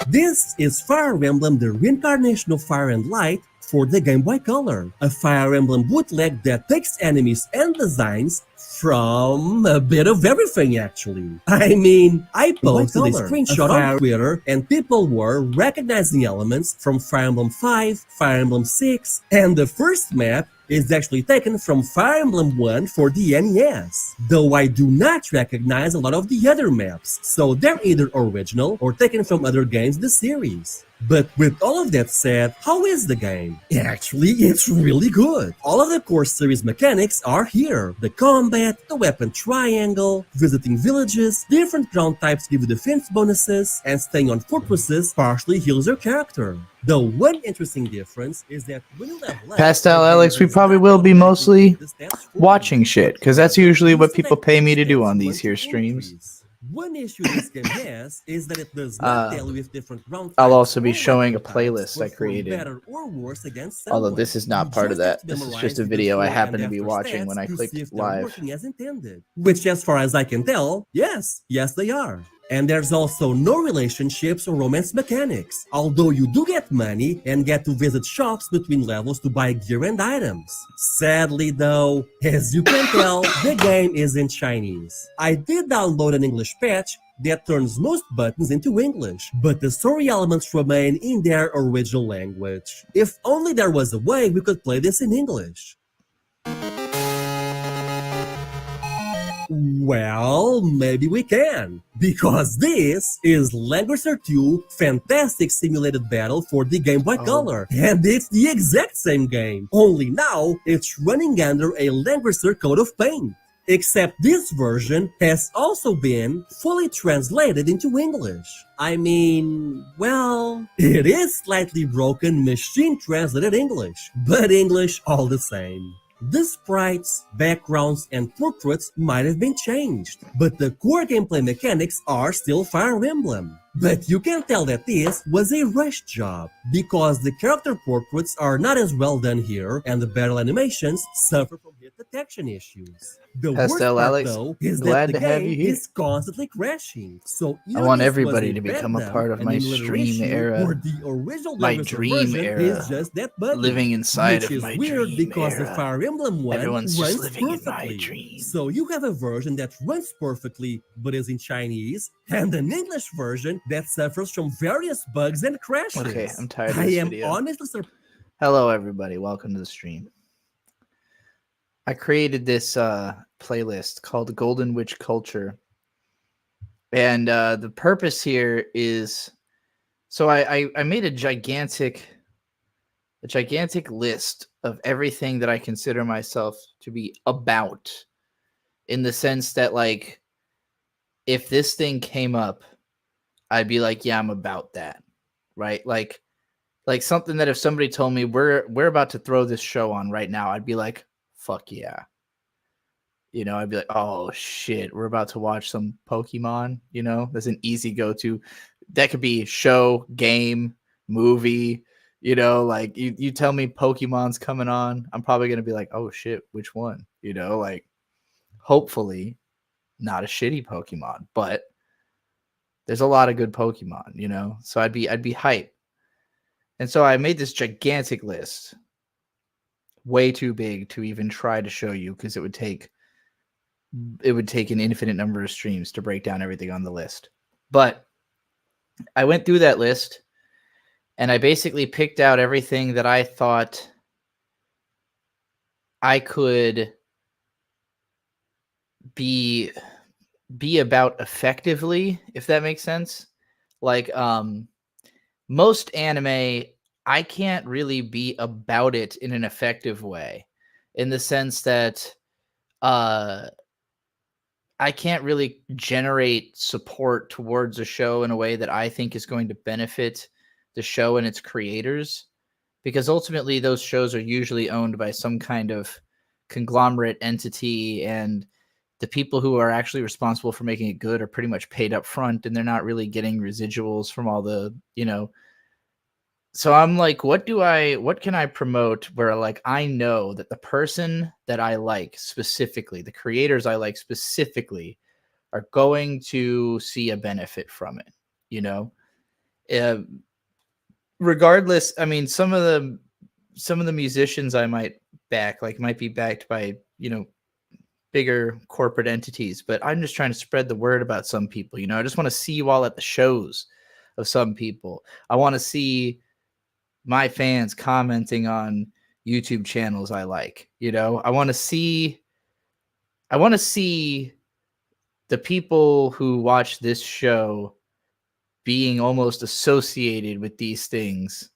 This is Fire Emblem, the reincarnation of Fire and Light for the Game Boy Color, a Fire Emblem bootleg that takes enemies and designs from a bit of everything actually. I mean, I posted a screenshot on Twitter and people were recognizing elements from Fire Emblem 5, Fire Emblem 6, and the first map is actually taken from Fire Emblem 1 for the NES, though I do not recognize a lot of the other maps, so they're either original or taken from other games in the series. But with all of that said, how is the game? Actually, it's really good. All of the core series mechanics are here. The combat, the weapon triangle, visiting villages, different ground types give you defense bonuses, and staying on fortresses partially heals your character. The one interesting difference is that when you level up, Pastel Alex, we probably will be mostly watching shit, because that's usually what people pay me to do on these here streams. One issue this game has is that it does not tell you if different ground I'll types also be or showing a weapon playlist I types perform created. better or worse against Although someone. this is not You part of just have that. to This is memorize just a the video I before happen and to be after watching when stats I to clicked see if they're live. working as intended. Which, as far as I can tell, yes they are. And there's also no relationships or romance mechanics, although you do get money and get to visit shops between levels to buy gear and items. Sadly though, as you can tell, the game is in Chinese. I did download an English patch that turns most buttons into English, but the story elements remain in their original language. If only there was a way we could play this in English. Well, maybe we can, because this is Langrisser 2 Fantastic Simulated Battle for the Game Boy Color, and it's the exact same game, only now it's running under a Langrisser coat of paint. Except this version has also been fully translated into English. I mean, well, it is slightly broken machine translated English, but English all the same. The sprites, backgrounds, and portraits might have been changed, but the core gameplay mechanics are still Fire Emblem. But you can tell that this was a rushed job, because the character portraits are not as well done here, and the battle animations suffer from hit detection issues. The worst Pastel part, Alex, though, is glad that the to have game you here. is constantly crashing. So I either want this everybody was to become a bad part of dub, my an emulator stream issue, era, or the original my Langrisser dream version era, is just that buggy, living inside which of is my weird dream because the era. Fire Emblem one Everyone's just runs living in my perfectly. dream. So you have a version that runs perfectly but is in Chinese, and an English version that suffers from various bugs and crashes. Okay, I'm tired of I this am video. honestly surprised. Hello, everybody. Welcome to the stream. I created this playlist called Golden Witch Culture. And the purpose here is... So I made a gigantic list of everything that I consider myself to be about. In the sense that, like, if this thing came up, I'd be like, yeah, I'm about that. Right? Like something that if somebody told me we're about to throw this show on right now, I'd be like, fuck yeah. You know, I'd be like, oh shit, we're about to watch some Pokemon. You know, that's an easy go-to. That could be show, game, movie. You know, like you tell me Pokemon's coming on, I'm probably gonna be like, oh shit, which one? You know, like hopefully not a shitty Pokemon, but there's a lot of good Pokemon. You know, so I'd be hype. And so I made this gigantic list, way too big to even try to show you because it would take an infinite number of streams to break down everything on the list. But I went through that list and I basically picked out everything that I thought I could be about effectively, if that makes sense. Like, most anime, I can't really be about it in an effective way, in the sense that I can't really generate support towards a show in a way that I think is going to benefit the show and its creators, because ultimately those shows are usually owned by some kind of conglomerate entity, and the people who are actually responsible for making it good are pretty much paid up front, and they're not really getting residuals from all the, you know, So I'm like, what can I promote where like I know that the person that I like specifically, the creators I like specifically, are going to see a benefit from it, you know? Uh, Regardless, I mean, some of the musicians I might back, like might be backed by, bigger corporate entities, but I'm just trying to spread the word about some people, I just want to see you all at the shows of some people. I want to see my fans commenting on YouTube channels I like, I want to see the people who watch this show being almost associated with these things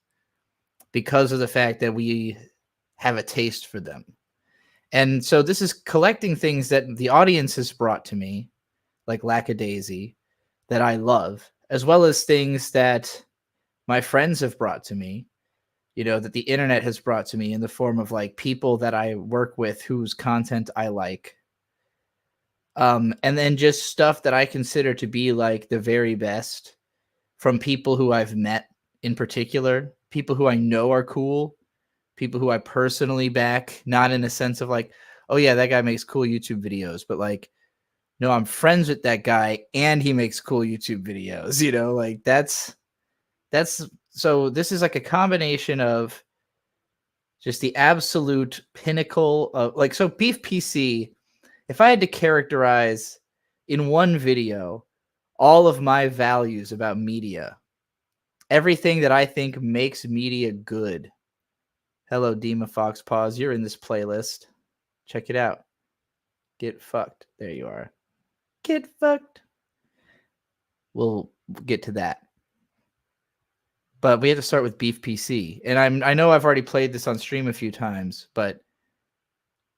because of the fact that we have a taste for them. And so this is collecting things that the audience has brought to me, like Lackadaisy, that I love, as well as things that my friends have brought to me, that the internet has brought to me in the form of like people that I work with whose content I like. And then just stuff that I consider to be like the very best from people who I've met in particular, people who I know are cool, people who I personally back, not in a sense of like, oh yeah, that guy makes cool YouTube videos, but like, no, I'm friends with that guy and he makes cool YouTube videos, like that's so this is like a combination of just the absolute pinnacle of like, so Beef PC, if I had to characterize in one video all of my values about media, everything that I think makes media good. Hello, Dima Fox Paws. You're in this playlist. Check it out. Get fucked. There you are. Get fucked. We'll get to that. But we have to start with Beef PC. And I know I've already played this on stream a few times, but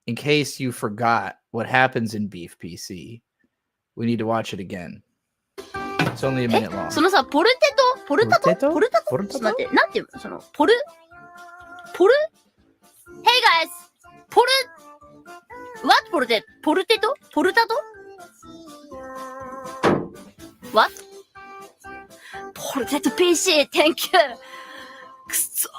in case you forgot what happens in Beef PC, we need to watch it again. It's only a minute long. そのさ、ポルタトちょっと待って、なんていうのその、Hey guys! What ポルテト What? ポルテト PC! Thank you! くそ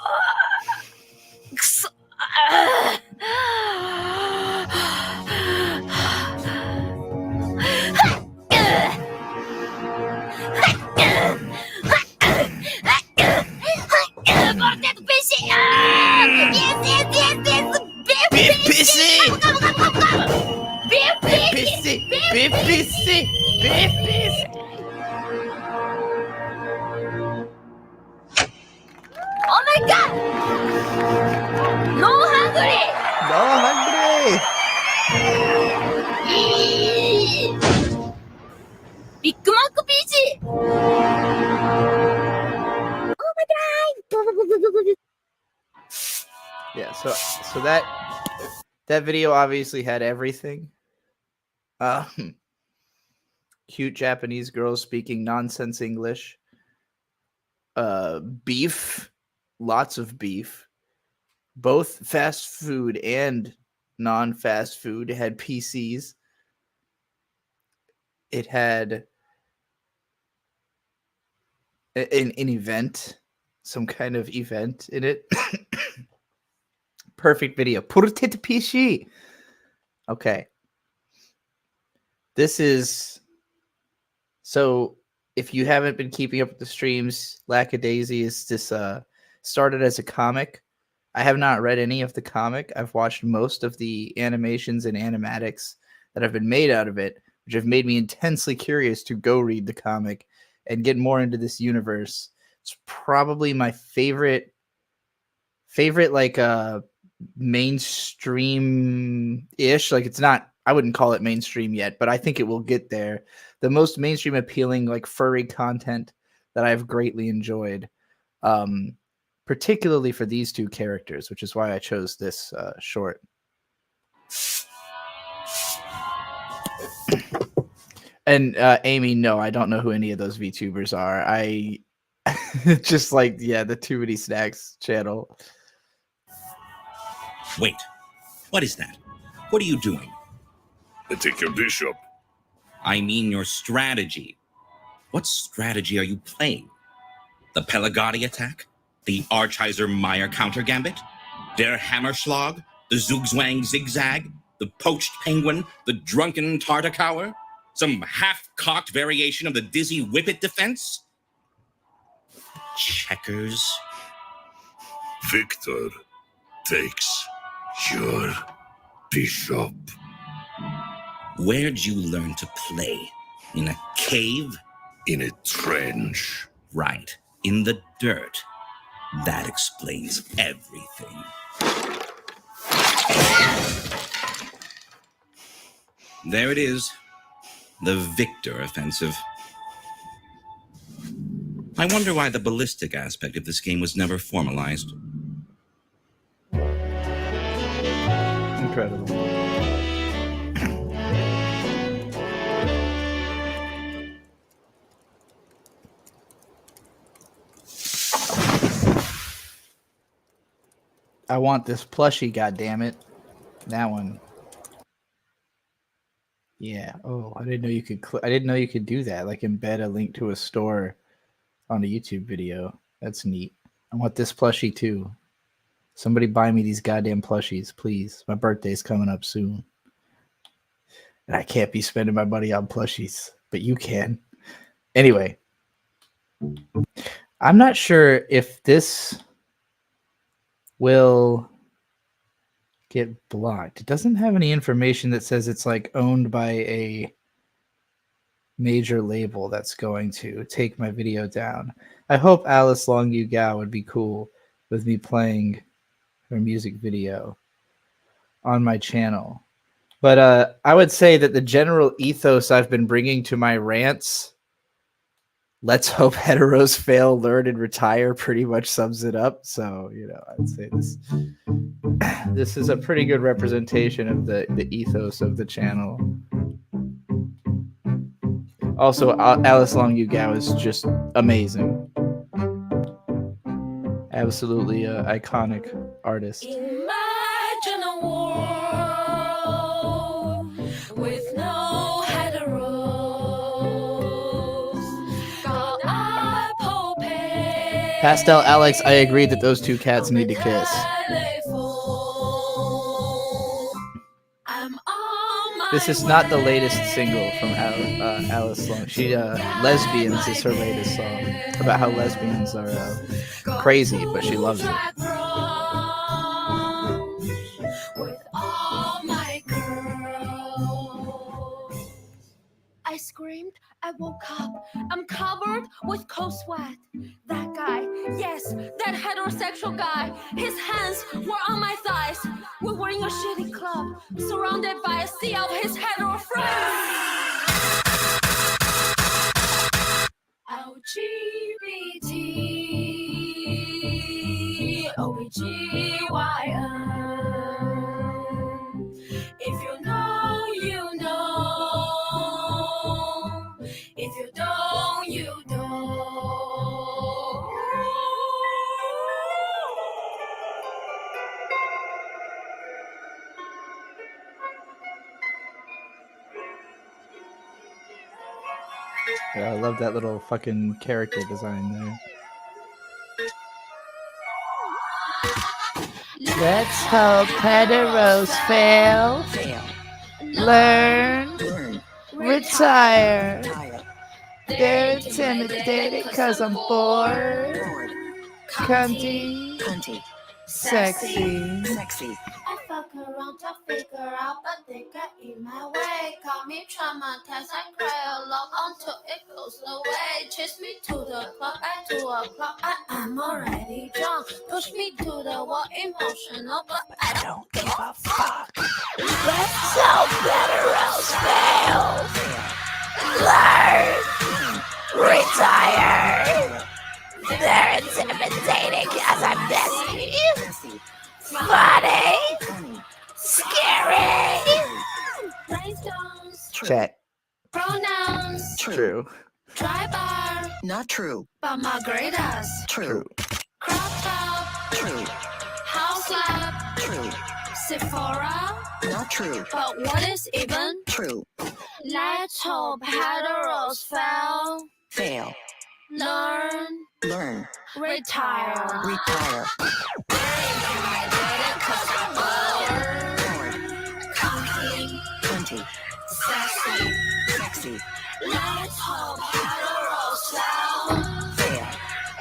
Porteto PC! Beef PC! Oh my god! No hungry! Big Mac PC! Oh my god! Yeah, so that video obviously had everything. Cute Japanese girls speaking nonsense English. Beef, lots of beef. Both fast food and non-fast food had PCs. It had an event, some kind of event in it. Perfect video. Porteto PC. Okay. This is... So, if you haven't been keeping up with the streams, Lackadaisy is this started as a comic. I have not read any of the comic. I've watched most of the animations and animatics that have been made out of it, which have made me intensely curious to go read the comic and get more into this universe. It's probably my favorite like mainstream-ish. Like, it's not, I wouldn't call it mainstream yet, but I think it will get there. The most mainstream appealing, like, furry content that I've greatly enjoyed, particularly for these two characters, which is why I chose this short. And Amy, no, I don't know who any of those VTubers are. I just like, yeah, the Too Many Snacks channel. Wait, what is that? What are you doing? I take your bishop. I mean your strategy. What strategy are you playing? The Pelagati attack? The Archheiser-Meyer counter gambit? Der Hammerschlag? The Zugzwang zigzag? The poached penguin? The drunken Tartakower? Some half-cocked variation of the dizzy whippet defense? Checkers? Victor takes your bishop. Where'd you learn to play? In a cave? In a trench. Right, in the dirt. That explains everything. There it is. The Victor offensive. I wonder why the ballistic aspect of this game was never formalized. Incredible. I want this plushie, goddammit. That one. Yeah. Oh, I didn't know you could. I didn't know you could do that. Like embed a link to a store on a YouTube video. That's neat. I want this plushie too. Somebody buy me these goddamn plushies, please. My birthday's coming up soon, and I can't be spending my money on plushies, but you can. Anyway, I'm not sure if this will get blocked. It doesn't have any information that says it's like owned by a major label that's going to take my video down. I hope Alice Long Yu Gao would be cool with me playing her music video on my channel. But I would say that the general ethos I've been bringing to my rants, let's hope heteros fail, learn, and retire, pretty much sums it up. So, you know, I'd say this is a pretty good representation of the ethos of the channel. Also, Alice Long Yu Gao is just amazing. Absolutely iconic artist. Imagine a world with no heteros. Got apple pie. Pastel Alex, I agree that those two cats need to kiss. This is not the latest single from Alice Long. She Lesbians is her latest song about how lesbians are crazy, but she loves it. I screamed, I woke up, I'm covered with cold sweat. That guy, yes, that heterosexual guy, his hands were on my thighs. We were in a shitty club, surrounded by a sea of his hetero friends. LGBT, OBGYN. If you know, you know. If you don't, you don't. Yeah, I love that little fucking character design there. Let's hope heteros fail, learn, retire. They're intimidated because I'm bored, cunty, sexy. I fuck around to figure out, but they get in my way. Call me traumatized, I cry along until it goes away. Chase me to the club at 2 o'clock, I am already drunk. Push me to the wall, emotional, but I don't give a fuck. Let's hope heteros fail, learn, retire. They're intimidating because I'm messy, funny, scary. Rhinestones, Chat. pronouns, True. dry bar, Not true. but margaritas, True. crop top, True. house lab, True. Sephora. Not true. But what is even? True. Let's hope heteros fail, Fail. Learn, Learn. retire. Retire. Forward, Forward. 20. sassy. Sexy. Let's hope heterosexual. Fair.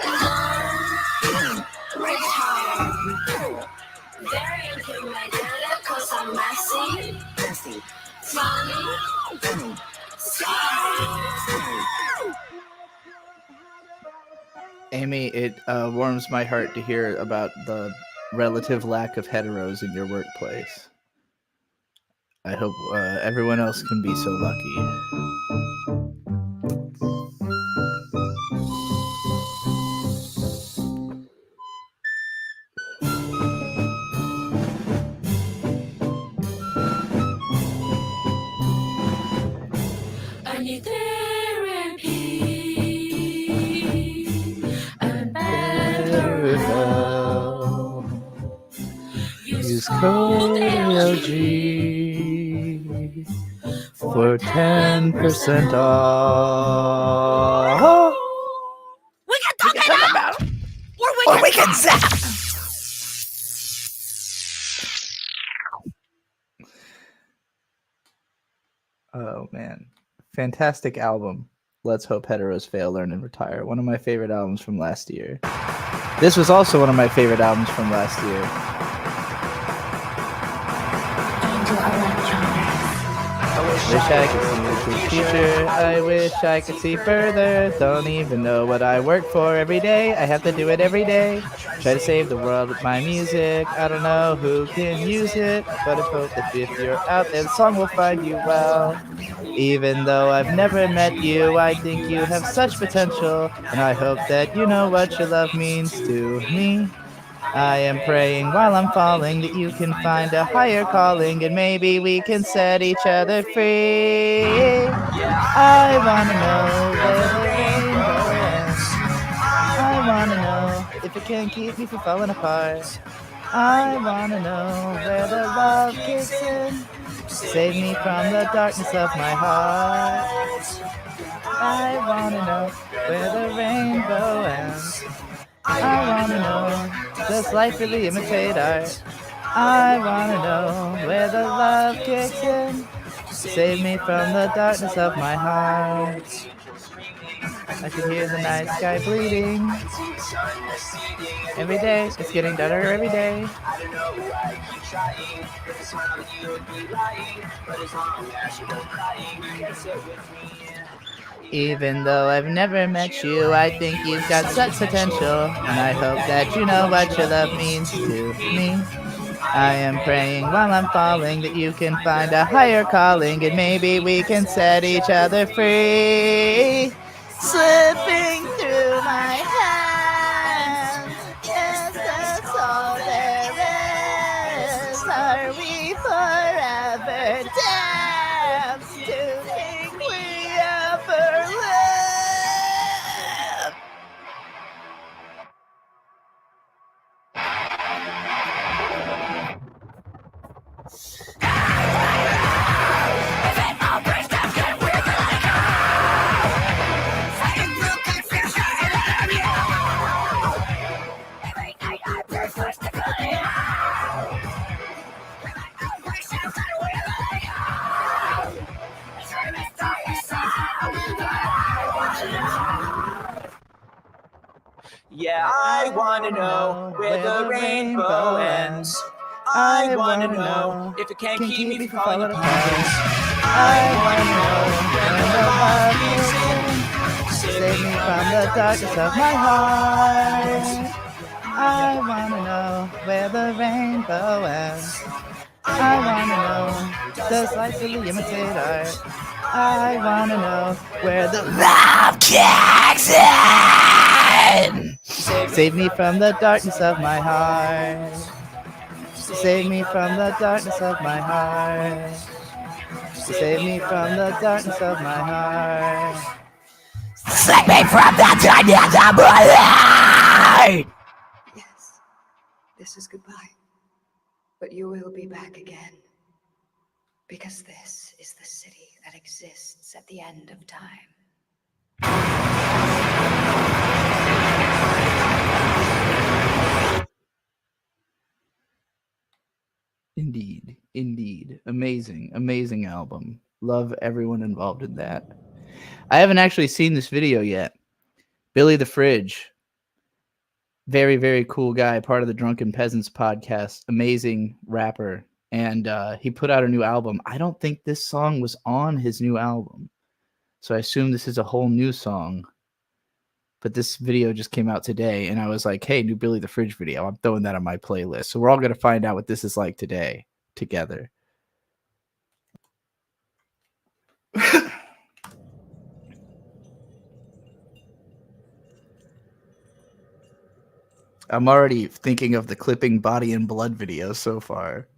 Learn, Learn. retire. Retire. Very intimidated cause I'm messy, Messy. funny, Funny. scary. Amy, it warms my heart to hear about the relative lack of heteros in your workplace. I hope everyone else can be so lucky. I need therapy and better help. Use code LG for 10% off. We can talk about Or we can zap. Oh man, fantastic album. Let's Hope Heteros Fail, Learn, and Retire. One of my favorite albums from last year. This was also one of my favorite albums from last year. Wish I could see the future. I wish I could see further. Don't even know what I work for every day. I have to do it every day. Try to save the world with my music. I don't know who can use it, but I hope that if you're out there, the song will find you well. Even though I've never met you, I think you have such potential, and I hope that you know what your love means to me. I am praying while I'm falling that you can find a higher calling, and maybe we can set each other free. I wanna know where the rainbow ends. I wanna know if it can keep me from falling apart. I wanna know where the love kicks in. Save me from the darkness of my heart. I wanna know where the rainbow ends. I wanna know, does life really imitate art? I wanna know where the love kicks in. Save me from the darkness of my heart. I can hear the night sky bleeding. Every day, it's getting darker every day. Even though I've never met you, I think you've got such potential, and I hope that you know what your love means to me. I am praying while I'm falling that you can find a higher calling, and maybe we can set each other free. Slipping through my hands, is this all there is? Are we forever damned to think we ever live? Yeah, I wanna know where the rainbow ends. I wanna know if it can't keep me from falling apart. I wanna know when the love kicks in. Save me from the darkness of my heart. I wanna know where the rainbow ends. I wanna know, does life really imitate art? I wanna know where the love kicks in. Save me from the darkness of my heart. Save me from the darkness of my heart. Save me from the darkness of my heart. Save me from the darkness of my heart. Yes, this is goodbye. But you will be back again. Because this is the city that exists at the end of time. Indeed. Amazing album. Love everyone involved in that. I haven't actually seen this video yet. Billy the Fridge. Very, very cool guy, part of the Drunken Peasants podcast. Amazing rapper. And he put out a new album. I don't think this song was on his new album. So I assume this is a whole new song. But this video just came out today, and I was like, hey, new Billy the Fridge video. I'm throwing that on my playlist. So we're all going to find out what this is like today together. I'm already thinking of the clipping Body and Blood video so far.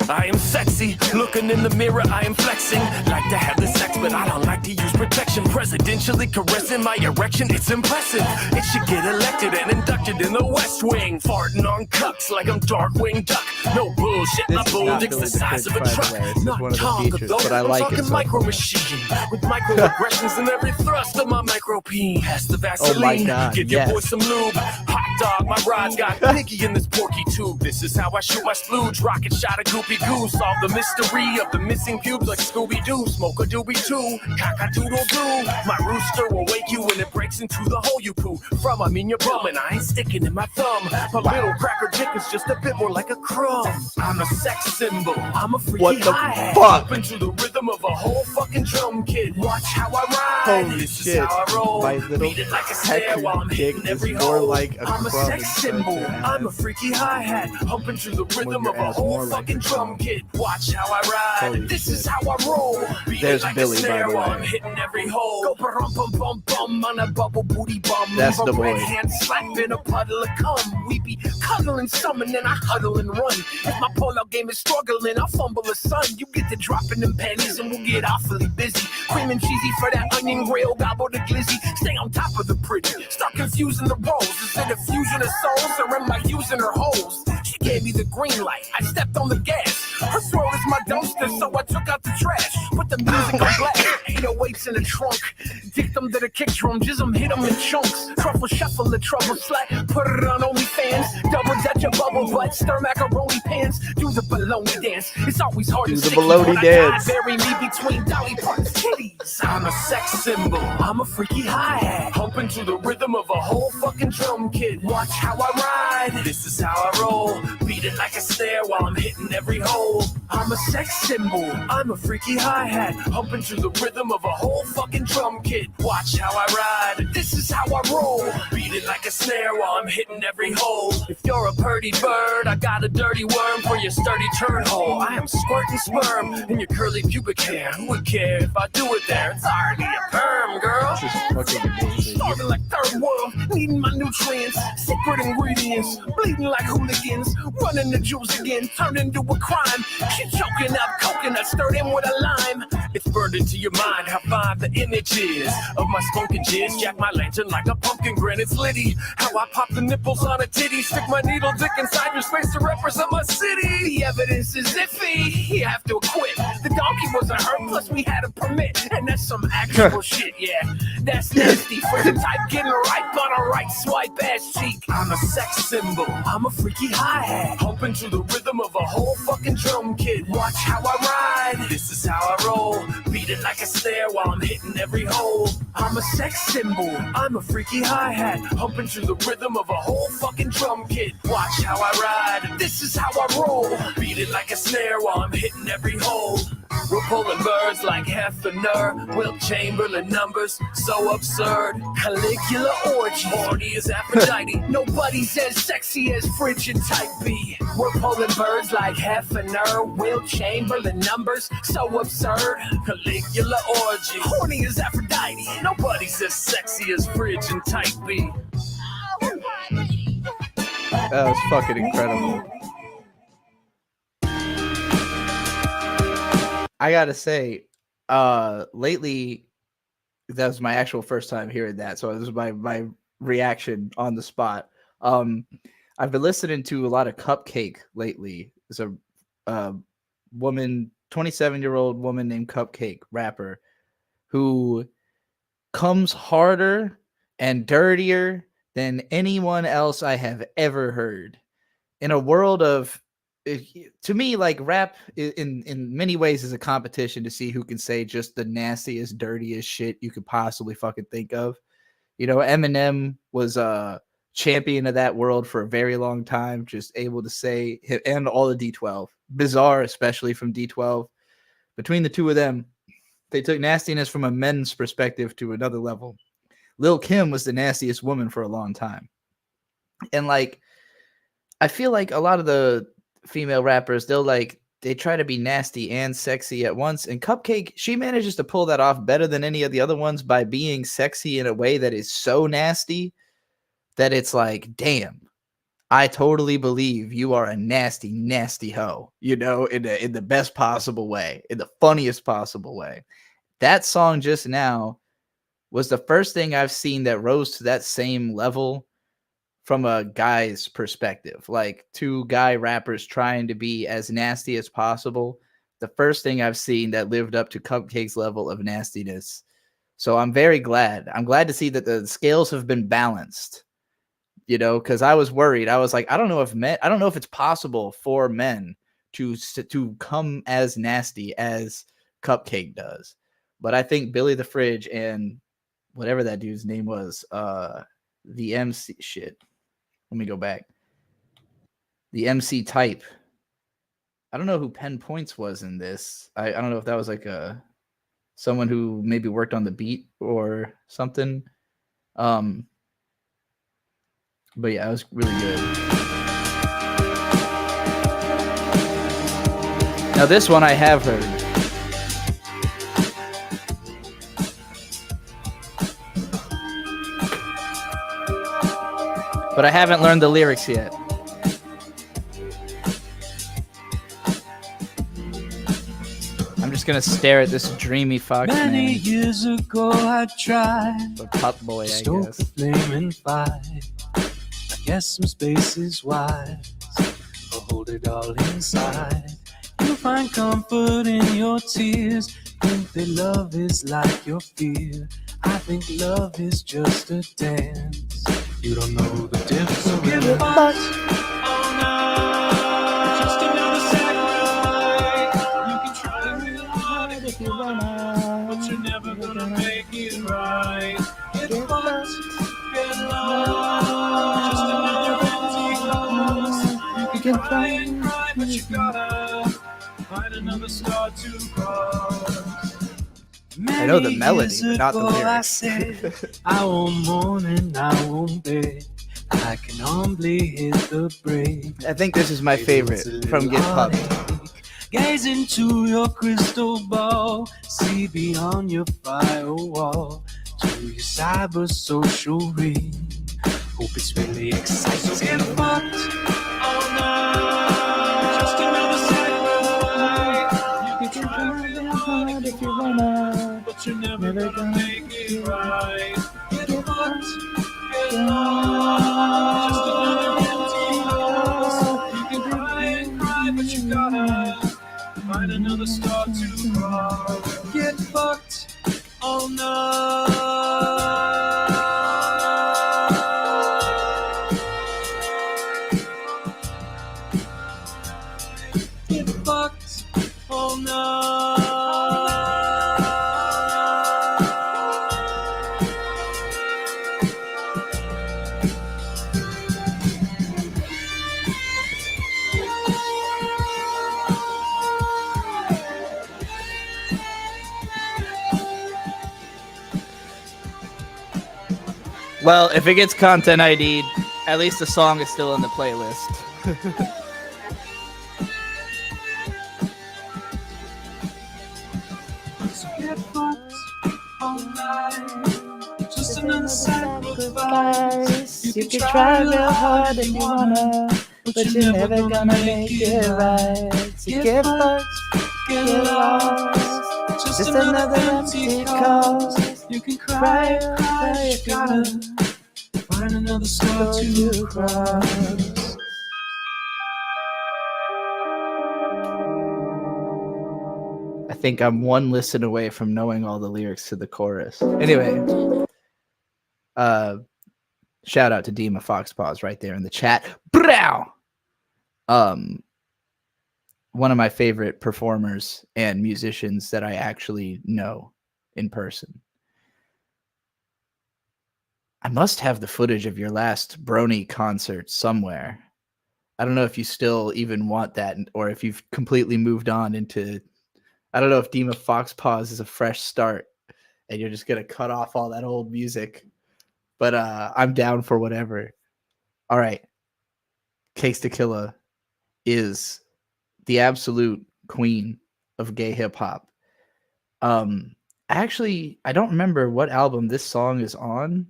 I am sexy, looking in the mirror, I am flexing. Like to have the sex, but I don't like to use protection. Presidentially caressing my erection, it's impressive. It should get elected and inducted in the West Wing. Farting on cucks like I'm Darkwing Duck. No bullshit, my bulldick's the size of a truck. Not Tom the Dog, I'm talking micro machine. With microaggressions in every thrust of my micro peen. Pass the Vaseline, give your boy some lube. Hot dog, my rod's got piggy in this porky tube. This is how I shoot my splooge, rocket shot a goopy goo. Solve the mystery of the missing pubes like Scooby-Doo. Smoke a doobie too, cock-a-doodle-doo. My rooster will wake you when it breaks into the hole you poo. From I'm in your bum and I ain't sticking in my thumb. My little cracker dick is just a bit more like a crumb. I'm a sex symbol, I'm a freaky hi-hat. Up into the rhythm of a whole fucking drum kit. Watch how I ride, Holy this shit. is how I roll. My little Beat it like a snare while I'm dick hitting is every more hole. like a I'm a crumb sex symbol, I'm a freaky hi-hat. Humping to the rhythm your of a ass whole more like fucking a drum crumb. kit. Watch how I ride, Holy this shit. is how I roll. Beat There's it like Billy, a by snare the while way. I'm hitting every hole. Go bum bum bum bum on a bubble booty bum. That's the Leave a red boy. hand slap in a puddle of cum. We be cuddling some and then I huddle and run. If my pull-out game is struggling, I'll fumble a son. You get to dropping them pennies and we'll get awfully busy. Cream and cheesy for that onion grill, gobble the glizzy. Stay on top of the pretty. Start confusing the roles. Is it a fusion of souls or am I using her holes? She gave me the green light. I stepped on the gas. Her throat is my dumpster, so I took out the trash. Put the music on blast. 808s in the trunk. Dick them to the kick drum. Jism hit them in chunks. Truffle shuffle the trouble slack. Put it on OnlyFans. Double dutch your bubble butt. Stir macaroni pants. Do the baloney dance. It's always hard Do to the stick baloney when dance. I die. Bury me between Dolly Parton's titties. I'm a sex symbol. I'm a freaky hi-hat. Humping to the rhythm of a whole fucking drum kit. Watch how I ride. This is how I roll. Beat it like a snare while I'm hitting every hole. I'm a sex symbol. I'm a freaky hi-hat. Humping to the rhythm of a whole fucking drum kit. Watch how I ride. This is how I roll. Beat it like a snare while I'm hitting every hole. If you're a purdy bird, I got a dirty worm for your sturdy turd hole. I am squirting sperm in your curly pubic hair. Who would care if I do it there? It's already a perm, girl. This is fucking amazing. Starting like third world, needing my nutrients, secret ingredients, bleeding like hooligans, running the juice again, turned into a crime. Shit choking up coconut, stirred in with a lime. It's burned into your mind how fine the image is of my spunky jizz. Jack my lantern like a pumpkin grin. It's litty how I pop the nipples on a titty, stick my needle dick inside your space to represent my city. The evidence is iffy, you have to acquit. The donkey wasn't hurt, plus we had a permit, and that's some actual shit, yeah. That's nasty for the type getting ripe on a right swipe ass cheek. I'm a sex symbol, I'm a freaky hi-hat. Humping to the rhythm of a whole fucking drum kit. Watch how I ride, this is how I roll. Beat it like a snare while I'm hitting every hole. I'm a sex symbol, I'm a freaky hi-hat. Humping to the rhythm of a whole fucking drum kit. Watch how I ride, this is how I roll. Beat it like a snare while I'm hitting every hole. We're pulling birds like Hefner, Wilt Chamberlain numbers, so absurd. Caligula orgy, horny as Aphrodite. Nobody's as sexy as Fridge and Type B. We're pulling birds like Hefner, Wilt Chamberlain numbers, so absurd. Caligula orgy, horny as Aphrodite. Nobody's as sexy as Fridge and Type B. That was fucking incredible. I gotta say, lately, that was my actual first time hearing that, so this was my reaction on the spot. I've been listening to a lot of Cupcake lately. It's a woman, 27-year-old woman named Cupcake, rapper, who comes harder and dirtier than anyone else I have ever heard. In a world of, to me, like rap in many ways is a competition to see who can say just the nastiest, dirtiest shit you could possibly fucking think of. You know, Eminem was a champion of that world for a very long time, just able to say, and all the D12, Bizarre, especially from D12. Between the two of them, they took nastiness from a men's perspective to another level. Lil' Kim was the nastiest woman for a long time. And like, I feel like a lot of the female rappers, they try to be nasty and sexy at once. And Cupcake, she manages to pull that off better than any of the other ones by being sexy in a way that is so nasty that it's like, damn, I totally believe you are a nasty, nasty hoe, you know, in the best possible way, in the funniest possible way. That song just now was the first thing I've seen that rose to that same level from a guy's perspective, like two guy rappers trying to be as nasty as possible. The first thing I've seen that lived up to Cupcake's level of nastiness. So I'm very glad. I'm glad to see that the scales have been balanced, you know, because I was worried. I was like, I don't know if it's possible for men to come as nasty as Cupcake does. But I think Billy the Fridge and whatever that dude's name was, the MC shit. Let me go back. The MC Type. I don't know who Pen Points was in this. I don't know if that was like someone who maybe worked on the beat or something. But yeah, it was really good. Now this one I have heard. But I haven't learned the lyrics yet. I'm just gonna stare at this dreamy fox man. Many years ago I tried or Pup Boy, I stoke guess. the flame and fight. I guess some space is wise, but hold it all inside. You find comfort in your tears. Think that love is like your fear. I think love is just a dance. You don't know the difference. So give it much. Oh no, just another sacrifice. You can try real hard if you wanna, but you're never gonna make it right. Get fucked, get lost. Just another empty cause. You can try and cry, but you gotta find another star to cross. I know the melody, but not the lyrics. I won't mourn and I won't beg. I can humbly hit the brake. I think this is my favorite from Get Pumped. Gaze into your crystal ball. See beyond your firewall to your cyber social ring. Hope it's really exciting. So get fucked. Oh no, just another sacrifice. You can try real hard if you wanna, but you're never gonna make it right. Get fucked, get lost. Just another empty house. You can cry and cry, but you gotta find another star to cross. Get fucked, oh no. Get fucked, oh no. Well, if it gets content ID'd, at least the song is still in the playlist. So get fucked all night. Just another sacrifice. You can try real hard if you wanna, but you're never gonna make it right. So get fucked, get lost. Just another empty cause. You can cry, cry if you gotta find another star to cross. I think I'm one listen away from knowing all the lyrics to the chorus. Anyway, Shout out to Dima Foxpaws right there in the chat. Brow. One of my favorite performers and musicians that I actually know in person. I must have the footage of your last Brony concert somewhere. I don't know if you still even want that, or if you've completely moved on into. I don't know if Dima Foxpaws is a fresh start, and you're just gonna cut off all that old music. But I'm down for whatever. All right, Cakes to Killa is the absolute queen of gay hip hop. Actually, I don't remember what album this song is on.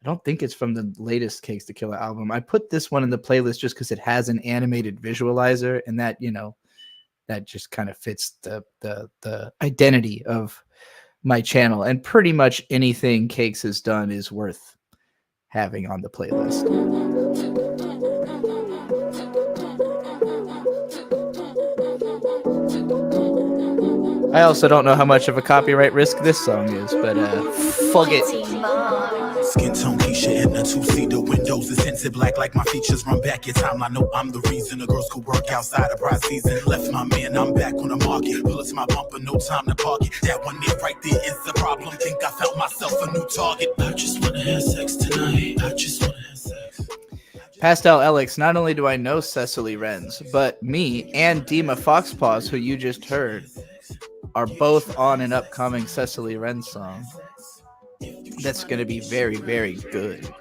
I don't think it's from the latest Cakes to Killa album. I put this one in the playlist just because it has an animated visualizer, and that, you know, that just kind of fits the identity of my channel. And pretty much anything Cakes has done is worth having on the playlist. I also don't know how much of a copyright risk this song is, but fuck it. Skin tone, Keisha in a two-seater. Windows is tinted black like my features. Run back your time, I know I'm the reason the girls could work outside of prize season. Left my man, I'm back on the market. Pull it to my bumper, no time to park it. That one there right there is the problem. Think I found myself a new target. I just wanna have sex tonight. I just wanna have sex. Pastel Alex, not only do I know Cecily Renz, but me and Dima Foxpaws, who you just heard, are both on an upcoming Cecily Renz song. That's going to be very, very good.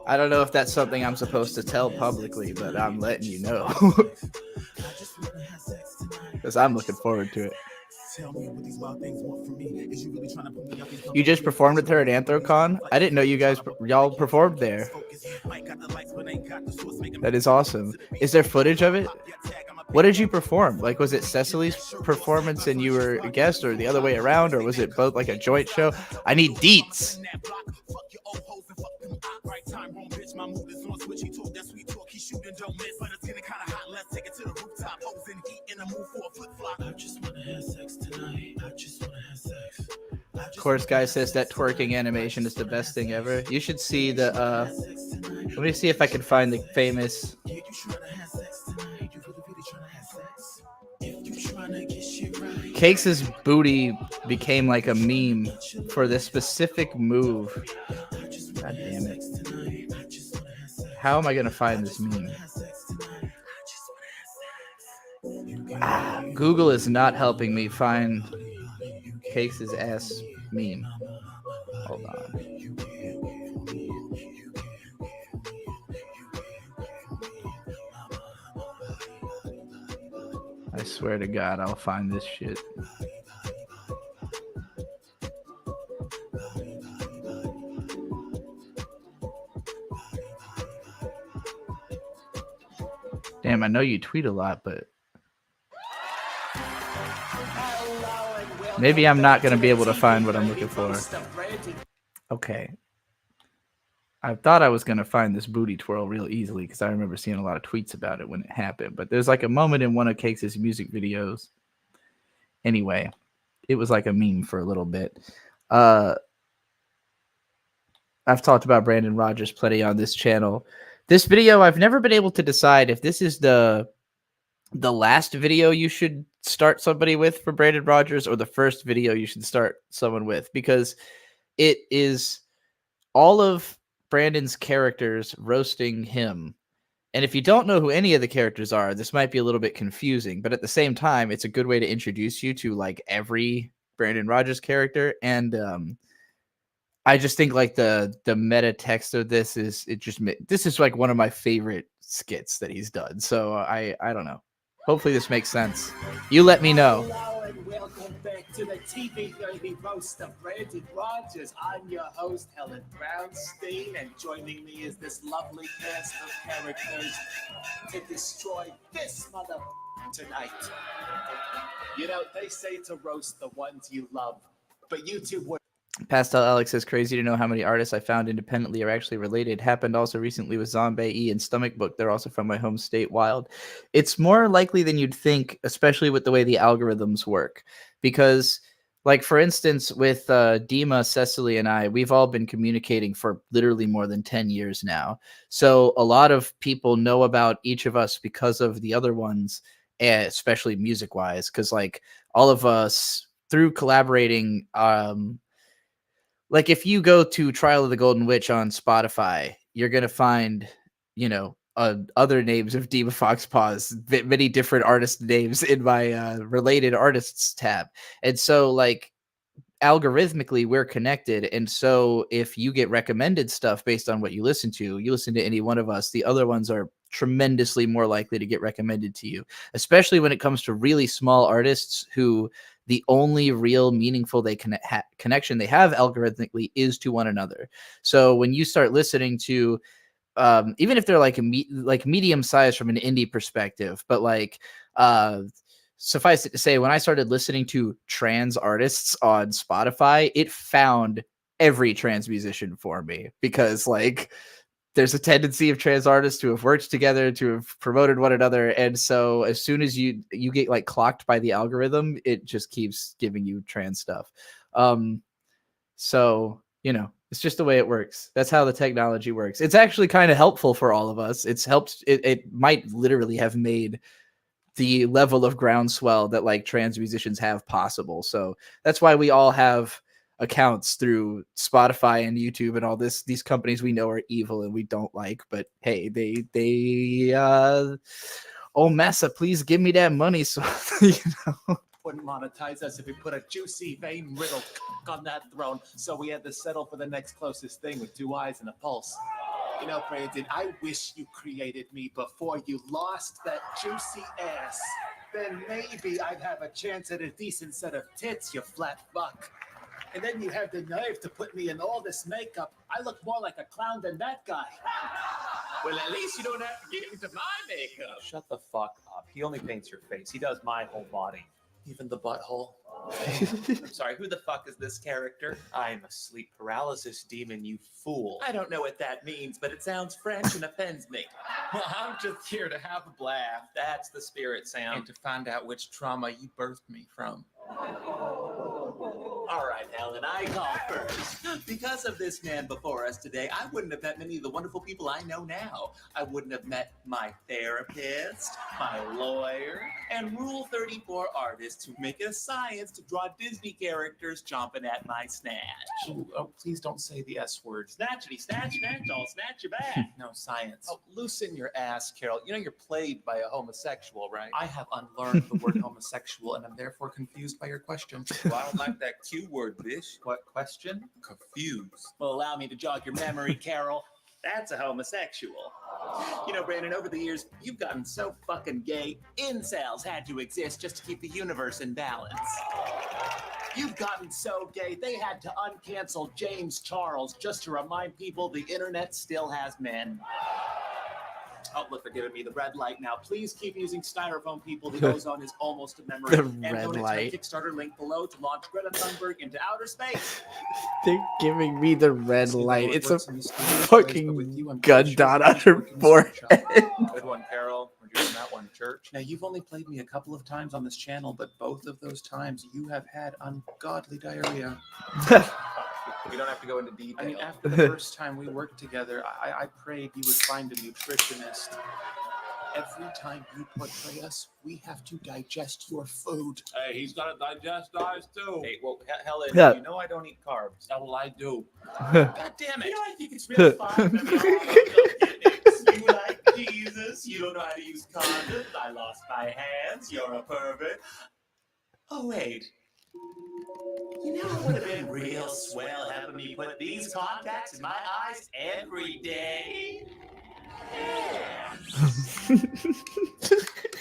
I don't know if that's something I'm supposed to tell publicly, but I'm letting you know. Because I'm looking forward to it. You just performed with her at Anthrocon? I didn't know y'all performed there. That is awesome. Is there footage of it? What did you perform? Like, was it Cecily's performance and you were a guest, or the other way around, or was it both like a joint show? I need deets. Of course, guy says that twerking animation is the best thing ever. You should see the let me see if I can find the famous Cakes' booty became like a meme for this specific move. God damn it. How am I going to find this meme? Google is not helping me find Cakes' ass meme. Hold on. I swear to God, I'll find this shit. Damn, I know you tweet a lot, but maybe I'm not going to be able to find what I'm looking for. Okay. I thought I was going to find this booty twirl real easily because I remember seeing a lot of tweets about it when it happened. But there's like a moment in one of Cakes' music videos. Anyway, it was like a meme for a little bit. I've talked about Brandon Rogers plenty on this channel. This video, I've never been able to decide if this is the last video you should start somebody with for Brandon Rogers or the first video you should start someone with, because it is all of Brandon's characters roasting him. And if you don't know who any of the characters are, this might be a little bit confusing, but at the same time, it's a good way to introduce you to like every Brandon Rogers character. And I just think like the meta text of this is this is like one of my favorite skits that he's done. So I don't know. Hopefully this makes sense. You let me know. Hello and welcome back to the TV Baby roast of Brandon Rogers. I'm your host, Helen Brownstein, and joining me is this lovely cast of characters to destroy this mother tonight. You know, they say to roast the ones you love, but you two would. Pastel Alex says, crazy to know how many artists I found independently are actually related. Happened also recently with Zombie E and Stomach Book. They're also from my home state, Wild. It's more likely than you'd think, especially with the way the algorithms work, because Like, for instance, with Dima, Cecily, and I, we've all been communicating for literally more than 10 years now. So a lot of people know about each of us because of the other ones, especially music-wise, because, like, all of us, through collaborating, like, if you go to Trial of the Golden Witch on Spotify, you're going to find, other names of Dima Fox Paws, many different artist names in my related artists tab. And so, like, algorithmically, we're connected. And so if you get recommended stuff based on what you listen to any one of us, the other ones are tremendously more likely to get recommended to you, especially when it comes to really small artists who the only real meaningful connection they have algorithmically is to one another. So when you start listening to even if they're like medium size from an indie perspective, but like suffice it to say, when I started listening to trans artists on Spotify, it found every trans musician for me, because like there's a tendency of trans artists to have worked together, to have promoted one another. And so as soon as you get like clocked by the algorithm, it just keeps giving you trans stuff. So, it's just the way it works. That's how the technology works. It's actually kind of helpful for all of us. It's helped. It might literally have made the level of groundswell that like trans musicians have possible. So that's why we all have accounts through Spotify and YouTube and all this. These companies we know are evil and we don't like, but hey, oh Massa, please give me that money. So, Wouldn't monetize us if we put a juicy vein riddled on that throne. So we had to settle for the next closest thing with 2 eyes and a pulse. Brandon, I wish you created me before you lost that juicy ass. Then maybe I'd have a chance at a decent set of tits, you flat fuck. And then you have the nerve to put me in all this makeup. I look more like a clown than that guy. Well, at least you don't have to get into my makeup. Shut the fuck up. He only paints your face. He does my whole body. Even the butthole. I'm sorry, who the fuck is this character? I'm a sleep paralysis demon, you fool. I don't know what that means, but it sounds French and offends me. Well, I'm just here to have a laugh. That's the spirit sound. And to find out which trauma you birthed me from. All right, Helen, I call first. Because of this man before us today, I wouldn't have met many of the wonderful people I know now. I wouldn't have met my therapist, my lawyer, and Rule 34 artist who make it a science to draw Disney characters chomping at my snatch. Oh, please don't say the S word. Snatchity, snatch, snatch, I'll snatch you back. No, science. Oh, loosen your ass, Carol. You're played by a homosexual, right? I have unlearned the word homosexual, and I'm therefore confused by your question. Well, I don't like that Q word, bitch. What question? Confused. Well, allow me to jog your memory, Carol. That's a homosexual. Brandon, over the years, you've gotten so fucking gay, incels had to exist just to keep the universe in balance. You've gotten so gay, they had to uncancel James Charles just to remind people the internet still has men. Oh, look, they're giving me the red light now. Please keep using styrofoam, people. The ozone is almost a memory. The and red donate light. to the Kickstarter link below to launch Greta Thunberg into outer space. They're giving me the red light. It's a Works in mysterious ways, fucking but with you, I'm gun pretty dot sure on her it's working forehead. shop. Good one, Carol. We're doing that one, church. Now, you've only played me a couple of times on this channel, but both of those times you have had ungodly diarrhea. We don't have to go into detail. I mean, after the first time we worked together, I prayed you would find a nutritionist. Every time you portray us, we have to digest your food. Hey, he's got to digest ours, too. Hey, well, Helen, Yeah. you know I don't eat carbs. Oh, well, I do. God damn it. I think it's real fun. You like Jesus. You don't know how to use condoms. I lost my hands. You're a pervert. Oh, wait. It would have been real swell having me put these contacts in my eyes every day.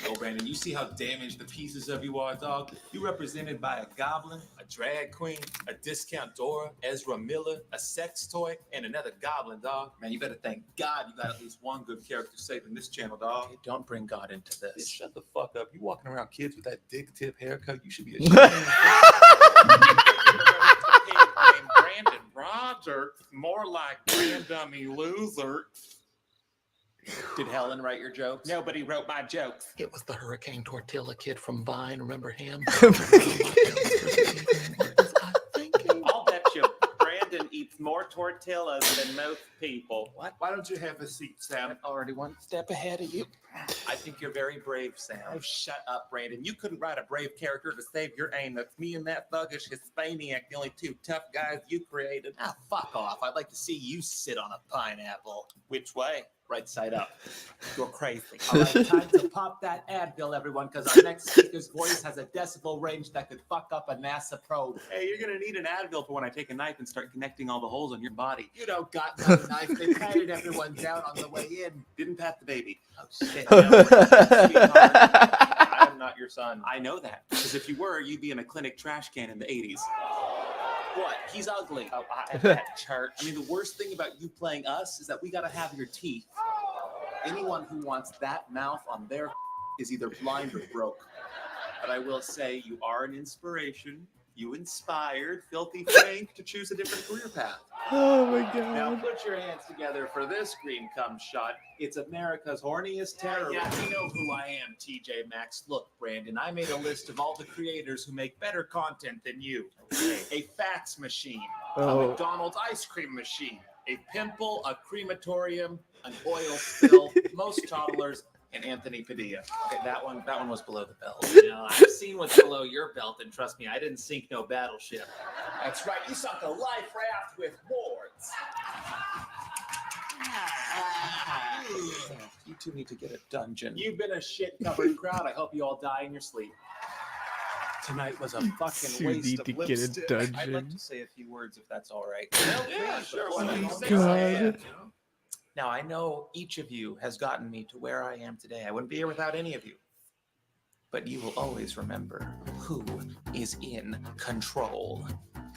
Oh, Brandon, you see how damaged the pieces of you are, dog? You represented by a goblin, a drag queen, a discount Dora, Ezra Miller, a sex toy, and another goblin, dog. Man, you better thank God you got at least one good character saved in this channel, dog. Hey, don't bring God into this. Bitch, shut the fuck up. You walking around kids with that dick tip haircut, you should be ashamed. Brandon Roger, more like Brand Dummy Loser. Did Helen write your jokes? Nobody wrote my jokes. It was the Hurricane Tortilla kid from Vine. Remember him? I'll bet you Brandon eats more tortillas than most people. What? Why don't you have a seat, Sam? I'm already one step ahead of you. I think you're very brave, Sam. Oh, shut up, Brandon. You couldn't write a brave character to save your aim. That's me and that thuggish Hispaniac, the only two tough guys you created. Ah, fuck off. I'd like to see you sit on a pineapple. Which way? Right side up. You're crazy. All right, time to pop that Advil, everyone, because our next speaker's voice has a decibel range that could fuck up a NASA probe. Hey, you're going to need an Advil for when I take a knife and start connecting all the holes on your body. You don't got no knife. They patted everyone down on the way in. Didn't pat the baby. Oh, shit. I am not your son. I know that. Because if you were, you'd be in a clinic trash can in the 80s. What? He's ugly. Oh, at church. I mean, the worst thing about you playing us is that we got to have your teeth. Anyone who wants that mouth on their is either blind or broke. But I will say you are an inspiration. You inspired Filthy Frank to choose a different career path. Oh my god. Now put your hands together for this green cum shot. It's America's horniest terror. Yeah, you know who I am, TJ Maxx. Look, Brandon, I made a list of all the creators who make better content than you. A fax machine, a McDonald's ice cream machine, a pimple, a crematorium, an oil spill, most toddlers, and Anthony Padilla. Okay, that one was below the belt. You know, I've seen what's below your belt, and trust me, I didn't sink no battleship. That's right, you sunk a life raft with wards. You two need to get a dungeon. You've been a shit-covered crowd. I hope you all die in your sleep. Tonight was a fucking waste of lipstick. I'd like to say a few words if that's all right. Yeah, sure. God. Now, I know each of you has gotten me to where I am today. I wouldn't be here without any of you. But you will always remember who is in control.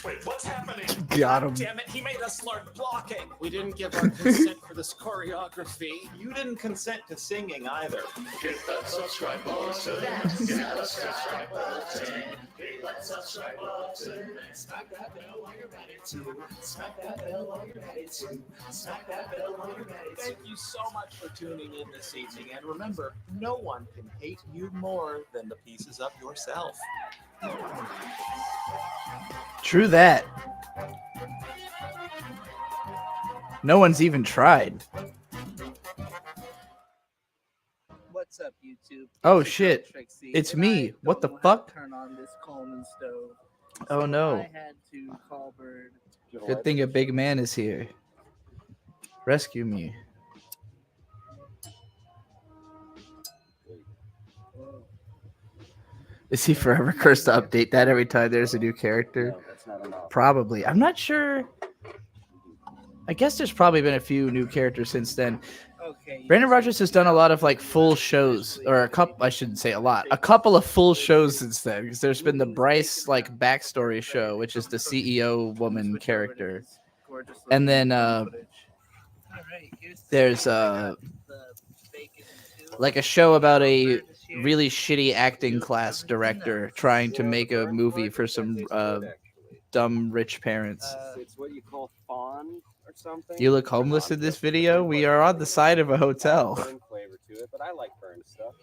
Wait, what's happening? Got him. Damn it, he made us learn blocking. We didn't give our consent for this choreography. You didn't consent to singing either. Hit that subscribe button. Hit that subscribe button. Hit that subscribe button. Smack that bell while you're ready to. Smack that bell while you're ready to. Smack that bell while you're ready to. Thank you so much for tuning in this evening. And remember, no one can hate you more than the pieces of yourself. True that. No one's even tried. What's up, YouTube? Oh shit. Trixie. It's And me. I What the don't know how to fuck? Turn on this Coleman stove. Oh So no. I had to call Bird. Good thing a big man is here. Rescue me. Is he forever cursed to update that every time there's a new character? Probably. I'm not sure. I guess there's probably been a few new characters since then. Okay. Brandon Rogers has done a lot of like full shows, or a couple. I shouldn't say a lot. A couple of full shows since then, because there's been the Bryce like backstory show, which is the CEO woman character, and then there's like a show about a really shitty acting class director trying to make a movie for some dumb rich parents. It's what you call fawn or something. You look homeless in this video? We are on the side of a hotel. Burn flavor to it, but I like burned stuff.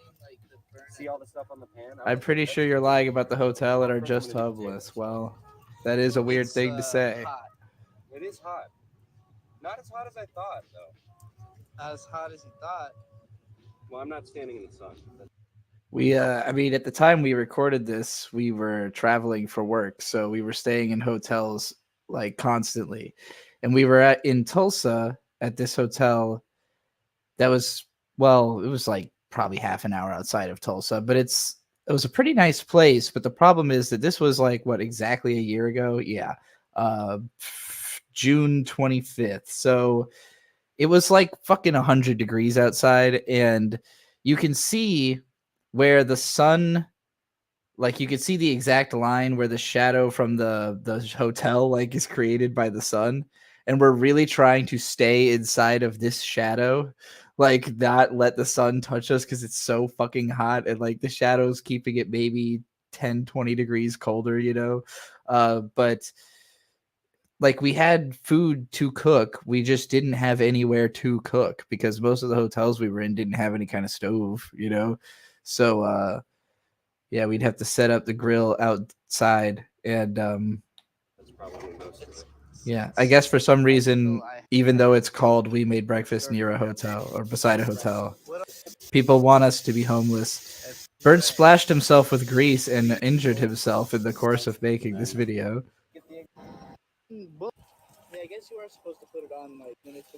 See all the stuff on the pan? I'm pretty sure you're lying about the hotel and are just homeless. Well, that is a weird thing to say. It is hot. Not as hot as I thought, though. Not as hot as you thought. Well, I'm not standing in the sun. I mean, at the time we recorded this, we were traveling for work, so we were staying in hotels like constantly, and we were in Tulsa at this hotel. That was, well, it was like probably half an hour outside of Tulsa, but it was a pretty nice place. But the problem is that this was like what, exactly a year ago? Yeah, June 25th. So it was like fucking 100 degrees outside, and you can see where the sun, like you could see the exact line where the shadow from the hotel like is created by the sun, and we're really trying to stay inside of this shadow, like not let the sun touch us because it's so fucking hot, and like the shadow's keeping it maybe 10-20 degrees colder, you know. But like we had food to cook. We just didn't have anywhere to cook because most of the hotels we were in didn't have any kind of stove, you know? So, yeah, we'd have to set up the grill outside and, That's probably most of it. yeah, I guess for some reason, even though it's called We Made Breakfast near a hotel or beside a hotel, people want us to be homeless. Bird splashed himself with grease and injured himself in the course of making this video. Yeah, I guess you are supposed to put it on like when it's.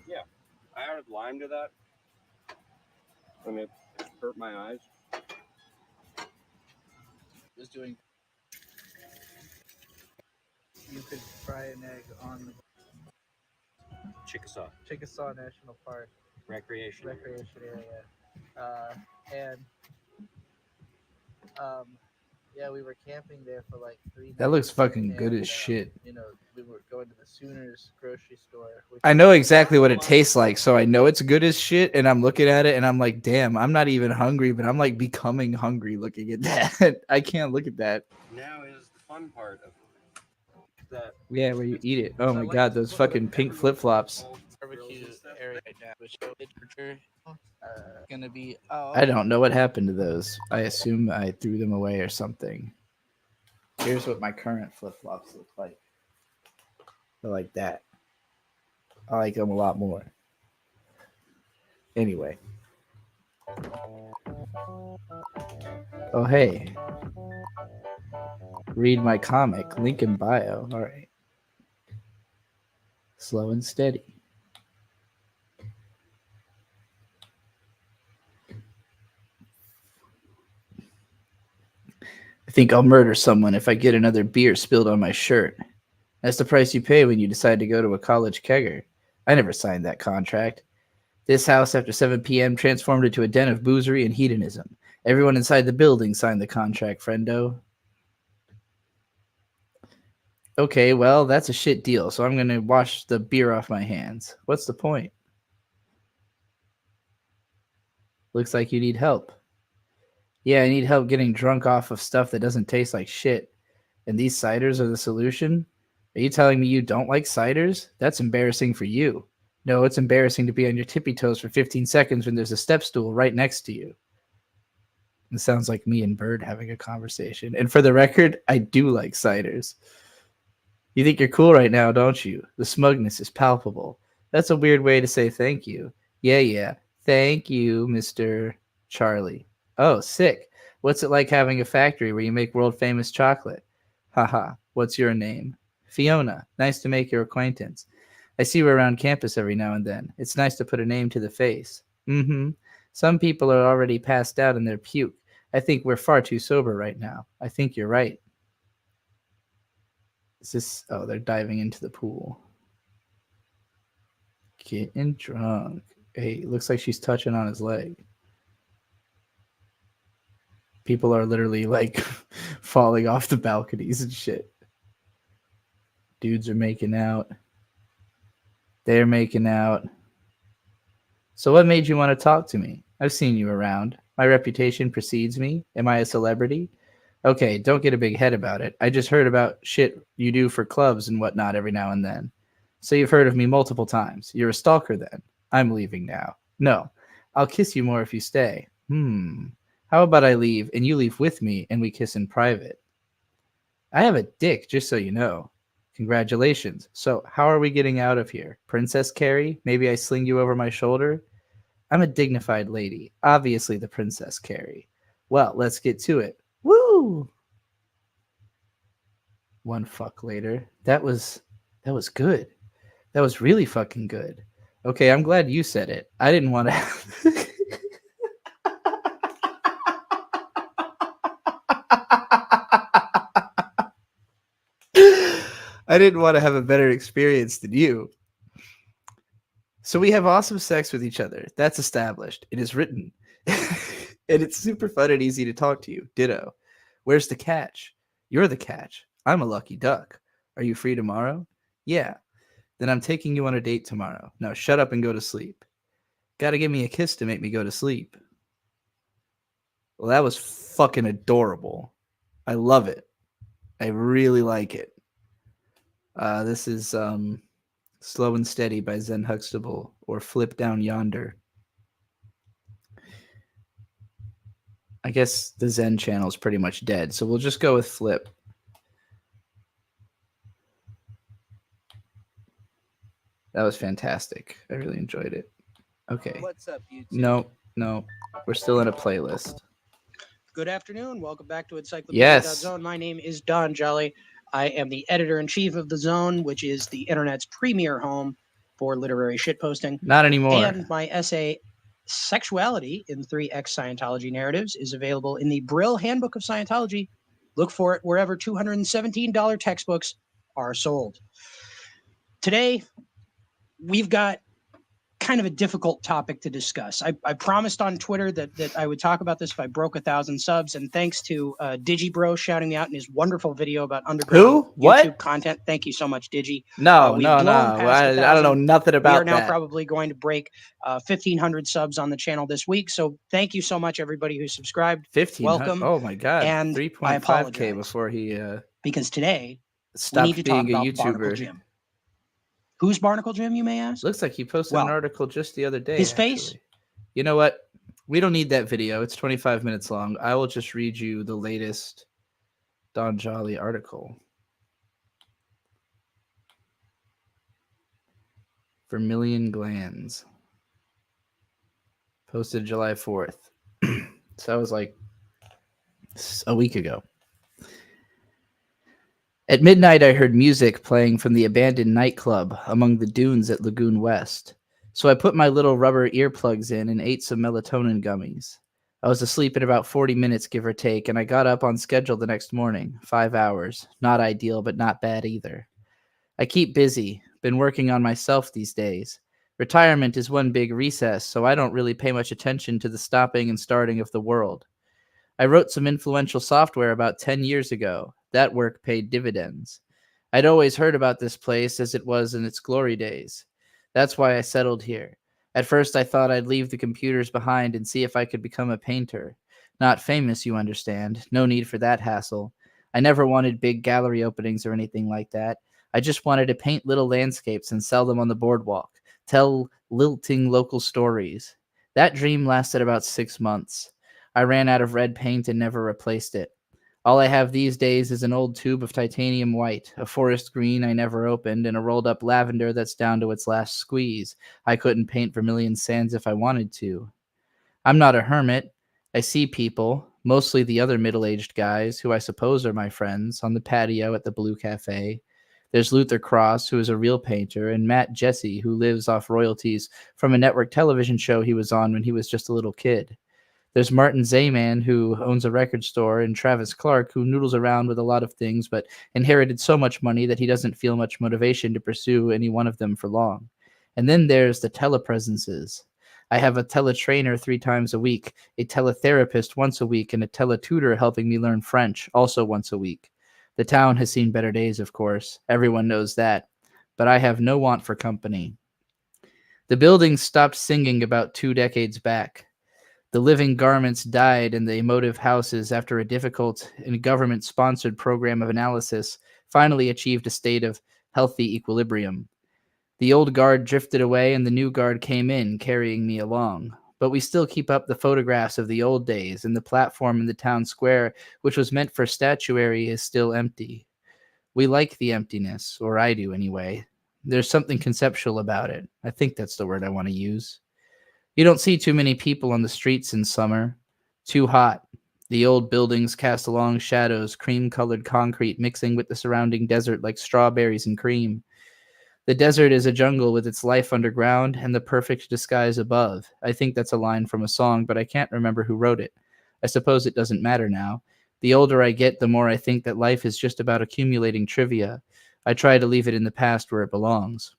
Yeah, I added lime to that, and it hurt my eyes. Just doing. You could fry an egg on Chickasaw Chickasaw National Park recreation. area, and yeah, we were camping there for like 3 That looks nights, fucking good and, as shit. You know, we were going to the Sooners grocery store. I know exactly what it tastes like, so I know it's good as shit, and I'm looking at it and I'm like, damn, I'm not even hungry, but I'm like becoming hungry looking at that. I can't look at that. Now is the fun part of that. Yeah, where you eat it. Oh my god, those fucking pink flip-flops. Barbecue area right now, which gonna be. Oh, I don't know what happened to those. I assume I threw them away or something. Here's what my current flip-flops look like. They're like that. I like them a lot more. Anyway. Oh, hey. Read my comic. Link in bio. All right. Slow and steady. I think I'll murder someone if I get another beer spilled on my shirt. That's the price you pay when you decide to go to a college kegger. I never signed that contract. This house after 7 p.m. transformed into a den of boozery and hedonism. Everyone inside the building signed the contract, friendo. Okay, well, that's a shit deal, so I'm going to wash the beer off my hands. What's the point? Looks like you need help. Yeah, I need help getting drunk off of stuff that doesn't taste like shit. And these ciders are the solution? Are you telling me you don't like ciders? That's embarrassing for you. No, it's embarrassing to be on your tippy toes for 15 seconds when there's a step stool right next to you. It sounds like me and Bird having a conversation. And for the record, I do like ciders. You think you're cool right now, don't you? The smugness is palpable. That's a weird way to say thank you. Yeah. Thank you, Mr. Charlie. Oh, sick. What's it like having a factory where you make world-famous chocolate? Haha, what's your name? Fiona. Nice to make your acquaintance. I see you around campus every now and then. It's nice to put a name to the face. Mm-hmm. Some people are already passed out in their puke. I think we're far too sober right now. I think you're right. Is this... Oh, they're diving into the pool. Getting drunk. Hey, looks like she's touching on his leg. People are literally like falling off the balconies and shit. Dudes are making out. They're making out. So what made you want to talk to me? I've seen you around. My reputation precedes me. Am I a celebrity? Okay, don't get a big head about it. I just heard about shit you do for clubs and whatnot every now and then. So you've heard of me multiple times. You're a stalker then. I'm leaving now. No, I'll kiss you more if you stay. How about I leave and you leave with me and we kiss in private? I have a dick, just so you know. Congratulations. So how are we getting out of here? Princess Carrie? Maybe I sling you over my shoulder? I'm a dignified lady. Obviously the Princess Carrie. Well, let's get to it. Woo! One fuck later. That was good. That was really fucking good. Okay, I'm glad you said it. I didn't want to... I didn't want to have a better experience than you. So we have awesome sex with each other. That's established. It is written. And it's super fun and easy to talk to you. Ditto. Where's the catch? You're the catch. I'm a lucky duck. Are you free tomorrow? Yeah. Then I'm taking you on a date tomorrow. Now shut up and go to sleep. Gotta give me a kiss to make me go to sleep. Well, that was fucking adorable. I love it. I really like it. This is Slow and Steady by Zen Huxtable, or Flip Down Yonder. I guess the Zen channel is pretty much dead, so we'll just go with Flip. That was fantastic. I really enjoyed it. Okay. What's up, YouTube? No. We're still in a playlist. Good afternoon. Welcome back to Encyclopedia Yes. Zone. My name is Don Jolly. I am the editor-in-chief of The Zone, which is the internet's premier home for literary shitposting. Not anymore. And my essay, Sexuality in 3X Scientology Narratives, is available in the Brill Handbook of Scientology. Look for it wherever $217 textbooks are sold. Today, we've got kind of a difficult topic to discuss. I promised on Twitter that I would talk about this if I broke 1,000 subs, and thanks to DigiBro shouting me out in his wonderful video about underground YouTube content. Thank you so much, Digi. No. We've blown past I 1,000. don't know nothing about We are now that. probably going to break 1,500 subs on the channel this week. So thank you so much, everybody who subscribed. 1,500. Welcome. Oh my God. And I 3.5K apologize before he because today stopped we need to talk being a about Barnacle YouTuber. Jim. Who's Barnacle Jim, you may ask? Looks like he posted an article just the other day. His face? You know what? We don't need that video. It's 25 minutes long. I will just read you the latest Don Jolly article. Vermilion Glands. Posted July 4th. So that was like a week ago. At midnight, I heard music playing from the abandoned nightclub among the dunes at Lagoon West. So I put my little rubber earplugs in and ate some melatonin gummies. I was asleep in about 40 minutes, give or take, and I got up on schedule the next morning, 5 hours. Not ideal, but not bad either. I keep busy, been working on myself these days. Retirement is one big recess, so I don't really pay much attention to the stopping and starting of the world. I wrote some influential software about 10 years ago. That work paid dividends. I'd always heard about this place as it was in its glory days. That's why I settled here. At first, I thought I'd leave the computers behind and see if I could become a painter. Not famous, you understand. No need for that hassle. I never wanted big gallery openings or anything like that. I just wanted to paint little landscapes and sell them on the boardwalk. Tell lilting local stories. That dream lasted about 6 months. I ran out of red paint and never replaced it. All I have these days is an old tube of titanium white, a forest green I never opened, and a rolled up lavender that's down to its last squeeze. I couldn't paint vermilion sands if I wanted to. I'm not a hermit. I see people, mostly the other middle-aged guys, who I suppose are my friends, on the patio at the Blue Cafe. There's Luther Cross, who is a real painter, and Matt Jesse, who lives off royalties from a network television show he was on when he was just a little kid. There's Martin Zayman, who owns a record store, and Travis Clark, who noodles around with a lot of things but inherited so much money that he doesn't feel much motivation to pursue any one of them for long. And then there's the telepresences. I have a teletrainer 3 times a week, a teletherapist once a week, and a teletutor helping me learn French also once a week. The town has seen better days, of course. Everyone knows that. But I have no want for company. The building stopped singing about 2 decades back. The living garments died in the emotive houses after a difficult and government-sponsored program of analysis finally achieved a state of healthy equilibrium. The old guard drifted away and the new guard came in, carrying me along. But we still keep up the photographs of the old days, and the platform in the town square, which was meant for statuary, is still empty. We like the emptiness, or I do anyway. There's something conceptual about it. I think that's the word I want to use. You don't see too many people on the streets in summer. Too hot. The old buildings cast long shadows, cream-colored concrete mixing with the surrounding desert like strawberries and cream. The desert is a jungle with its life underground and the perfect disguise above. I think that's a line from a song, but I can't remember who wrote it. I suppose it doesn't matter now. The older I get, the more I think that life is just about accumulating trivia. I try to leave it in the past where it belongs.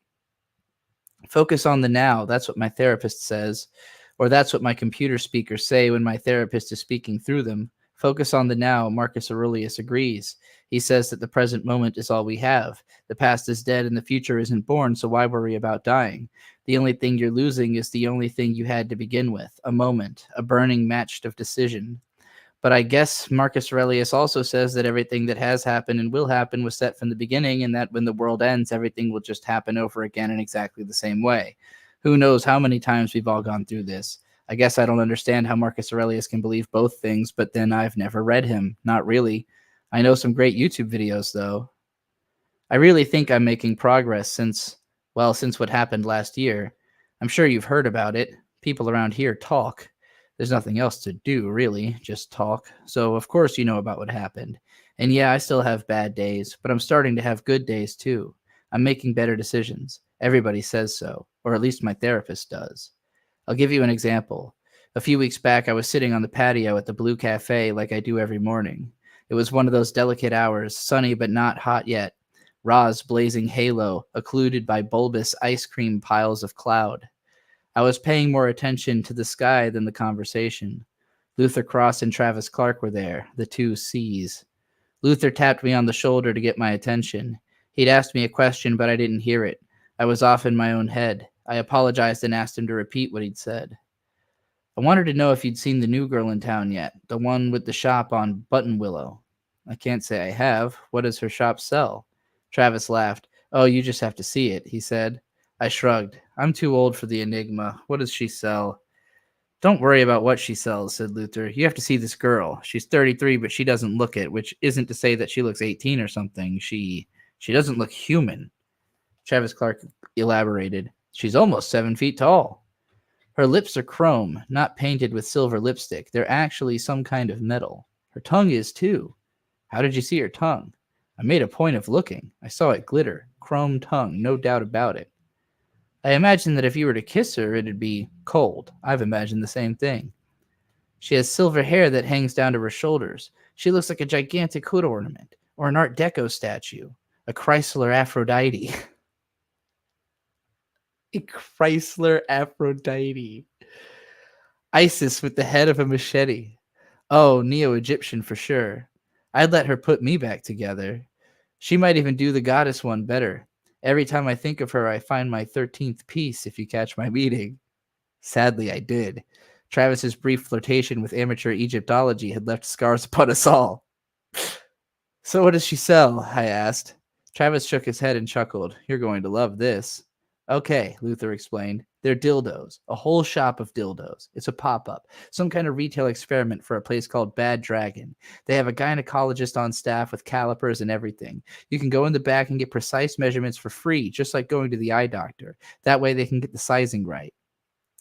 Focus on the now, that's what my therapist says, or that's what my computer speakers say when my therapist is speaking through them. Focus on the now, Marcus Aurelius agrees. He says that the present moment is all we have. The past is dead and the future isn't born, so why worry about dying? The only thing you're losing is the only thing you had to begin with, a moment, a burning match of decision. But I guess Marcus Aurelius also says that everything that has happened and will happen was set from the beginning, and that when the world ends, everything will just happen over again in exactly the same way. Who knows how many times we've all gone through this? I guess I don't understand how Marcus Aurelius can believe both things, but then I've never read him. Not really. I know some great YouTube videos, though. I really think I'm making progress since what happened last year. I'm sure you've heard about it. People around here talk. There's nothing else to do, really, just talk. So, of course, you know about what happened. And yeah, I still have bad days, but I'm starting to have good days, too. I'm making better decisions. Everybody says so, or at least my therapist does. I'll give you an example. A few weeks back, I was sitting on the patio at the Blue Cafe like I do every morning. It was one of those delicate hours, sunny but not hot yet. Ra's blazing halo, occluded by bulbous ice cream piles of cloud. I was paying more attention to the sky than the conversation. Luther Cross and Travis Clark were there, the two C's. Luther tapped me on the shoulder to get my attention. He'd asked me a question, but I didn't hear it. I was off in my own head. I apologized and asked him to repeat what he'd said. I wanted to know if you'd seen the new girl in town yet, the one with the shop on Button Willow. I can't say I have. What does her shop sell? Travis laughed. Oh, you just have to see it, he said. I shrugged. I'm too old for the enigma. What does she sell? Don't worry about what she sells, said Luther. You have to see this girl. She's 33, but she doesn't look it, which isn't to say that she looks 18 or something. She doesn't look human. Travis Clark elaborated. She's almost 7 feet tall. Her lips are chrome, not painted with silver lipstick. They're actually some kind of metal. Her tongue is, too. How did you see her tongue? I made a point of looking. I saw it glitter. Chrome tongue, no doubt about it. I imagine that if you were to kiss her, it'd be cold. I've imagined the same thing. She has silver hair that hangs down to her shoulders. She looks like a gigantic hood ornament, or an Art Deco statue. A Chrysler Aphrodite. A Chrysler Aphrodite. Isis with the head of a machete. Oh, Neo-Egyptian for sure. I'd let her put me back together. She might even do the goddess one better. Every time I think of her, I find my 13th piece, if you catch my meaning. Sadly, I did. Travis's brief flirtation with amateur Egyptology had left scars upon us all. So what does she sell? I asked. Travis shook his head and chuckled. You're going to love this. Okay, Luther explained. They're dildos. A whole shop of dildos. It's a pop-up. Some kind of retail experiment for a place called Bad Dragon. They have a gynecologist on staff with calipers and everything. You can go in the back and get precise measurements for free, just like going to the eye doctor. That way they can get the sizing right.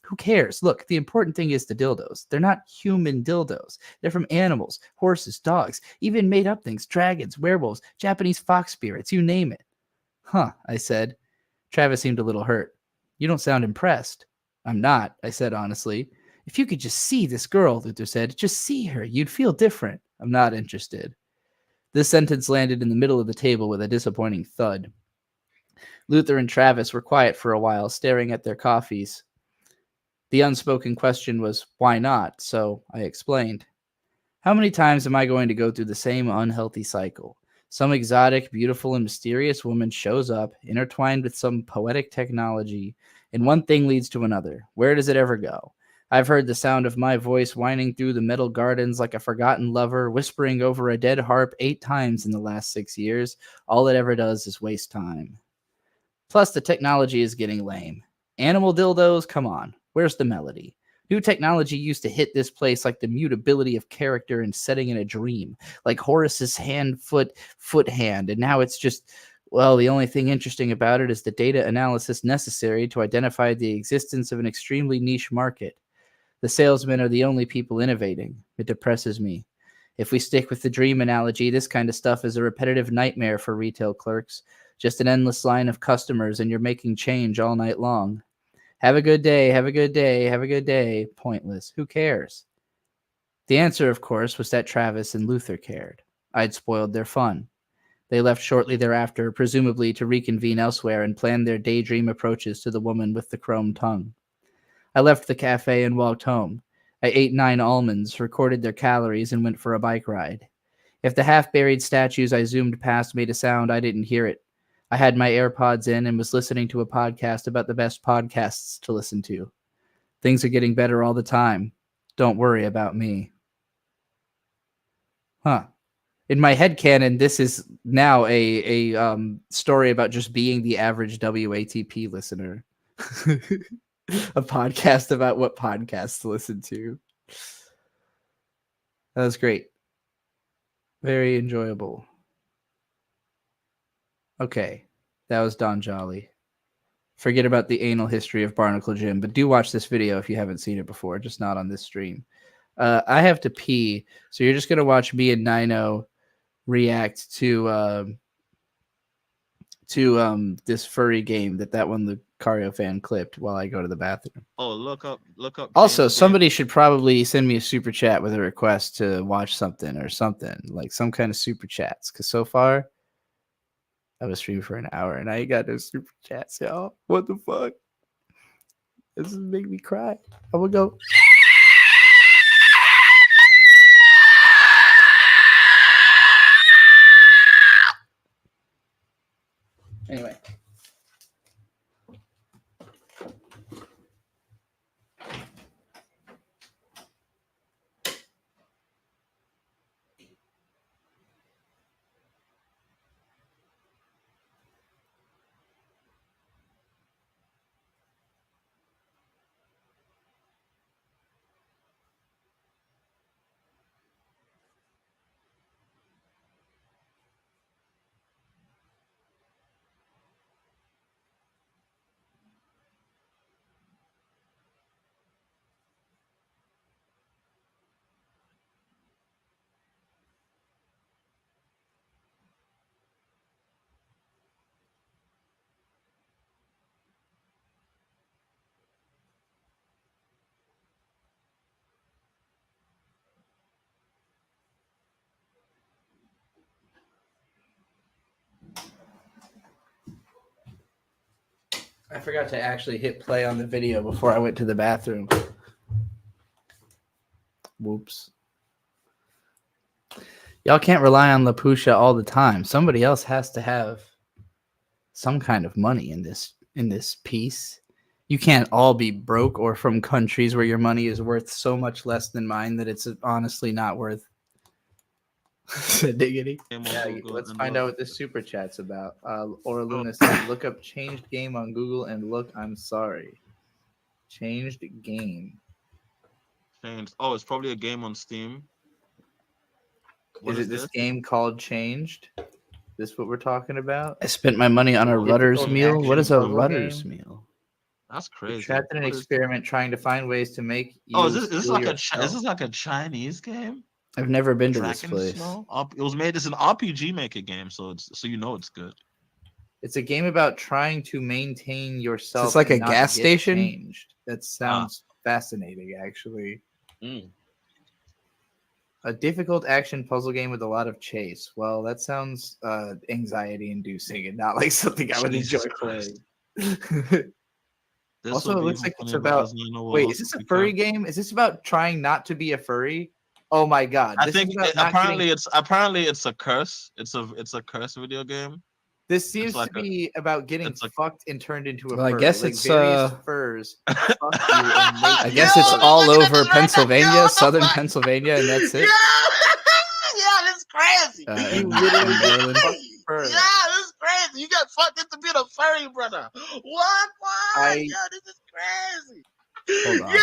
Who cares? Look, the important thing is the dildos. They're not human dildos. They're from animals, horses, dogs, even made-up things, dragons, werewolves, Japanese fox spirits, you name it. Huh, I said. Travis seemed a little hurt. You don't sound impressed. I'm not, I said honestly. If you could just see this girl, Luther said, just see her, you'd feel different. I'm not interested. This sentence landed in the middle of the table with a disappointing thud. Luther and Travis were quiet for a while, staring at their coffees. The unspoken question was, why not? So I explained. How many times am I going to go through the same unhealthy cycle? Some exotic, beautiful, and mysterious woman shows up, intertwined with some poetic technology, and one thing leads to another. Where does it ever go? I've heard the sound of my voice whining through the metal gardens like a forgotten lover, whispering over a dead harp 8 times in the last 6 years. All it ever does is waste time. Plus, the technology is getting lame. Animal dildos? Come on. Where's the melody? New technology used to hit this place like the mutability of character and setting in a dream, like Horace's hand, foot, hand, and now it's just, well, the only thing interesting about it is the data analysis necessary to identify the existence of an extremely niche market. The salesmen are the only people innovating. It depresses me. If we stick with the dream analogy, this kind of stuff is a repetitive nightmare for retail clerks. Just an endless line of customers and you're making change all night long. Have a good day, have a good day, have a good day. Pointless. Who cares? The answer, of course, was that Travis and Luther cared. I'd spoiled their fun. They left shortly thereafter, presumably to reconvene elsewhere and plan their daydream approaches to the woman with the chrome tongue. I left the cafe and walked home. I ate 9 almonds, recorded their calories, and went for a bike ride. If the half-buried statues I zoomed past made a sound, I didn't hear it. I had my AirPods in and was listening to a podcast about the best podcasts to listen to. Things are getting better all the time. Don't worry about me. Huh. In my headcanon, this is now a story about just being the average WATP listener. A podcast about what podcasts to listen to. That was great. Very enjoyable. Okay. That was Don Jolly. Forget about the anal history of Barnacle Jim, but do watch this video if you haven't seen it before, just not on this stream. I have to pee, so you're just going to watch me and Nino react to this furry game that one Lucario fan clipped while I go to the bathroom. Oh, look up. Also, somebody should probably send me a super chat with a request to watch something or something, like some kind of super chats, because so far I was streaming for an hour and I ain't got no super chats, y'all. What the fuck? This is making me cry. I will go. Anyway. I forgot to actually hit play on the video before I went to the bathroom. Whoops. Y'all can't rely on LaPusha all the time. Somebody else has to have some kind of money in this piece. You can't all be broke or from countries where your money is worth so much less than mine that it's honestly not worth. Diggity. Yeah, let's find out what this super chat's about. Or Luna said, look up changed game on Google and look, I'm sorry. Changed game. Changed. Oh, it's probably a game on Steam. Is it this game called Changed? This what we're talking about? I spent my money on a Rudder's meal. What is a Rudder's meal? That's crazy. Trapped in an experiment trying to find ways to make. Oh, is this like a Chinese game? I've never been to this place. It was made as an RPG Maker game, so you know it's good. It's a game about trying to maintain yourself. It's like a and not gas get station? changed. That sounds fascinating, actually. A difficult action puzzle game with a lot of chase. Well, that sounds anxiety-inducing and not like something I would enjoy playing. Also, it looks like it's about. Wait, is this a furry game? Is this about trying not to be a furry? Oh my god! I think apparently it's a curse. It's a curse video game. This seems to be about getting fucked and turned into a Well, fur. I guess like it's, various furs. Fuck you and make I guess it's all over Pennsylvania, southern Pennsylvania, and that's it. Yeah, that's crazy. You literally Maryland. fur. Yeah, that's crazy. You got fucked into being a furry, brother. What? Yo, this is crazy. Hold on. Yeah.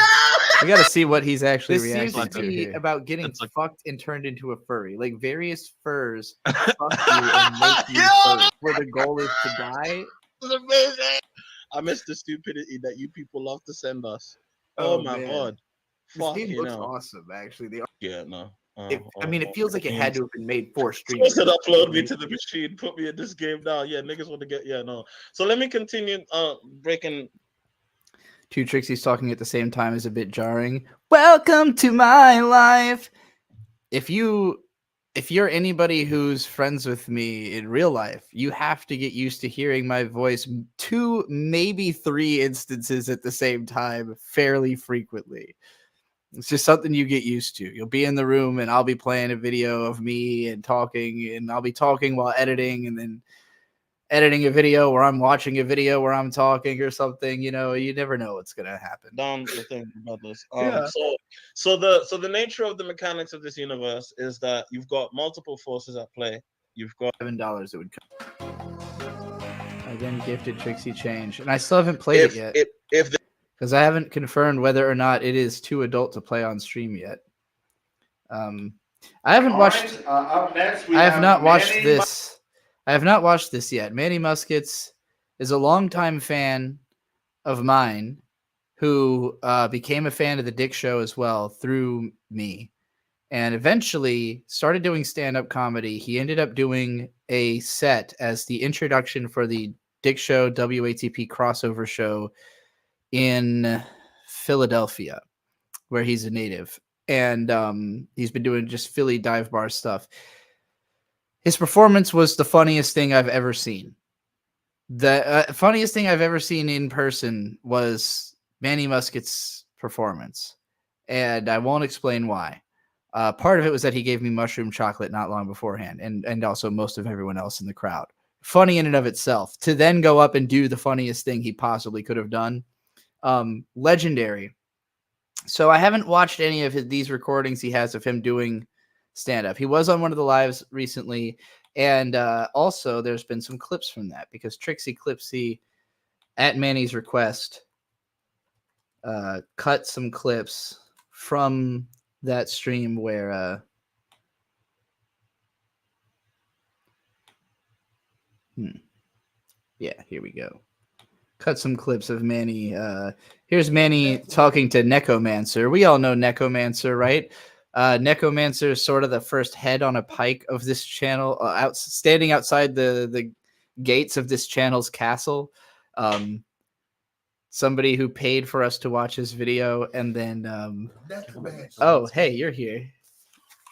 We got to see what he's actually This seems reacting to to be here. about getting fucked and turned into a furry. Like various furs fuck you and make you furry, where the goal is to die. This is amazing. I miss the stupidity that you people love to send us. Oh my man. god. This Fuck game you looks know. awesome, actually. Yeah, no. I mean, it feels like it had to have been made for streamers. Said upload me to the machine, put me in this game now. Yeah, niggas want to get no. So let me continue breaking. Two Trixies talking at the same time is a bit jarring. Welcome to my life. If you're anybody who's friends with me in real life, you have to get used to hearing my voice 2, maybe 3 instances at the same time fairly frequently. It's just something you get used to. You'll be in the room and I'll be playing a video of me and talking, and I'll be talking while editing, and then editing a video where I'm watching a video where I'm talking or something. You know, you never know what's gonna happen. Down the thing about this. Yeah. So the nature of the mechanics of this universe is that you've got multiple forces at play. You've got $7 it would come. Again, gifted Trixie change, and I still haven't played it yet. Because I haven't confirmed whether or not it is too adult to play on stream yet. I haven't watched. Up next, we I have not watched Manny this. I have not watched this yet. Manny Muskets is a longtime fan of mine who became a fan of the Dick Show as well through me, and eventually started doing stand-up comedy. He ended up doing a set as the introduction for the Dick Show WATP crossover show in Philadelphia, where he's a native. And he's been doing just Philly dive bar stuff. His performance was the funniest thing I've ever seen. The funniest thing I've ever seen in person was Manny Musket's performance. And I won't explain why. Part of it was that he gave me mushroom chocolate not long beforehand, and also most of everyone else in the crowd. Funny in and of itself. To then go up and do the funniest thing he possibly could have done. Legendary. So I haven't watched any of these recordings he has of him doing stand-up. He was on one of the lives recently, and also there's been some clips from that, because Trixie Clipsy, at Manny's request, cut some clips from that stream where yeah, here we go. Cut some clips of Manny. Here's Manny talking to Necromancer. We all know Necromancer, right? Necromancer is sort of the first head on a pike of this channel, standing outside the gates of this channel's castle. Somebody who paid for us to watch his video, and then oh, hey, you're here.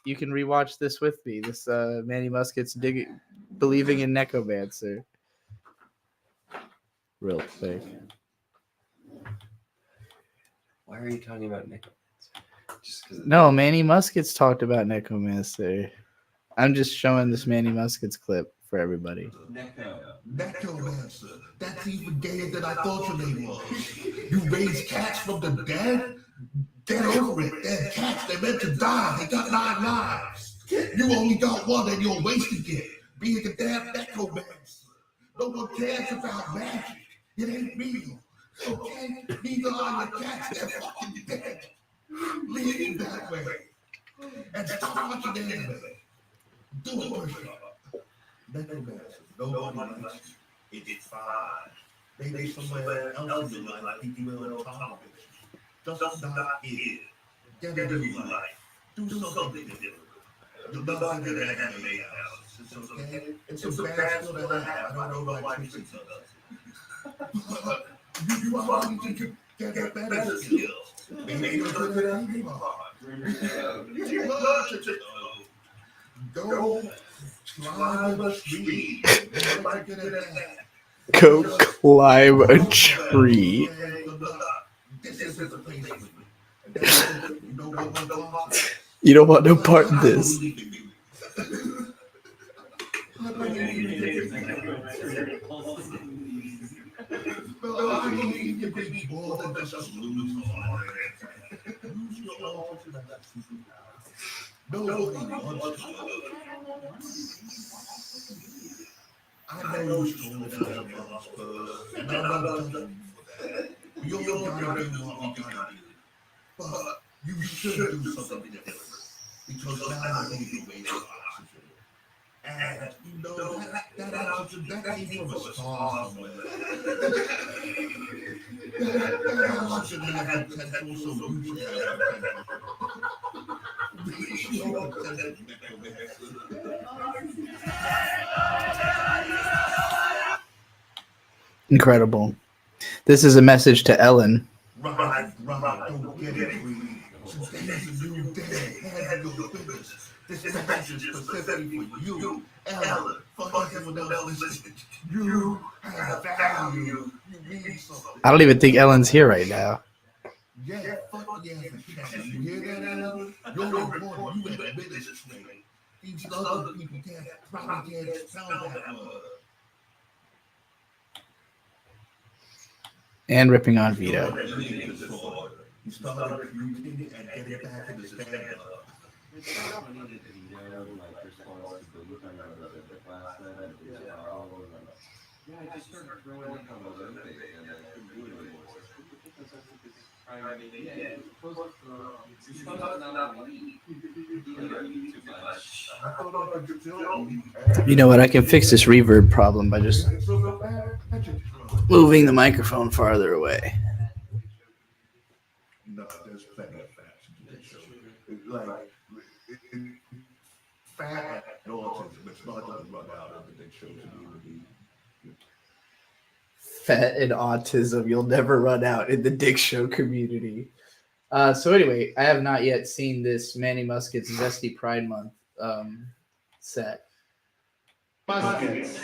You can rewatch this with me. This Manny Musket's believing in Necromancer. Real quick. Why are you talking about Necromancer? Just because? No, Manny Musket's talked about Necromancer. I'm just showing this Manny Musket's clip for everybody. Necromancer. That's even gayer than I thought your name was. You raise cats from the dead? Get over it. They're cats. They're meant to die. They got 9 lives. You only got one and you're wasting it. Being a damn necromancer. No one cares about magic. It ain't real. Okay? Neither are your cats. They're fucking dead. Leave that way. And stop watching the anime. Do it, push-up. Necromancer. Nobody likes you. It's fine. Maybe somewhere else in your life you will tolerate. Just not here. Get a new life. Do something different. You're not gonna get an anime house. It's okay. It's a bad skill to have. I don't know why Trixie does it. You are going to get better skills. Maybe you're good at anime art. Go climb a tree. Go climb a tree. You don't want no part in this. I know you stole it out of us, and I'm not done for that. You're gotta do what we gotta do. But you should do something different. Because now you need to waste oxygen. And you know that oxygen, that came from a star somewhere. That oxygen has potential, so you should have Incredible. This is a message to Ellen. Right, don't get it, today's a new day, handle your business. This message is specifically for you, Ellen. Fuck everyone else listening. You have value. You need something. I don't even think Ellen's here right now. Yeah, fuck ugly ass cat. You hear that, Ellen? You're important. You administrate. These other people probably can't spell that word. And ripping on Vito. You started recruiting and getting back in the stand-up. Yeah, I just started throwing up on those other things, and I couldn't do it anymore. Because I think it's primary. Yeah, it's supposed to not be. You know what? I can fix this reverb problem by just moving the microphone farther away. No, there's plenty of facts to this show. Like, fat and autism, it's not going to run out of the Dick Show community. Fat and autism, you'll never run out in the Dick Show community. So anyway, I have not yet seen this Manny Muscat's Zesty Pride Month set. Muskets.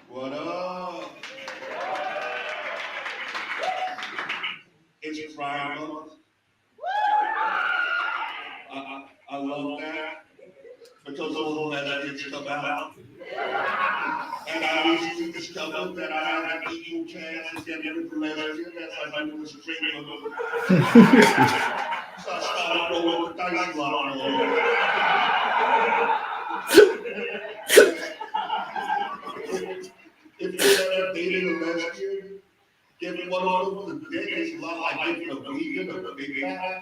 What up? It's Pride Month. I love that because all the lesbians come out. And I recently discovered that I have an equal chance of getting with the lesbian as I do with the straight woman. So I started rolling the dice a lot more. If you're ever dating a lesbian, giving one of them the dick is a lot like giving a vegan or a big fat.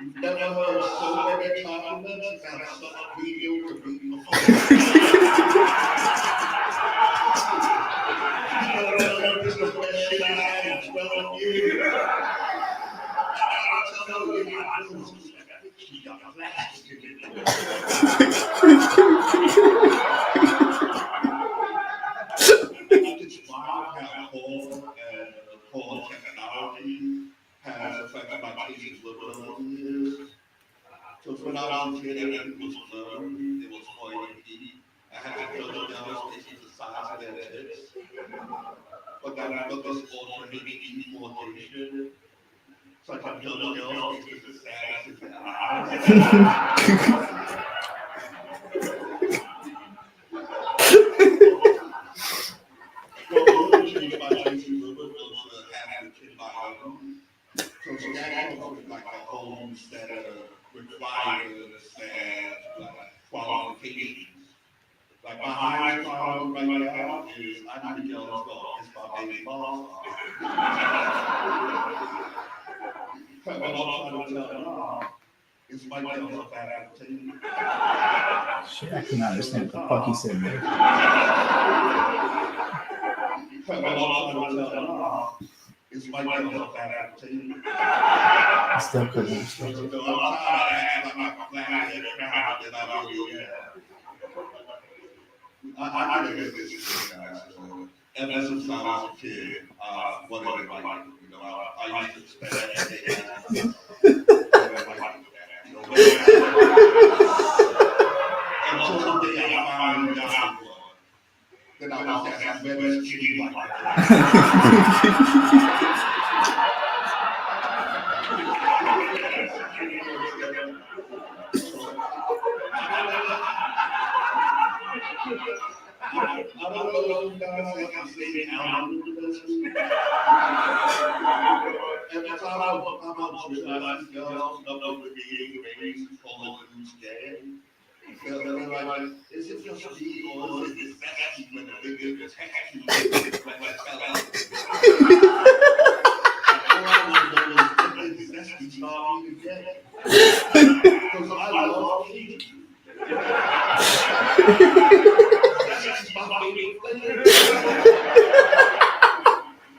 You've never heard so many compliments about some mediocre people. This is the best shit I had in 12 years. I tell you, I know she got plastic in it. It's wild how Paul technology has affected my patient's liver over the years. So when I was a kid, everything was blurry, it was pointy. I had to judge down patients the size of their tits. But then I got this ultra HD deportation. So I can judge down patients the size of their eyes. Well, the change my patient's liver was to have the kid by own. So that comes with like a whole new set of requirements and like qualifications. Like my highest quality right now is I need to go kiss my baby mom. But what I'm trying to tell y'all is my girl's a bad potato. Shit, I cannot understand what the fuck he said there. But what I'm trying to tell y'all is my girl's a bad potato. I still couldn't understand it. So I'm tired of acting like a flathead crowd that I really am. I think it's this guys. So ever since I was a kid, what did I like? You know, I used to expect everything. Until the day I finally got one. Then I was asking where this kitty like I don't know if you guys have to say algorithm. Every time I'm on Twitter, I see girls come up with me babies calling dudes gay. They're like, is it just me or is it this sexy when the big text you like fella? All I want to know is this sexy not even gay. Because I love Katie. That's my baby flavor.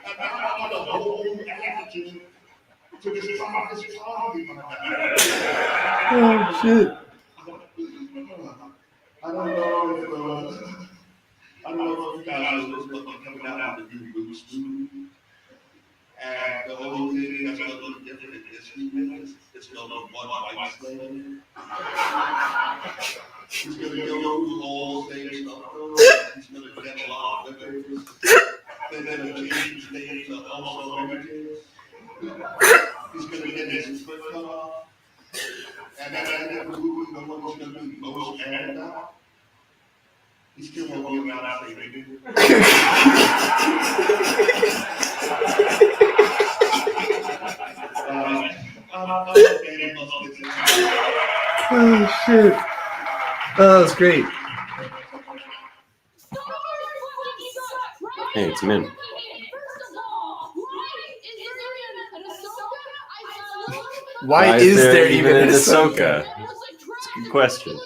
And now I'm a whole new attitude to this comedy. Oh shit. I don't know if you guys are coming out with the new Boots movie. And the only thing that's going to be different in this movie is it's going to be one white slave. He's gonna go through all stage stuff. He's gonna get a lot of images. They're gonna change names of also images. He's gonna get his foot cut off. And then the movie, the one who's gonna do the most air now. He still won't be around after he did. Oh shit. Oh, that was great. Hey, it's Min. Why is there even an Ahsoka? It's a good question.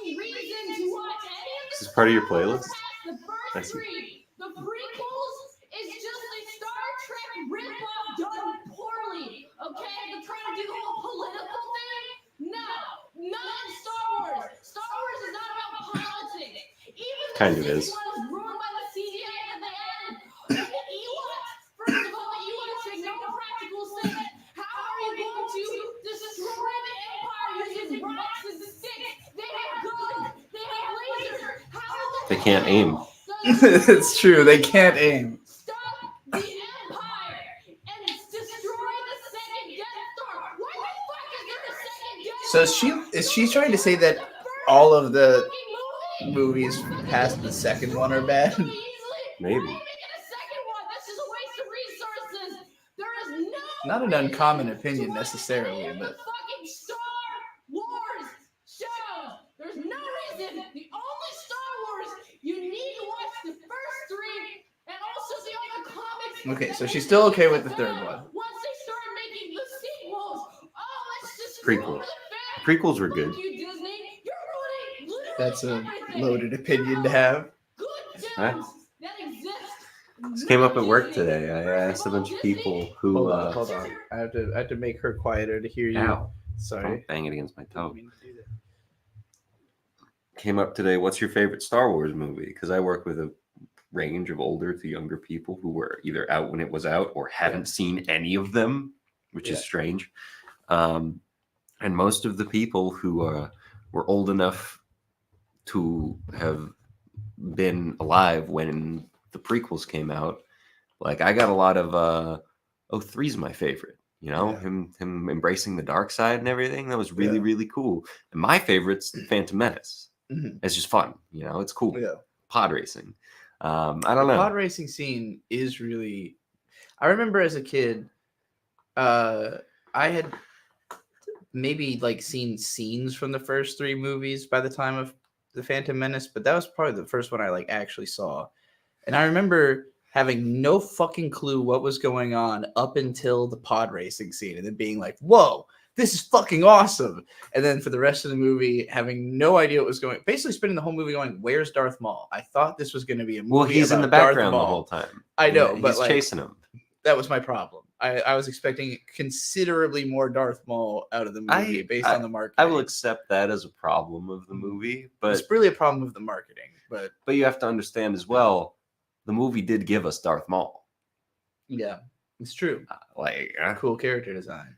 Is this part of your playlist? I see. The prequels is just a Star Trek ripoff done poorly. Okay, they're trying to do the whole political thing. No, not in Star Wars. Star Wars is not about politics. Even Kind of is. one is ruined by the CGI that they added. The Ewoks, first of all, the Ewoks make no practical sense. How are you going to destroy the Empire using rocks as a stick? They have guns. They have lasers. How They can't aim. It's true. They can't aim. So is she trying to say that all of the movies past the second one are bad? Maybe. Not an uncommon opinion necessarily, but There's no reason. The only Star Wars you need to watch the first three and also the other comics. okay, so she's still okay with the third one. Once they start making the sequels, let's just Prequels. Prequels were good. you Disney. You're ruining That's a loaded opinion to have. Huh? that exists. This came up at work today. I asked a bunch of people who. Hold on. I have to make her quieter to hear you. Ow. Sorry. Don't bang it against my toe. Came up today. What's your favorite Star Wars movie? Because I work with a range of older to younger people who were either out when it was out or hadn't seen any of them, which is strange. And most of the people who were old enough to have been alive when the prequels came out, like I got a lot of 03's my favorite. You know, him embracing the dark side and everything. That was really, really cool. And my favorite's Phantom Menace. Mhm. It's just fun. You know, it's cool. Yeah. Pod racing. I don't The know. pod racing scene is really. I remember as a kid, I had maybe like seen scenes from the first three movies by the time of the Phantom Menace, but that was probably the first one I like actually saw. And I remember having no fucking clue what was going on up until the pod racing scene, and then being like, "Whoa, this is fucking awesome!" And then for the rest of the movie, having no idea what was going. Basically, spending the whole movie going, "Where's Darth Maul?" I thought this was going to be a movie. Well, he's in the about Darth background the Maul. whole time. I know, Yeah, but he's like, chasing him. That was my problem. I was expecting considerably more Darth Maul out of the movie based on the marketing. I will accept that as a problem of the movie, but It's really a problem with the marketing, but you have to understand as well, the movie did give us Darth Maul. yeah, it's true. Like Cool character design.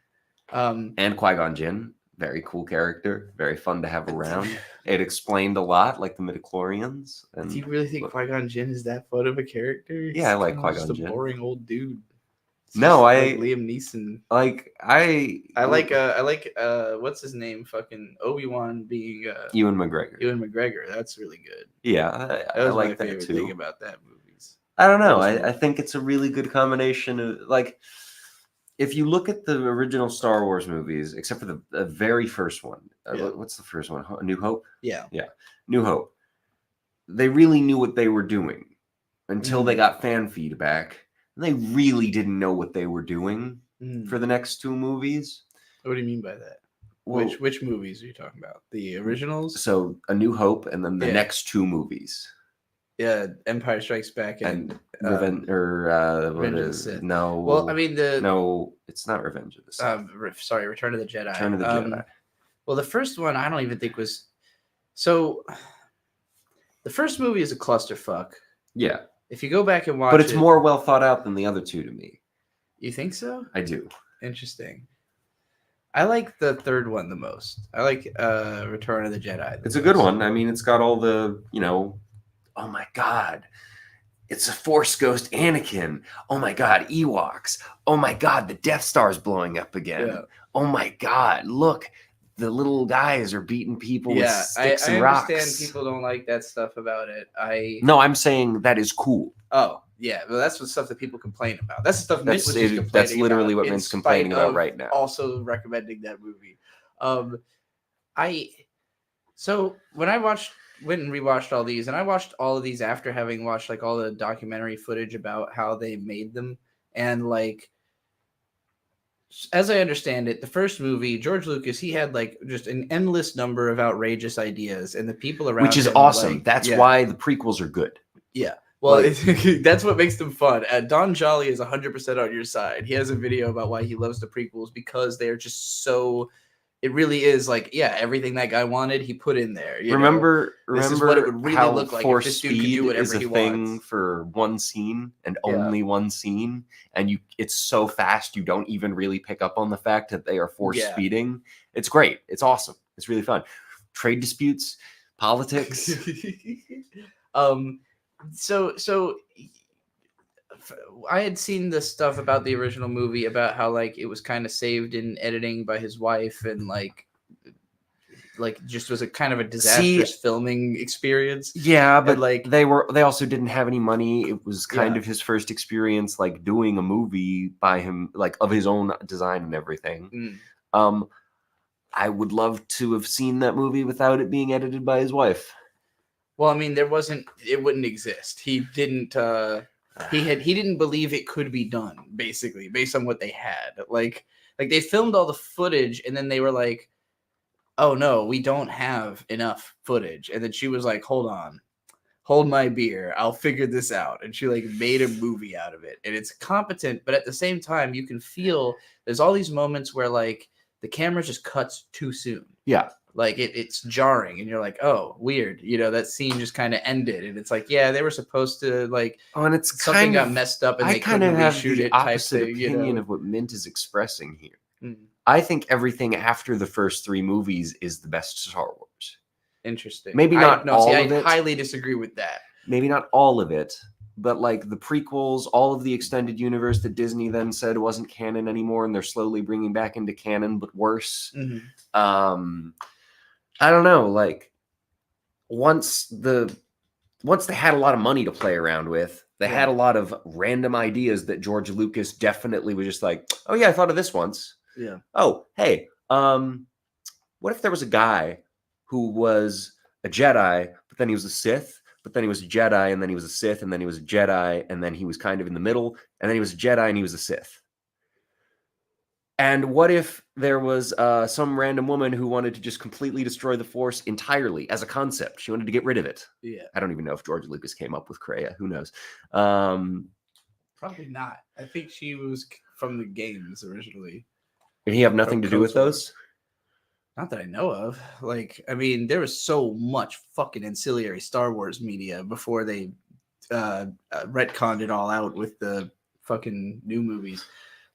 And Qui-Gon Jinn, very cool character, very fun to have around. It explained a lot, like the midichlorians. And Do you really think Qui-Gon Jinn is that fun of a character? Yeah, I like kinda just Qui-Gon a Jinn. boring old dude. It's No, just I like Liam Neeson. I like what's his name? Fucking Obi-Wan being Ewan McGregor. Ewan McGregor. That's really good. Yeah, That I was like my that favorite too. thing about that movies. I don't know. That was I think it's a really good combination of like, if you look at the original Star Wars movies, except for the very first one, what's the first one? New Hope. Yeah. New Hope. They really knew what they were doing until they got fan feedback. They really didn't know what they were doing for the next two movies. What do you mean by that? Well, which movies are you talking about? The originals? So A New Hope, and then the Yeah. next two movies. Yeah, Empire Strikes Back and What Revenge of the is Sith. no? Well, I mean no, it's not Revenge of the Sith. Sorry, Return of the Jedi. Return of the Jedi. Well, the first one I don't even think was so. The first movie is a clusterfuck. Yeah. If you go back and watch But it's it- more well thought out than the other two to me. You think so? I do. Interesting. I like the third one the most. I like Return of the Jedi. It's a good one. I mean, it's got all the, oh my God, it's a Force ghost Anakin. Oh my God, Ewoks. Oh my God, the Death Star's blowing up again. Yeah. Oh my God, look, the little guys are beating people with sticks and I rocks. understand people don't like that stuff about it. No, I'm saying that is cool. Oh, yeah. Well, that's the stuff that people complain about. That's the stuff Mint was just complaining That's literally about what in Mint's complaining spite about of right now. Also recommending that movie. So when I went and rewatched all these, and I watched all of these after having watched like all the documentary footage about how they made them, and like as I understand it, the first movie, George Lucas, he had like just an endless number of outrageous ideas, and the people around Which is him, awesome. like, That's yeah. why the prequels are good. Yeah. Well, Like- that's what makes them fun. Don Jolly is 100% on your side. He has a video about why he loves the prequels because they're just so. It really is like, yeah, everything that guy wanted, he put in there. You know? Remember This is what it would really how look like if Force this dude could speed do whatever is a he thing wants. for one scene and Yeah. only one scene, and it's so fast you don't even really pick up on the fact that they are force Yeah. speeding. It's great. It's awesome. It's really fun. Trade disputes, politics. So I had seen this stuff about the original movie about how like it was kind of saved in editing by his wife and like just was a kind of a disastrous filming experience. Yeah, but And, like they also didn't have any money. It was kind Yeah. of his first experience like doing a movie by him, like of his own design and everything. Mm. I would love to have seen that movie without it being edited by his wife. Well, I mean, it wouldn't exist. He didn't he didn't believe it could be done, basically, based on what they had. Like they filmed all the footage and then they were like, oh no, we don't have enough footage. And then she was like, hold on, hold my beer, I'll figure this out. And she like made a movie out of it. And it's competent, but at the same time, you can feel there's all these moments where like the camera just cuts too soon. Yeah. Like it's jarring and you're like, oh, weird. You know, that scene just kind of ended. And it's like, yeah, they were supposed to like, oh, and it's something kind got of, messed up and I they kind couldn't of have reshoot the it type opposite thing, you opinion know? of what Mint is expressing here. Mm. I think everything after the first three movies is the best Star Wars. Interesting. Maybe not all of I it. highly disagree with that. Maybe not all of it, but like the prequels, all of the extended universe that Disney then said wasn't canon anymore, and they're slowly bringing back into canon, but worse. Mhm. I don't know. Like once they had a lot of money to play around with, they had a lot of random ideas that George Lucas definitely was just like, oh yeah, I thought of this once. Yeah. Oh, hey, what if there was a guy who was a Jedi, but then he was a Sith, but then he was a Jedi, and then he was a Sith, and then he was a Jedi, and then he was kind of in the middle, and then he was a Jedi, and he was a Sith. And what if there was some random woman who wanted to just completely destroy the Force entirely as a concept? She wanted to get rid of it. Yeah. I don't even know if George Lucas came up with Kreia. Who knows? Probably not. I think she was from the games originally. Did he have nothing to do with KOTOR. those? Not that I know of. Like, I mean, there was so much fucking ancillary Star Wars media before they retconned it all out with the fucking new movies.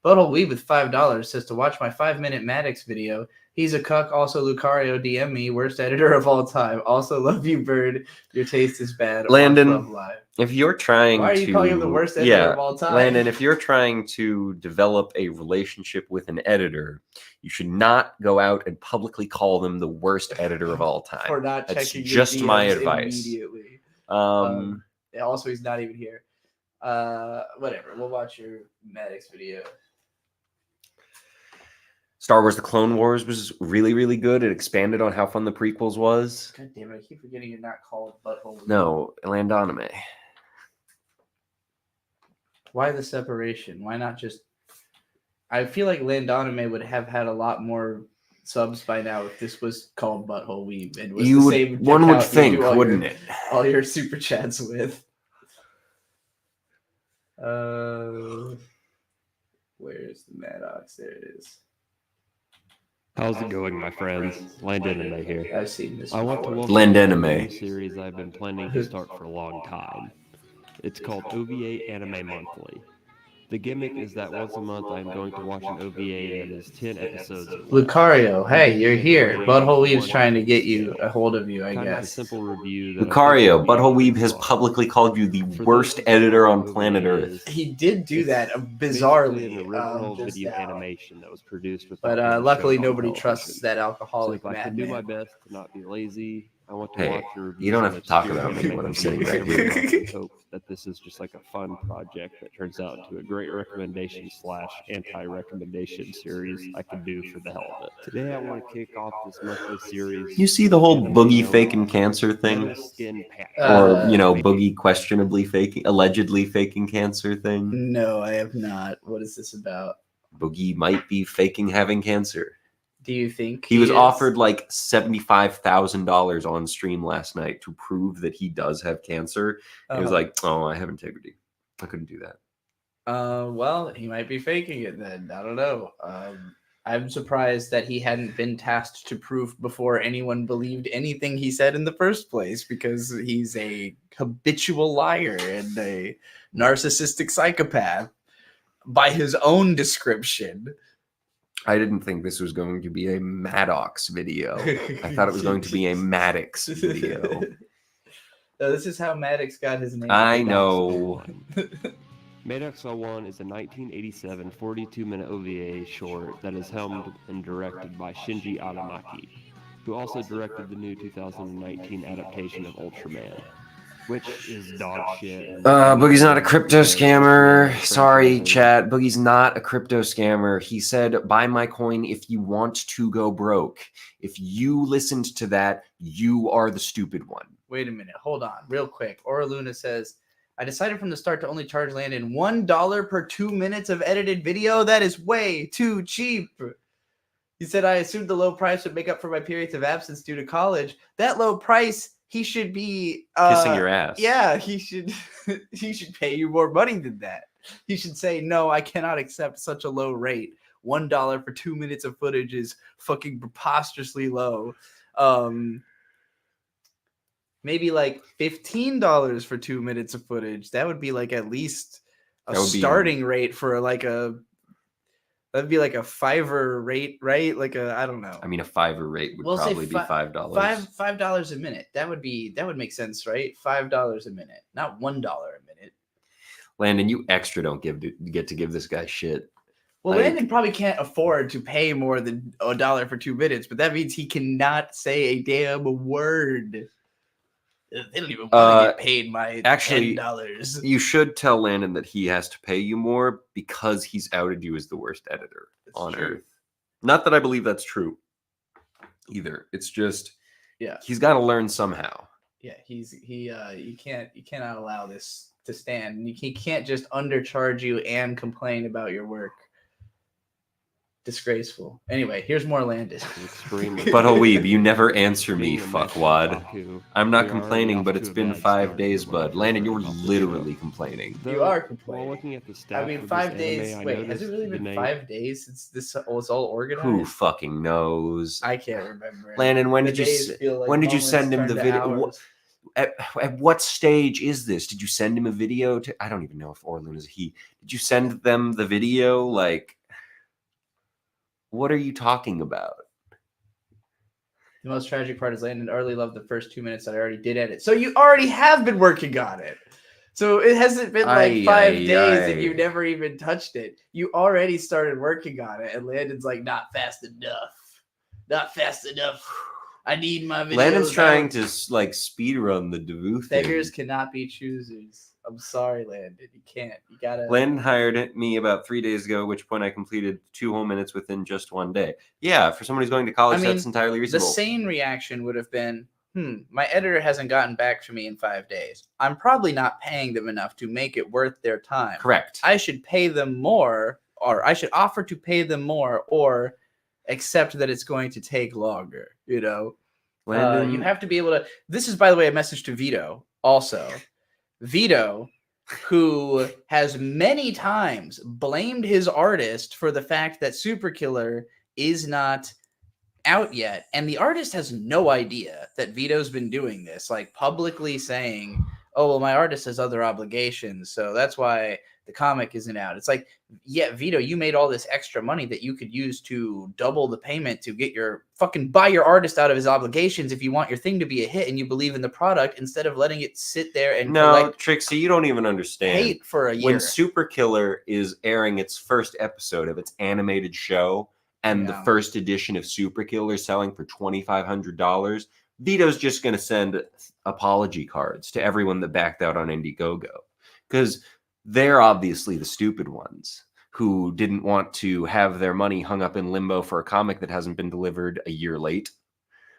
Butthole Weed with $5 says to watch my 5-minute Maddox video. He's a cuck. Also, Lucario DM me. Worst editor of all time. Also, love you, Bird. Your taste is bad. Watch Landon, Love Live. if you're trying Why are to... you calling him the worst editor of all time? Landon, if you're trying to develop a relationship with an editor, you should not go out and publicly call them the worst editor of all time. For not That's checking your just my DMs advice. immediately. Yeah, Also, he's not even here. Whatever. We'll watch your Maddox video. Star Wars: The Clone Wars was really, really good. It expanded on how fun the prequels was. God damn it! I keep forgetting you're not called Butthole. No, Landonime. Why the separation? Why not just? I feel like Landonime would have had a lot more subs by now if this was called Butthole Weave and was You the would- same. one would account you think, do all wouldn't your- it? All your super chats with. Where's the Maddox? There it is. How's it going, my friends? Landonime here. I've seen this I want to before. welcome Landonime. you to a series I've been planning to start for a long time. It's called OVA Anime Monthly. The gimmick is that once a month I'm going to watch an OVA that is 10 episodes. Lucario, hey, you're here. Butthole Weave's trying to get you a hold of you, I Kind of a guess. simple review. That Lucario, Butthole Weeb has publicly called you the worst editor on planet Earth. He did do that Basically bizarrely. an original just video now. animation that was produced with. But luckily, nobody trusts that So alcoholic if I can do my madman. best to not be lazy, I want to Hey, watch and review. you don't some have to talk obscure about me anime when I'm movies sitting right every here. month and hope that this is just like a fun project that turns out to a great recommendation / anti-recommendation series I can do for the hell of it. Today I want to kick off this monthly series. You see the whole Boogie faking cancer thing? Metal Skin Patch. Or, Boogie questionably faking, allegedly faking cancer thing? No, I have not. What is this about? Boogie might be faking having cancer. Do you think He was is? offered like $75,000 on stream last night to prove that he does have cancer. He was Uh-huh. like, "Oh, I have integrity. I couldn't do that." Well, he might be faking it then. I don't know. I'm surprised that he hadn't been tasked to prove before anyone believed anything he said in the first place, because he's a habitual liar and a narcissistic psychopath by his own description. I didn't think this was going to be a Maddox video. I thought it was going to be a Maddox video. No, this is how Maddox got his name. I know. Maddox L1 is a 1987 42-minute OVA short that is helmed and directed by Shinji Aramaki, who also directed the new 2019 adaptation of Ultraman, which is dog shit. Boogie's not a crypto scammer. Sorry, chat. Boogie's not a crypto scammer. He said, "Buy my coin if you want to go broke." If you listened to that, you are the stupid one. Wait a minute. Hold on. Real quick. Aura Luna says, I decided from the start to only charge Landon $1 per 2 minutes of edited video. That is way too cheap. He said, I assumed the low price would make up for my periods of absence due to college. That low price, he should be Kissing your ass. Yeah, he should he should pay you more money than that. He should say, no, I cannot accept such a low rate. $1 for 2 minutes of footage is fucking preposterously low. Maybe like $15 for 2 minutes of footage. That would be like at least a starting rate for like that'd be like a $5 rate, right? Like I don't know. I mean, a $5 rate would probably be $5. $5 a minute. That would make sense, right? $5 a minute, not $1 a minute. Landon, you extra don't get to give this guy shit. Well, Landon probably can't afford to pay more than $1 for 2 minutes, but that means he cannot say a damn word. They don't even want to get paid my $10. You should tell Landon that he has to pay you more because he's outed you as the worst editor on Earth. Not that I believe that's true either. It's just he's got to learn somehow. Yeah, you cannot allow this to stand. He can't just undercharge you and complain about your work. Disgraceful. Anyway, here's more Landon. Butthole Weeb, you never answer me, fuckwad. I'm not complaining, but it's been 5 days, bud. Landon, you're literally complaining. You are complaining. While looking at the stats, I mean, 5 days. Wait, has it really been 5 days since this was all organized? Who fucking knows? I can't remember. Landon, when The did days feel you like when did you moments send him turned the to video? hours. At what stage is this? Did you send him a video? I don't even know if Orlun is he. Did you send them the video? Like, what are you talking about? The most tragic part is Landon already loved the first 2 minutes that I already did edit. So you already have been working on it. So it hasn't been like 5 days and you never even touched it. You already started working on it, and Landon's like, not fast enough. Not fast enough. I need my videos. Landon's trying to like speed run the Devu thing. Beggars cannot be choosers. I'm sorry, Landon. You can't. You gotta. Landon hired me about 3 days ago, at which point I completed 2 whole minutes within just 1 day. Yeah, for someone who's going to college, that's entirely reasonable. The sane reaction would have been, my editor hasn't gotten back to me in 5 days. I'm probably not paying them enough to make it worth their time. Correct. I should pay them more, or I should offer to pay them more, or accept that it's going to take longer. You know, you have to be able to. This is, by the way, a message to Vito also. Vito, who has many times blamed his artist for the fact that Superkiller is not out yet, and the artist has no idea that Vito's been doing this, like publicly saying, oh, well, my artist has other obligations, so that's why the comic isn't out. It's like, yeah, Vito, you made all this extra money that you could use to double the payment to get your fucking buy your artist out of his obligations if you want your thing to be a hit and you believe in the product instead of letting it sit there and No, Trixie, you don't even understand. hate for a year. When Super Killer is airing its first episode of its animated show and the Yeah. first edition of Super Killer selling for $2,500, Vito's just going to send apology cards to everyone that backed out on Indiegogo because they're obviously the stupid ones who didn't want to have their money hung up in limbo for a comic that hasn't been delivered a year late.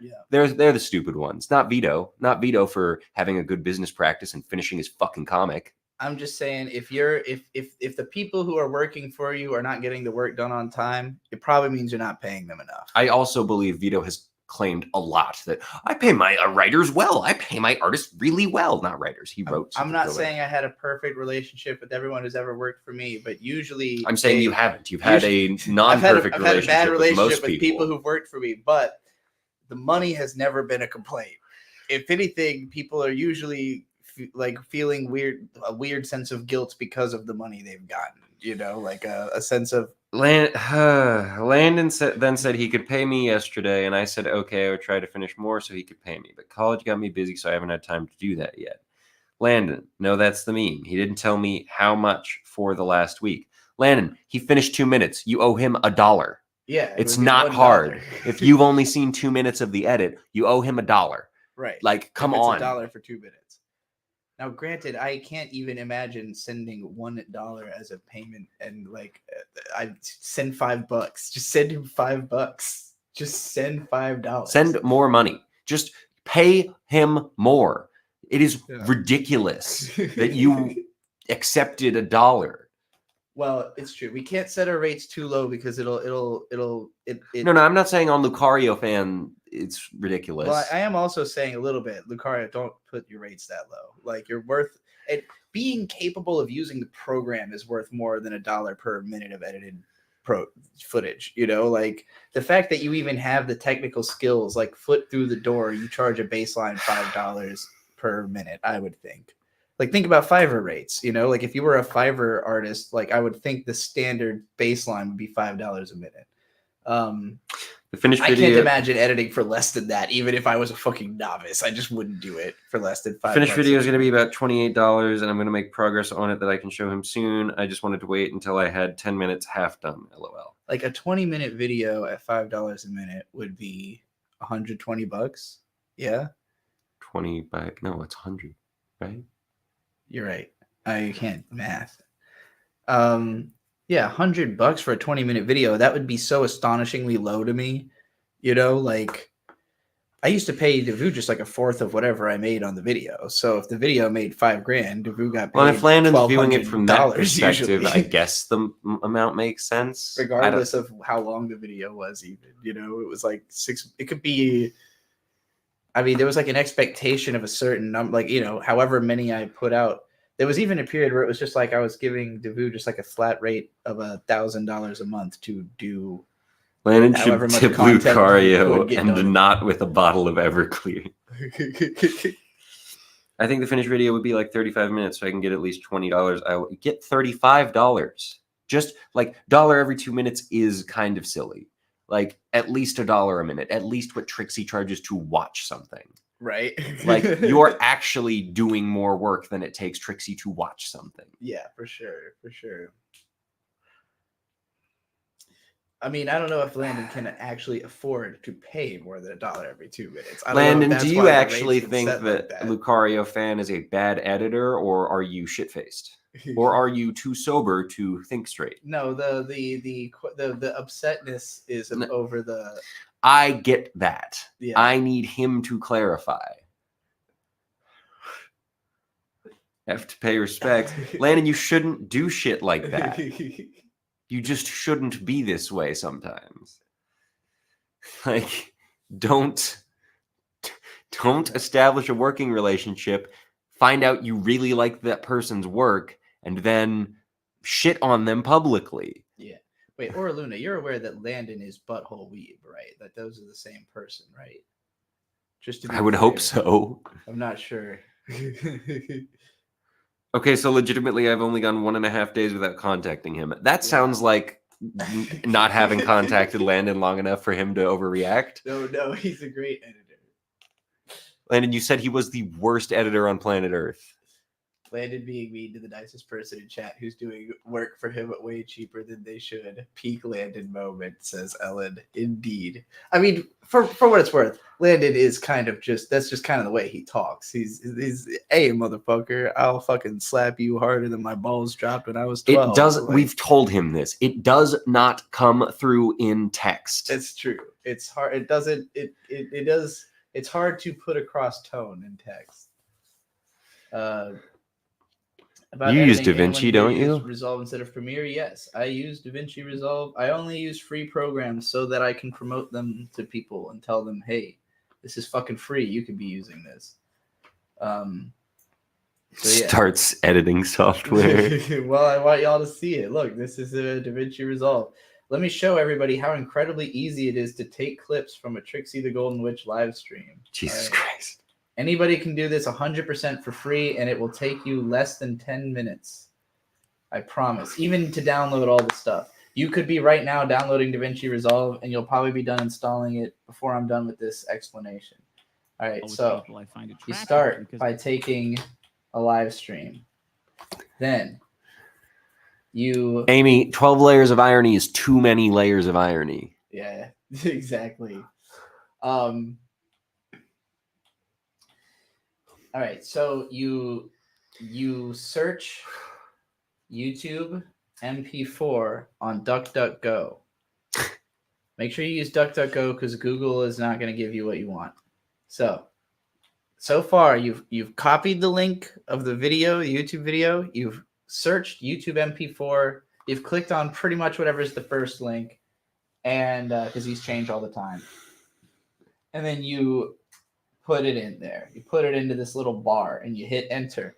Yeah. They're the stupid ones, not Vito. Not Vito for having a good business practice and finishing his fucking comic. I'm just saying, if the people who are working for you are not getting the work done on time, it probably means you're not paying them enough. I also believe Vito has claimed a lot that I pay my writers well. I pay my artists really well. Not writers. He wrote. I'm not Super Killer. saying I had a perfect relationship with everyone who's ever worked for me, but usually I'm saying you haven't. You've had a non-perfect I've had a bad relationship with most with people who've worked for me, but the money has never been a complaint. If anything, people are usually feeling a weird sense of guilt because of the money they've gotten. You know, like a sense of. Landon then said he could pay me yesterday, and I said, okay, I would try to finish more so he could pay me. But college got me busy, so I haven't had time to do that yet. Landon, no, that's the meme. He didn't tell me how much for the last week. Landon, he finished 2 minutes. You owe him $1. Yeah. it It's would be not $1. hard. If you've only seen 2 minutes of the edit, you owe him $1. Right. Like, come If it's on. $1 for 2 minutes. Now, granted, I can't even imagine sending $1 as a payment and I send $5. Just send him $5. Just send $5. Send more money. Just pay him more. It is Yeah. ridiculous that you accepted $1. Well, it's true. We can't set our rates too low because it'll. No, I'm not saying on Lucario fan it's ridiculous. Well, I am also saying a little bit, Lucario, don't put your rates that low. Like you're worth it. Being capable of using the program is worth more than $1 per minute of edited footage. You know, like the fact that you even have the technical skills, like foot through the door, you charge a baseline $5 per minute. I would think. Like think about Fiverr rates. You know, like if you were a Fiverr artist, like I would think the standard baseline would be $5 a minute. The finished I video. can't imagine editing for less than that, even if I was a fucking novice. I just wouldn't do it for less than $5. Finished video is going to be about $28, and I'm going to make progress on it that I can show him soon. I just wanted to wait until I had 10 minutes half done. LOL. Like a 20-minute video at $5 a minute would be $120. Yeah, 20 by no, it's 100, right? you're right. I can't math. Yeah, $100 for a 20-minute video. That would be so astonishingly low to me. You know, like I used to pay Devu just like a fourth of whatever I made on the video. So if the video made $5,000, Devu got paid. Well, if Landon's viewing it from that $1,200 perspective, usually. I guess the amount makes sense. Regardless of how long the video was, even, you know, it was like it could be. I mean, there was like an expectation of a certain number, like, you know, however many I put out. There was even a period where it was just like I was giving Devu just like a flat rate of $1,000 a month to do. Landon however should much tip content Lucario would get and done. not with a bottle of Everclear. I think the finished video would be like 35 minutes, so I can get at least $20. I will get $35. Just like $1 every 2 minutes is kind of silly. Like at least $1 a minute, at least what Trixie charges to watch something. Right. Like you're actually doing more work than it takes Trixie to watch something. Yeah, for sure. For sure. I mean, I don't know if Landon can actually afford to pay more than $1 every 2 minutes. I don't know if Landon, that's do why you the actually rate's been think set like that Lucario fan is a bad editor, or are you shit-faced? Or are you too sober to think straight? No, the upsetness is over the. I get that. Yeah. I need him to clarify. Have to pay respect. Landon, you shouldn't do shit like that. You just shouldn't be this way sometimes. Like, don't establish a working relationship, find out you really like that person's work, and then shit on them publicly. Yeah. Wait, or Luna, you're aware that Landon is Butthole Weeb, right? That those are the same person, right? Just to be I would hope clear. so. I'm not sure. Okay, so legitimately, I've only gone 1.5 days without contacting him. That sounds like not having contacted Landon long enough for him to overreact. No, he's a great editor. Landon, you said he was the worst editor on planet Earth. Landon being mean to the nicest person in chat who's doing work for him way cheaper than they should. Peak Landon moment, says Ellen. Indeed. I mean, for what it's worth, Landon is kind of that's just kind of the way he talks. He's hey, motherfucker, I'll fucking slap you harder than my balls dropped when I was 12. It does. Like, We've told him this. It does not come through in text. it's true. It's hard. It doesn't. It does. It's hard to put across tone in text. About You use editing, DaVinci, anyone don't here you? use Resolve instead of Premiere? Yes, I use DaVinci Resolve. I only use free programs so that I can promote them to people and tell them, hey, this is fucking free. You could be using this. So yeah. Starts editing software. Well, I want y'all to see it. Look, this is a DaVinci Resolve. Let me show everybody how incredibly easy it is to take clips from a Trixie the Golden Witch live stream. Jesus Christ. Anybody can do this 100% for free, and it will take you less than 10 minutes. I promise. Even to download all the stuff. You could be right now downloading DaVinci Resolve, and you'll probably be done installing it before I'm done with this explanation. All right, so you start by taking a live stream. Then you... Amy, 12 layers of irony is too many layers of irony. Yeah, exactly. All right, so you search YouTube MP4 on DuckDuckGo. Make sure you use DuckDuckGo because Google is not going to give you what you want. So far you've copied the link of the video, the YouTube video. You've searched YouTube MP4. You've clicked on pretty much whatever is the first link, and because these change all the time. And then you put it in there. You put it into this little bar and you hit enter.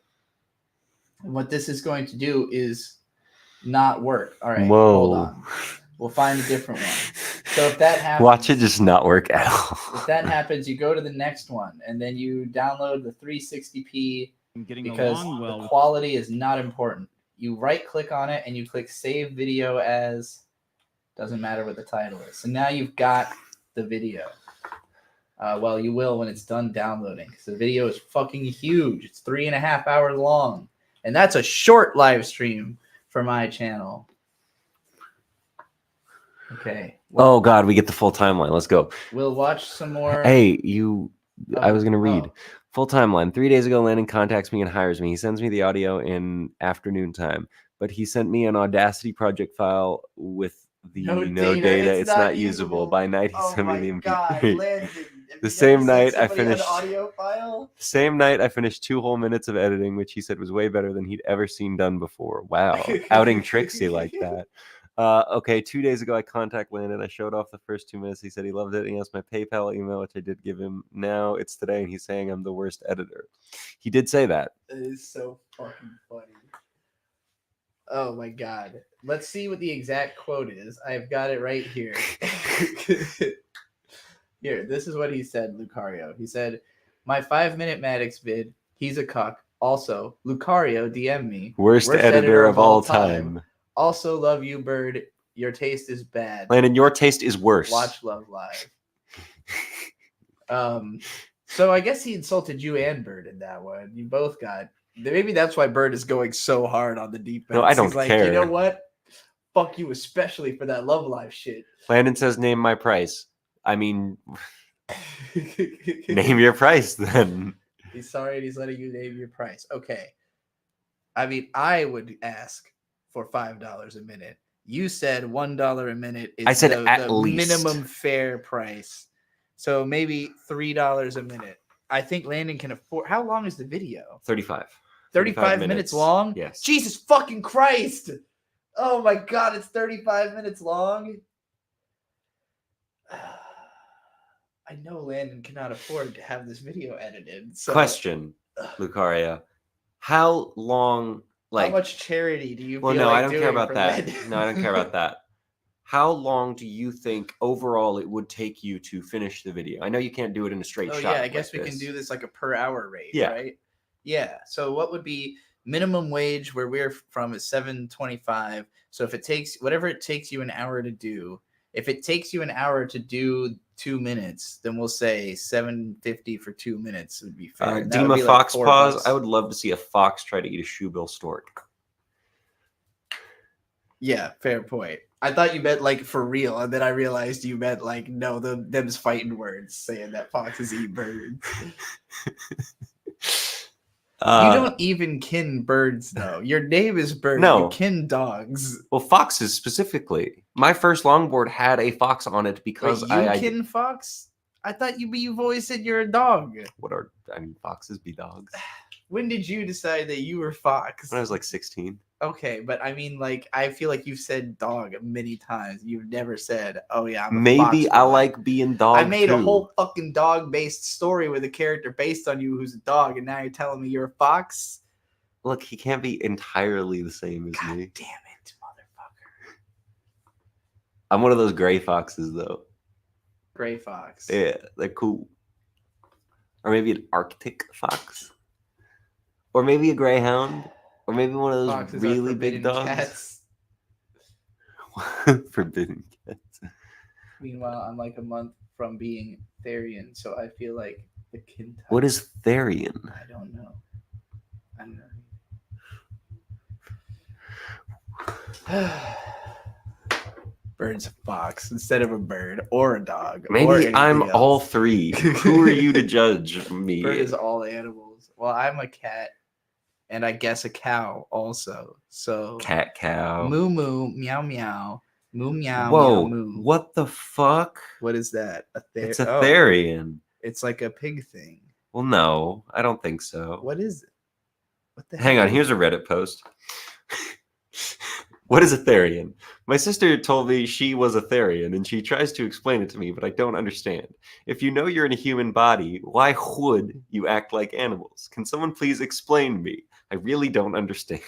And what this is going to do is not work. All right, Whoa. Hold on. We'll find a different one. So if that happens, Watch it just not work at all. if that happens, you go to the next one and then you download the 360p because the quality is not important. You right click on it and you click save video as, doesn't matter what the title is. So now you've got the video. Well, you will when it's done downloading because the video is fucking huge. It's 3.5 hours long. And that's a short live stream for my channel. Okay. Oh, God, we get the full timeline. Let's go. We'll watch some more. Hey, I was going to read. Full timeline. 3 days ago, Landon contacts me and hires me. He sends me the audio in afternoon time, but he sent me an Audacity project file with the no data. It's not usable. By night, he sent me the MP3. The same night I finished audio file. The same night I finished 2 whole minutes of editing, which he said was way better than he'd ever seen done before. Wow. Outing Trixie like that. Okay, 2 days ago I contacted Landon. I showed off the first 2 minutes. He said he loved it. He asked my PayPal email, which I did give him. Now it's today, and he's saying I'm the worst editor. He did say that. It is so fucking funny. Oh my God. Let's see what the exact quote is. I've got it right here. Here, this is what he said, Lucario. He said, my 5-minute Maddox vid, he's a cuck. Also, Lucario DM me. Worst editor of all time. Also, love you, Bird. Your taste is bad. Landon, your taste is worse. Watch Love Live. So I guess he insulted you and Bird in that one. You both got... Maybe that's why Bird is going so hard on the defense. No, I don't He's like, care. You know what? Fuck you, especially for that Love Live shit. Landon says, name my price. I mean, name your price then. He's sorry and he's letting you name your price. Okay. I mean, I would ask for $5 a minute. You said $1 a minute is I said the at least. minimum fair price. So maybe $3 a minute. I think Landon can afford. How long is the video? 35. 35 minutes long? Yes. Jesus fucking Christ. Oh my God, it's 35 minutes long. I know Landon cannot afford to have this video edited. So Question, Lucaria. How long, how much charity do you well, feel no, like I don't care doing about for that. Landon? No, I don't care about that. How long do you think overall it would take you to finish the video? I know you can't do it in a straight Oh shot. yeah, I guess like we can this. do this like a per hour rate, Yeah. right? Yeah. So what would be minimum wage where we're from is $7.25. So if it takes whatever it takes you an hour to do, if it takes you an hour to do 2 minutes, then we'll say $7.50 for 2 minutes would be fair. And that would Dima be like Fox $4. Paws. I would love to see a fox try to eat a shoebill stork. Yeah, fair point. I thought you meant like for real, and then I realized you meant like no, them's fighting words saying that foxes eat birds. You don't even kin birds though. Your name is Bird. No. You kin dogs. Well, foxes specifically. My first longboard had a fox on it because Wait, you kin fox? I thought you've always said you're a dog. Foxes be dogs. When did you decide that you were fox? When I was like 16. Okay, but I mean, like, I feel like you've said dog many times. You've never said, "Oh yeah, I'm a Maybe fox I boy." like being dog. I made a too. whole fucking dog-based story with a character based on you who's a dog, and now you're telling me you're a fox? Look, he can't be entirely the same as me. Damn it, motherfucker! I'm one of those gray foxes, though. Gray fox. Yeah, they're cool. Or maybe an Arctic fox. Or maybe a greyhound. Or maybe one of those Foxes are really big forbidden dogs. cats. Forbidden cats. Meanwhile, I'm like a month from being Therian, so I feel like the kin type. What is Therian? I don't know. I don't know. Bird's a fox instead of a bird or a dog. or Maybe anything I'm else. all three. Who are you to judge me? Bird is all animals. Well, I'm a cat, and I guess a cow also. So Cat cow. moo moo meow meow moo meow Whoa, meow moo. what the fuck? What is that? It's a Therian. It's like a pig thing. Well, no, I don't think so. What is it? What the Hang hell on, is here's a Reddit post. What is a Therian? My sister told me she was a Therian, and she tries to explain it to me, but I don't understand. If you know you're in a human body, why would you act like animals? Can someone please explain me? I really don't understand.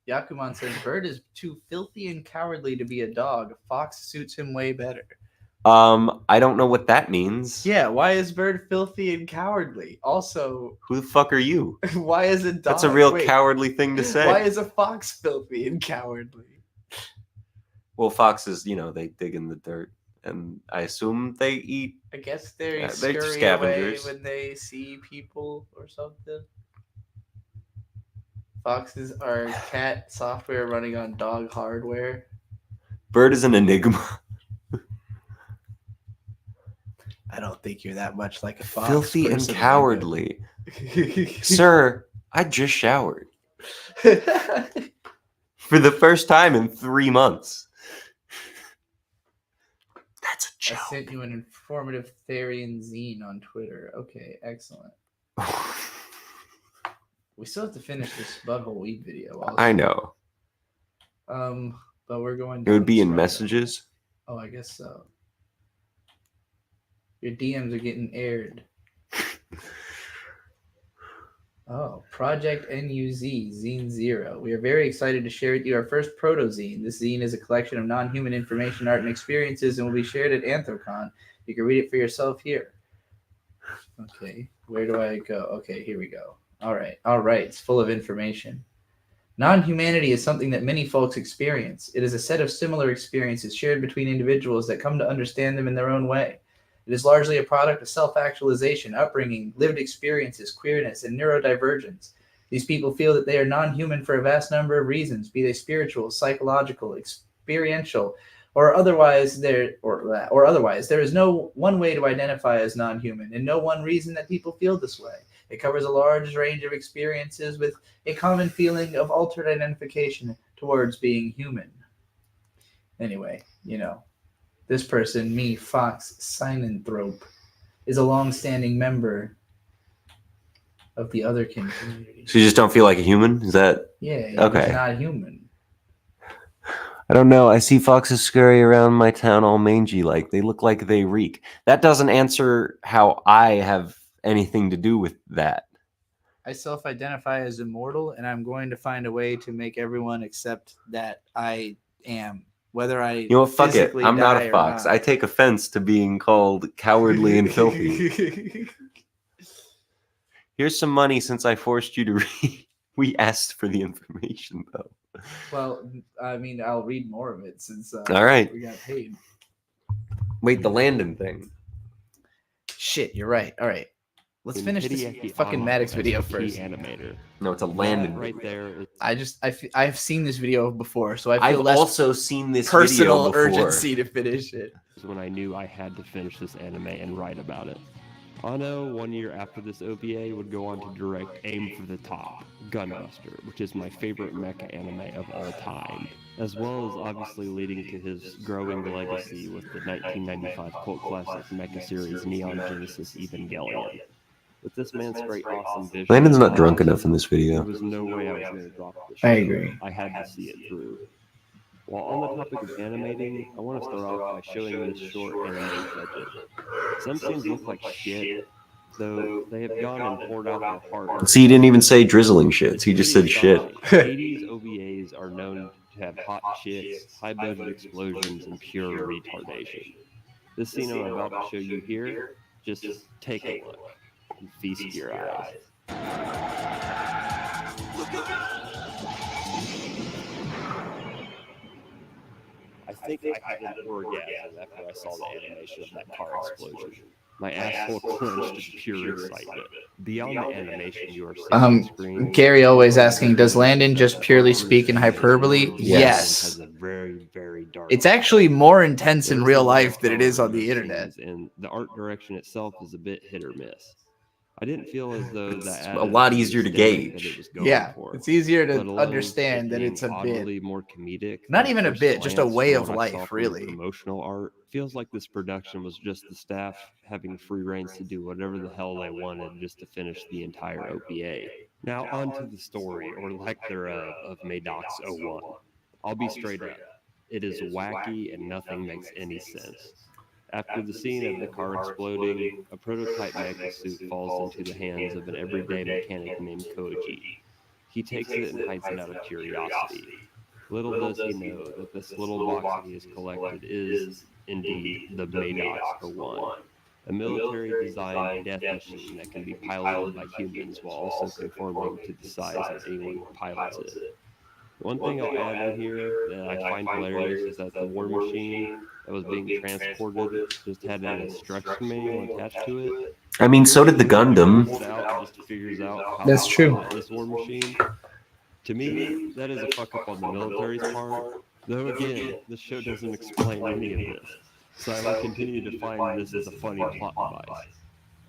Yakuman says bird is too filthy and cowardly to be a dog. Fox suits him way better. I don't know what that means. Yeah, why is bird filthy and cowardly? Also, Who the fuck are you? why is a dog? That's a real Wait, cowardly thing to say. Why is a fox filthy and cowardly? Well, foxes, they dig in the dirt, and I assume they eat. I guess they They're scurry away scavengers. when they see people or something. Foxes are cat software running on dog hardware. Bird is an enigma. I don't think you're that much like a fox. Filthy and personally, cowardly. Sir, I just showered. For the first time in 3 months. That's a joke. I sent you an informative Therian zine on Twitter. Okay, excellent. We still have to finish this butthole weed video. Also. I know. But we're going. It would down be this in road. messages. Oh, I guess so. Your DMs are getting aired. Oh, Project NUZ, Zine 0. We are very excited to share with you our first proto-zine. This zine is a collection of non-human information, art, and experiences, and will be shared at Anthrocon. You can read it for yourself here. Okay, where do I go? Okay, here we go. All right, it's full of information. Non-humanity is something that many folks experience. It is a set of similar experiences shared between individuals that come to understand them in their own way. It is largely a product of self-actualization, upbringing, lived experiences, queerness, and neurodivergence. These people feel that they are non-human for a vast number of reasons, be they spiritual, psychological, experiential, or otherwise. There is no one way to identify as non-human, and no one reason that people feel this way. It covers a large range of experiences with a common feeling of altered identification towards being human. Anyway, this person, me, Fox Sinanthrope, is a long-standing member of the otherkin community. So you just don't feel like a human? Is that Yeah, okay? He's not human. I don't know. I see foxes scurry around my town all mangy like. They look like they reek. That doesn't answer how I have anything to do with that. I self-identify as immortal, and I'm going to find a way to make everyone accept that I am. Whether I You know what? Fuck it. physically I'm not die a or fox. not. I take offense to being called cowardly and filthy. Here's some money since I forced you to read. We asked for the information though. Well, I mean, I'll read more of it since All right. we got paid. Wait, the Landon thing. Shit, you're right. All right. Let's And finish this Hideaki fucking Anno Maddox as video the key first. Animator. No, it's a That Landon right there. I've seen this video before, so I I've feel less also seen this personal video before. urgency to finish it. Is when I knew I had to finish this anime and write about it. Anno, 1 year after this OVA, would go on to direct Aim for the Top, Gunbuster, which is my favorite mecha anime of all time, as well as obviously leading to his growing legacy with the 1995 cult classic mecha series Neon Genesis Evangelion. With this man's great, awesome vision, Landon's not drunk enough in this video. there was no way I was going to drop the show. I agree. I had to see it through. While on the topic of animating, I want to start off by showing this short anime budget. Some scenes look like shit, though they have gone and poured out their heart. See, he didn't even say drizzling shits. He just said shit. 80s OVAs are known to have hot chicks, high-budget explosions, and pure retardation. This scene I'm about to show you here, just take a look and feast your eyes. I think I had an orgasm after I saw the animation of that car explosion. My asshole clenched in pure excitement. Beyond the animation you are seeing on screen, Gary always asking, does Landon just purely speak in hyperbole? Yes. has a very, very dark. It's actually more intense in real life than it is on the scenes, internet. and the art direction itself is a bit hit or miss. I didn't feel as though that a lot easier to gauge. Yeah, for, it's easier let to alone understand that being it's a bit. oddly more comedic. Not than even a first bit, just a glance way from of what I saw life, from really. Promotional art feels like this production was just the staff having free reins to do whatever the hell they wanted just to finish the entire OPA. Now on to the story, or lack thereof, of Maddox 01. I'll be straight up. It is wacky and nothing makes any sense. After the scene of the car exploding, a prototype mecha suit falls into the hands of an everyday mechanic named Koji. He takes it and hides it out of curiosity. Little does he know that this little box that he has collected is, indeed, the Maddox 01, a military-designed death machine that can be piloted by humans while also conforming to the size of anyone who pilots it. One thing I'll add in here that I find hilarious is that the war machine that was being transported just had an instruction manual attached to it. I mean, so did the Gundam. Just figures out how That's to true. pilot this war machine. To me, that is a fuck up on the military's part. Though again, this show doesn't explain any of this, so I will continue to find this as a funny plot device.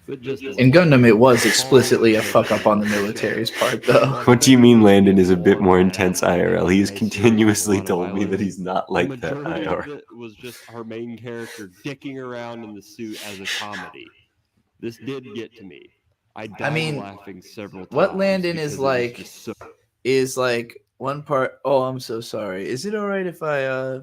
But just In Gundam, it was explicitly a fuck up on the military's part, though. What do you mean Landon is a bit more intense IRL? He has continuously told me that he's not like that majority of IRL. it was just our main character dicking around in the suit as a comedy. This did get to me. I died mean, laughing several times. What Landon because is it was like just so is like one part. Oh, I'm so sorry. Is it all right if I?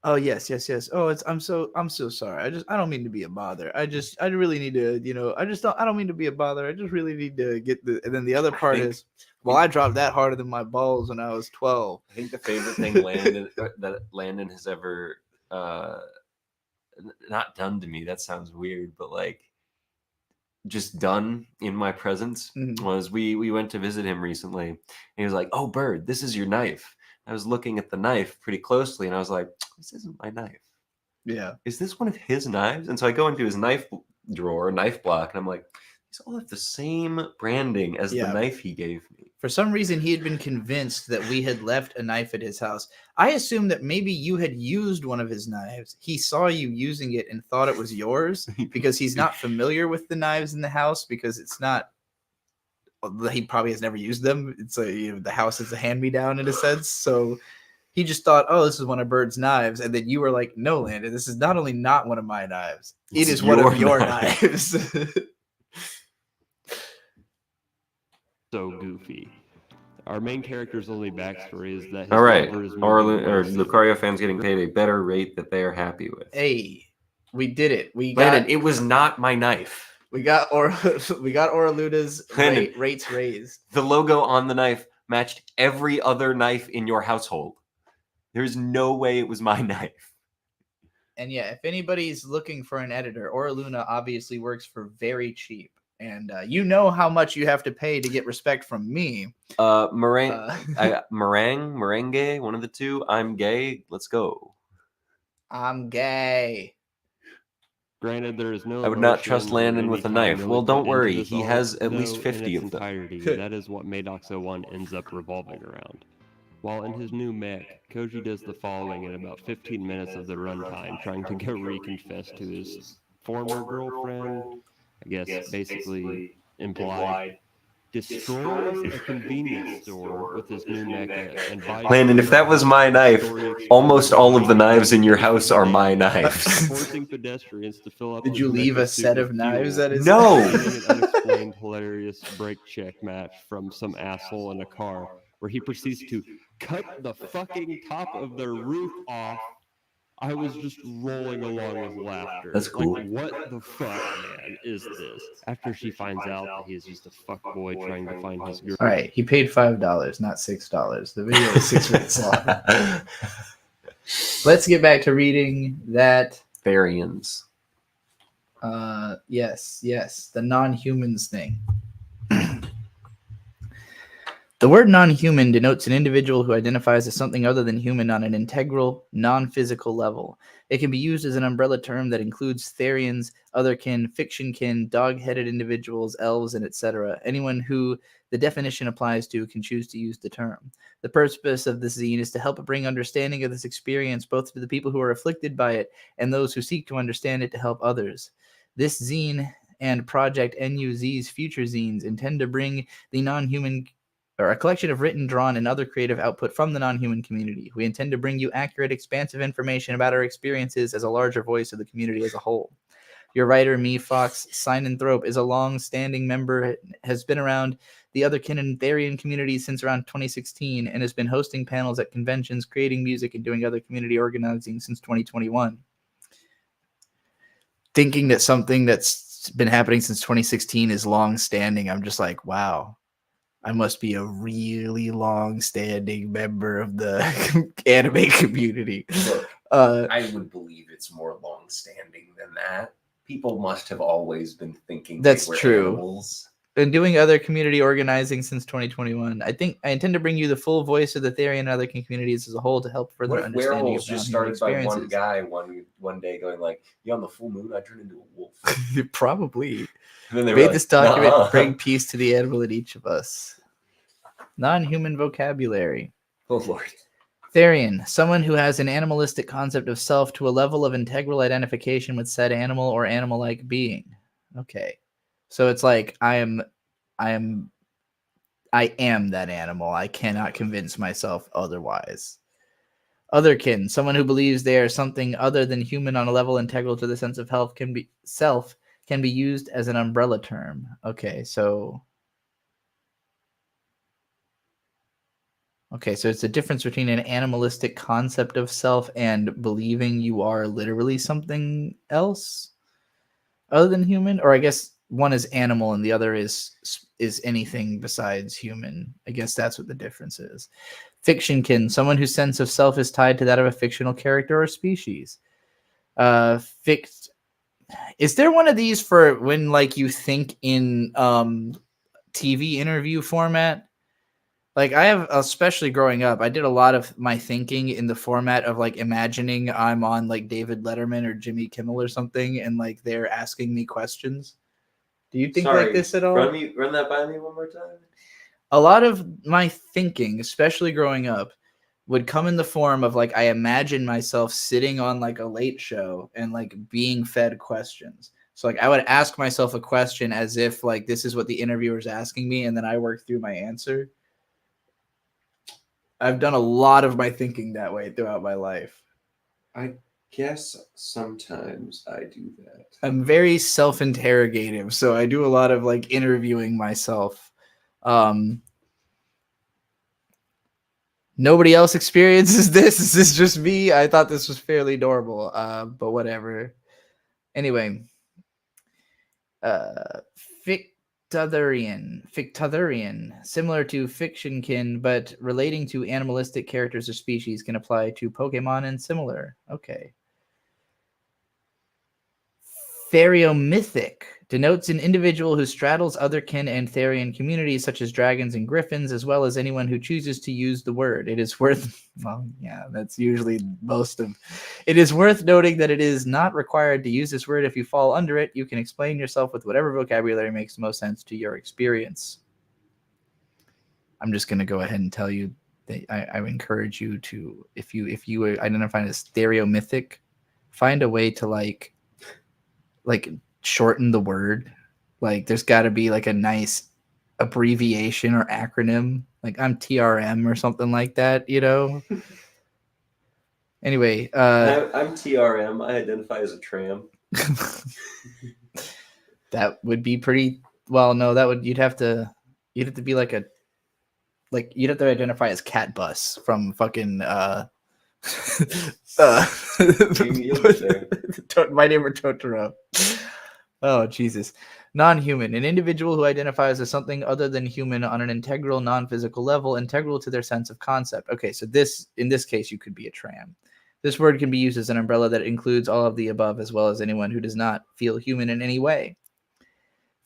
Oh yes. Oh, I'm so sorry. I don't mean to be a bother. I really need to. I don't mean to be a bother. I just really need to get the. And then the other part is, well, I dropped that harder than my balls when I was 12. I think the favorite thing that Landon has ever not done to me, that sounds weird, but like just done in my presence was we went to visit him recently and he was like, "Oh, Bird, this is your knife." I was looking at the knife pretty closely and I was like, "This isn't my knife. Yeah. Is this one of his knives?" And so I go into his knife drawer, knife block, and I'm like, these all have the same branding as the knife he gave me. For some reason, he had been convinced that we had left a knife at his house. I assumed that maybe you had used one of his knives. He saw you using it and thought it was yours because he's not familiar with the knives in the house because it's not. He probably has never used them. It's the house is a hand-me-down in a sense. So he just thought, "Oh, this is one of Bird's knives," and then you were like, "No, Landon, this is not only not one of my knives. It is one of your knives." so goofy. Our main character's only backstory is that his All right, lover is Lucario fans getting paid a better rate that they are happy with. Hey, we did it. Landon, it was not my knife. We got Oraluda's rates raised. The logo on the knife matched every other knife in your household. There's no way it was my knife. And yeah, if anybody's looking for an editor, Oraluna obviously works for very cheap. And you know how much you have to pay to get respect from me. Merengue, one of the two. I'm gay. Let's go. I'm gay. Granted, there is no. I would not trust emotion or Landon with a any knife. time Well, really don't put worry. into this He art, has at though least 50 in its of them. entirety, that is what Maddox 01 ends up revolving around. While in his new mech, Koji does the following in about 15 minutes of the runtime, trying to go reconfess to his former girlfriend. I guess basically implied. Destroys a convenience store with his new mecha and buys. Landon, if that was my knife, almost all of the knives in your house are my knives. Forcing pedestrians to fill up. Did his you leave mecha a suit set with of knives fuel, at his No! winning an unexplained hilarious brake check match from some asshole in a car where he proceeds to cut the fucking top of their roof off. I was just rolling along with laughter. That's cool. Like, what the fuck, man, is this? After she finds out that he is just a fuck boy trying to find his girl. All right, he paid $5, not $6. The video is 6 minutes long. Let's get back to reading that. Therians. Yes, the non-humans thing. The word non-human denotes an individual who identifies as something other than human on an integral, non-physical level. It can be used as an umbrella term that includes Therians, otherkin, fictionkin, dog-headed individuals, elves, and etc. Anyone who the definition applies to can choose to use the term. The purpose of this zine is to help bring understanding of this experience both to the people who are afflicted by it and those who seek to understand it to help others. This zine and Project NUZ's future zines intend to bring the non-human or a collection of written, drawn, and other creative output from the non-human community. We intend to bring you accurate, expansive information about our experiences as a larger voice of the community as a whole. Your writer, Me Fox Sinanthrope, is a long-standing member, has been around the otherkin and Therian community since around 2016, and has been hosting panels at conventions, creating music, and doing other community organizing since 2021. Thinking that something that's been happening since 2016 is long-standing, I'm just like, wow. I must be a really long-standing member of the anime community. I would believe it's more long-standing than that. People must have always been thinking That's they were true. animals. Been doing other community organizing since 2021. I intend to bring you the full voice of the Therian and other communities as a whole to help further What if understanding werewolves of just non-human started by one experiences. guy one day going like, yeah, on the full moon I turned into a wolf. Probably. And then they were Made like, this document "Nuh-uh." bring peace to the animal in each of us. Non-human vocabulary. Oh Lord. Therian, someone who has an animalistic concept of self to a level of integral identification with said animal or animal-like being. Okay. So it's like I am that animal. I cannot convince myself otherwise. Otherkin, someone who believes they are something other than human on a level integral to the sense of health can be used as an umbrella term. Okay, so it's a difference between an animalistic concept of self and believing you are literally something else other than human, or I guess one is animal and the other is anything besides human. I guess that's what the difference is. Fictionkin, someone whose sense of self is tied to that of a fictional character or species. Is there one of these for when like you think in TV interview format? Like I have, especially growing up, I did a lot of my thinking in the format of like imagining I'm on like David Letterman or Jimmy Kimmel or something, and like they're asking me questions. Do you think like this at all? Run that by me one more time. A lot of my thinking, especially growing up, would come in the form of like I imagine myself sitting on like a late show and like being fed questions. So like I would ask myself a question as if like this is what the interviewer's asking me, and then I work through my answer. I've done a lot of my thinking that way throughout my life. I guess sometimes I do that. I'm very self-interrogative, so I do a lot of like interviewing myself. Nobody else experiences this. Is this just me? I thought this was fairly normal, but whatever. Anyway, Fictitherian, similar to Fictionkin, but relating to animalistic characters or species, can apply to Pokemon and similar. Okay. Theriomythic, Denotes an individual who straddles otherkin and Therian communities such as dragons and griffins, as well as anyone who chooses to use the word. It is worth, well, yeah, that's usually most of. It is worth noting that it is not required to use this word. If you fall under it, you can explain yourself with whatever vocabulary makes the most sense to your experience. I'm just going to go ahead and tell you that I would encourage you to, if you identify as stereomythic, find a way to like shorten the word. Like there's got to be like a nice abbreviation or acronym. Like I'm TRM or something like that, you know? Anyway, I'm TRM. I identify as a tram. That would be pretty well. No, that would you'd have to be like you'd have to identify as Cat Bus from fucking My Neighbor Totoro. Oh Jesus. Non-human, an individual who identifies as something other than human on an integral, non-physical level, integral to their sense of concept. Okay, so in this case, you could be a tram. This word can be used as an umbrella that includes all of the above, as well as anyone who does not feel human in any way.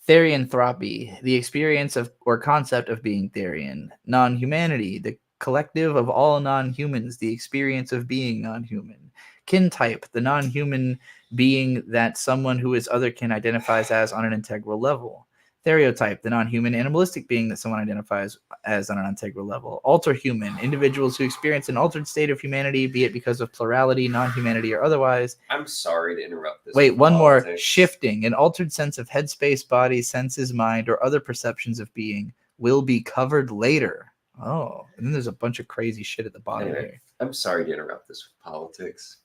Therianthropy, the experience of or concept of being Therian. Non-humanity, the collective of all non-humans, the experience of being non-human. Kintype, the non-human being that someone who is otherkin identifies as on an integral level. Stereotype, the non-human animalistic being that someone identifies as on an integral level. Alterhuman, individuals who experience an altered state of humanity, be it because of plurality, non-humanity, or otherwise. I'm sorry to interrupt this. Wait, one more. Shifting, an altered sense of headspace, body, senses, mind, or other perceptions of being will be covered later. Oh, and then there's a bunch of crazy shit at the bottom here. I'm sorry to interrupt this with politics.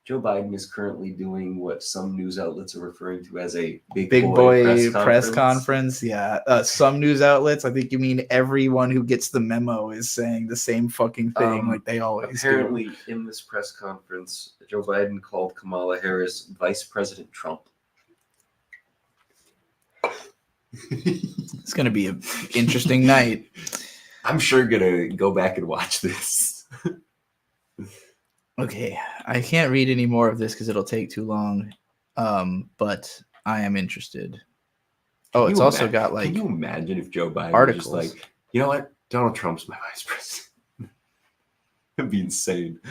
Joe Biden is currently doing what some news outlets are referring to as a big boy press conference. Yeah, some news outlets. I think you mean everyone who gets the memo is saying the same fucking thing, like they always apparently do. In this press conference, Joe Biden called Kamala Harris Vice President Trump. It's gonna be an interesting night. I'm sure gonna go back and watch this. Okay, I can't read any more of this because it'll take too long, but I am interested. Oh, it's also got like. Can you imagine if Joe Biden articles. was just like, you know what, Donald Trump's my vice president? That'd be insane.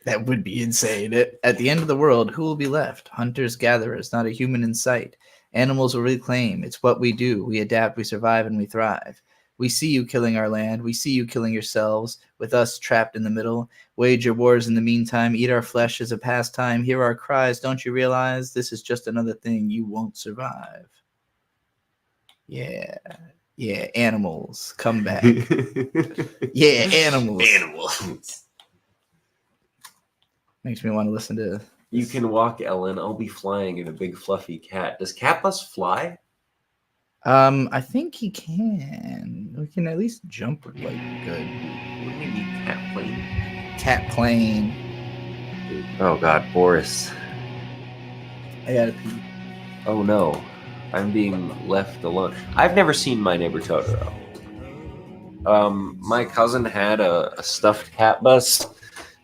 That would be insane. At the end of the world, who will be left? Hunters, gatherers, not a human in sight. Animals will reclaim. It's what we do. We adapt, we survive, and we thrive. We see you killing our land. We see you killing yourselves, with us trapped in the middle. Wage your wars in the meantime. Eat our flesh as a pastime. Hear our cries. Don't you realize this is just another thing you won't survive? Yeah. Yeah, animals. Come back. Yeah, animals. Animals. Makes me want to listen to... You can walk, Ellen. I'll be flying in a big fluffy cat. Does Cat Bus fly? I think he can. We can at least jump like good. What do we need? Cat plane? Cat plane. Oh God, Boris. I gotta pee. Oh no, I'm being left alone. I've never seen My Neighbor Totoro. My cousin had a stuffed Cat Bus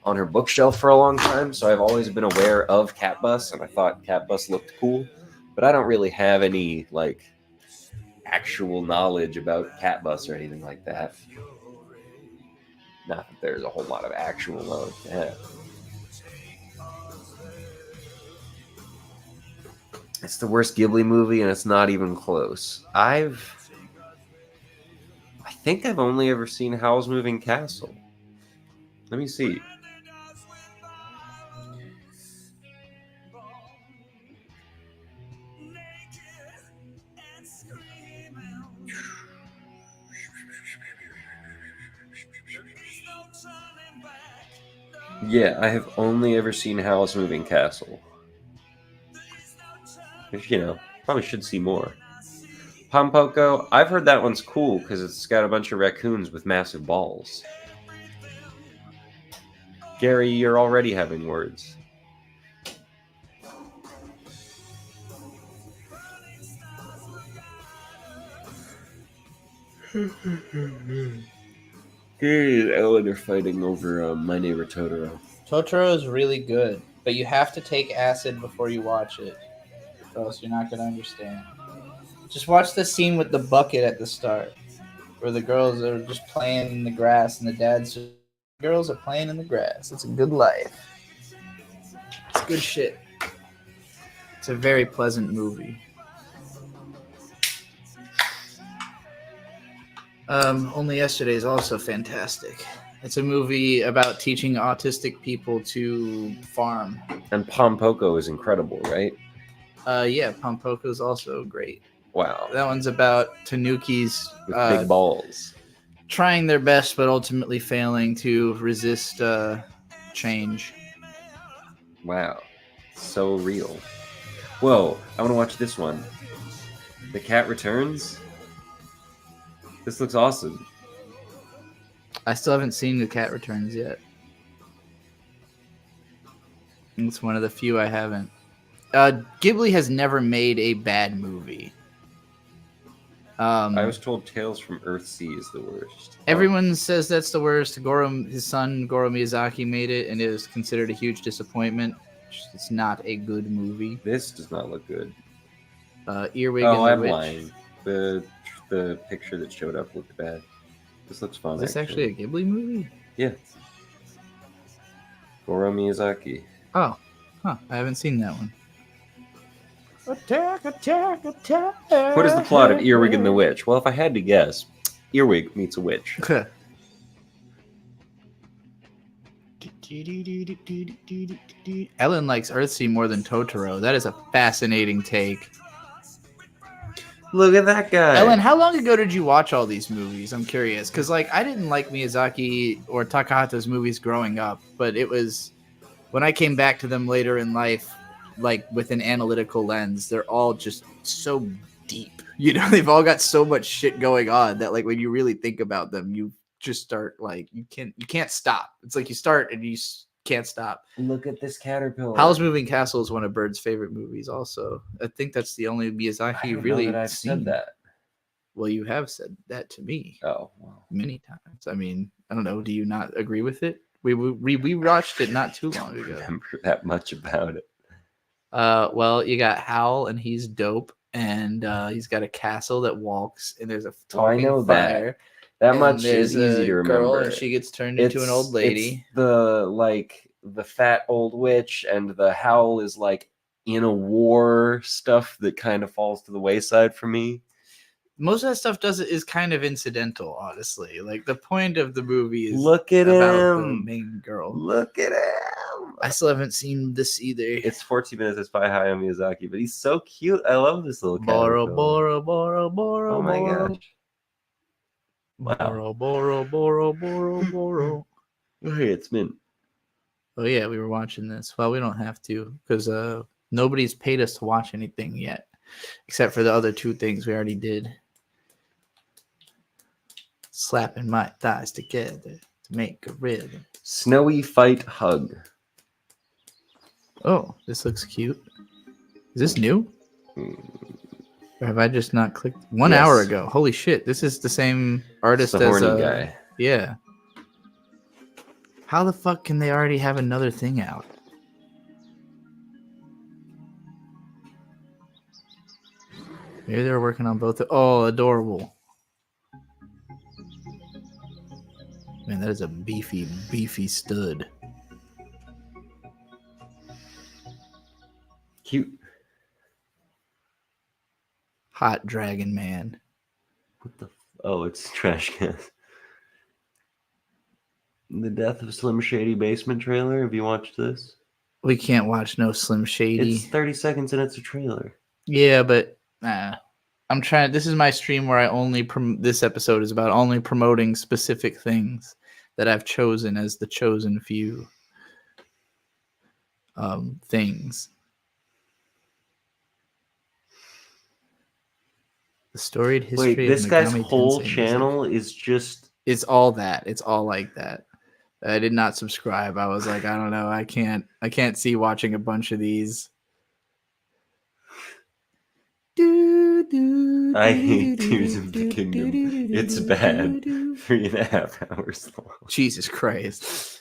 on her bookshelf for a long time, so I've always been aware of Cat Bus, and I thought Cat Bus looked cool, but I don't really have any like actual knowledge about Cat Bus or anything like that. Not that there's a whole lot of actual knowledge to have. It's the worst Ghibli movie, and it's not even close. I think I've only ever seen Howl's Moving Castle. Let me see. Yeah, I have only ever seen Howl's Moving Castle. Which, you know, probably should see more. Pompoko, I've heard that one's cool because it's got a bunch of raccoons with massive balls. Gary, you're already having words. Gary and Ellen are fighting over My Neighbor Totoro. Totoro is really good, but you have to take acid before you watch it. or else you're not gonna understand. Just watch the scene with the bucket at the start, where the girls are just playing in the grass and the dad's just, girls are playing in the grass. It's a good life. It's good shit. It's a very pleasant movie. Only Yesterday is also fantastic. It's a movie about teaching autistic people to farm. And Pompoko is incredible, right? Yeah, Pompoko is also great. Wow. That one's about Tanukis With big balls. trying their best, but ultimately failing to resist change. Wow. So real. Whoa, I want to watch this one. The Cat Returns? This looks awesome. I still haven't seen The Cat Returns yet. It's one of the few I haven't. Ghibli has never made a bad movie. I was told Tales from Earthsea is the worst. Everyone says that's the worst. His son Goro Miyazaki made it, and it is considered a huge disappointment. It's not a good movie. This does not look good. Earwig Oh, and I'm the Witch. lying. The picture that showed up looked bad. This looks fun. Is this actually a Ghibli movie? Yeah. Goro Miyazaki. Oh, huh. I haven't seen that one. Attack, attack, attack. What is the plot of Earwig and the Witch? Well, if I had to guess, Earwig meets a witch. Ellen likes Earthsea more than Totoro. That is a fascinating take. Look at that guy. Ellen, how long ago did you watch all these movies? I'm curious. Because, like, I didn't like Miyazaki or Takahata's movies growing up, but it was when I came back to them later in life, like, with an analytical lens, they're all just so deep. You know, they've all got so much shit going on that, like, when you really think about them, you just start, like, you can't stop. It's like you start and you can't stop. Look at this caterpillar. Howl's Moving Castle is one of Bird's favorite movies also. I think that's the only Miyazaki really I've seen. said that. Well, you have said that to me. Oh, wow. Many times. I mean, I don't know. Do you not agree with it? We watched it not too long ago. Remember that much about it. Well, you got Howl, and he's dope, and he's got a castle that walks, and there's a talking I know fire. That and much there's is easy a to remember. girl, and she gets turned into an old lady. It's the fat old witch, and the Howl is like in a war stuff that kind of falls to the wayside for me. Most of that stuff is kind of incidental, honestly. Like, the point of the movie is Look at about him. the main girl. Look at him. I still haven't seen this either. It's 14 minutes. It's by Hayao Miyazaki, but he's so cute. I love this little Boro, caterpillar. Boro, Boro, Boro. Oh my Boro. gosh. Wow. Boro, Boro, Boro, Boro, Boro. Oh, hey, it's Mint. Oh yeah, we were watching this. Well, we don't have to because nobody's paid us to watch anything yet, except for the other two things we already did. Slapping my thighs together to make a rhythm. Snowy Fight Hug. Oh, this looks cute. Is this new? Or have I just not clicked? 1 hour ago. Holy shit! This is the same artist The as horny guy. Yeah. How the fuck can they already have another thing out? Maybe they're working on both. Oh, adorable. Man, that is a beefy, beefy stud. Cute. Hot dragon man. What the? Oh, it's Trash Can. The Death of Slim Shady basement trailer. Have you watched this? We can't watch no Slim Shady. It's 30 seconds and it's a trailer. Yeah, but I'm trying. This is my stream where I only this episode is about only promoting specific things that I've chosen as the chosen few things. The storied history. Wait, this of guy's Megami whole Tensei channel is just. It's all that. It's all like that. I did not subscribe. I was like, I don't know. I can't see watching a bunch of these. I hate Tears of the Kingdom. It's bad. 3.5 hours long. Jesus Christ.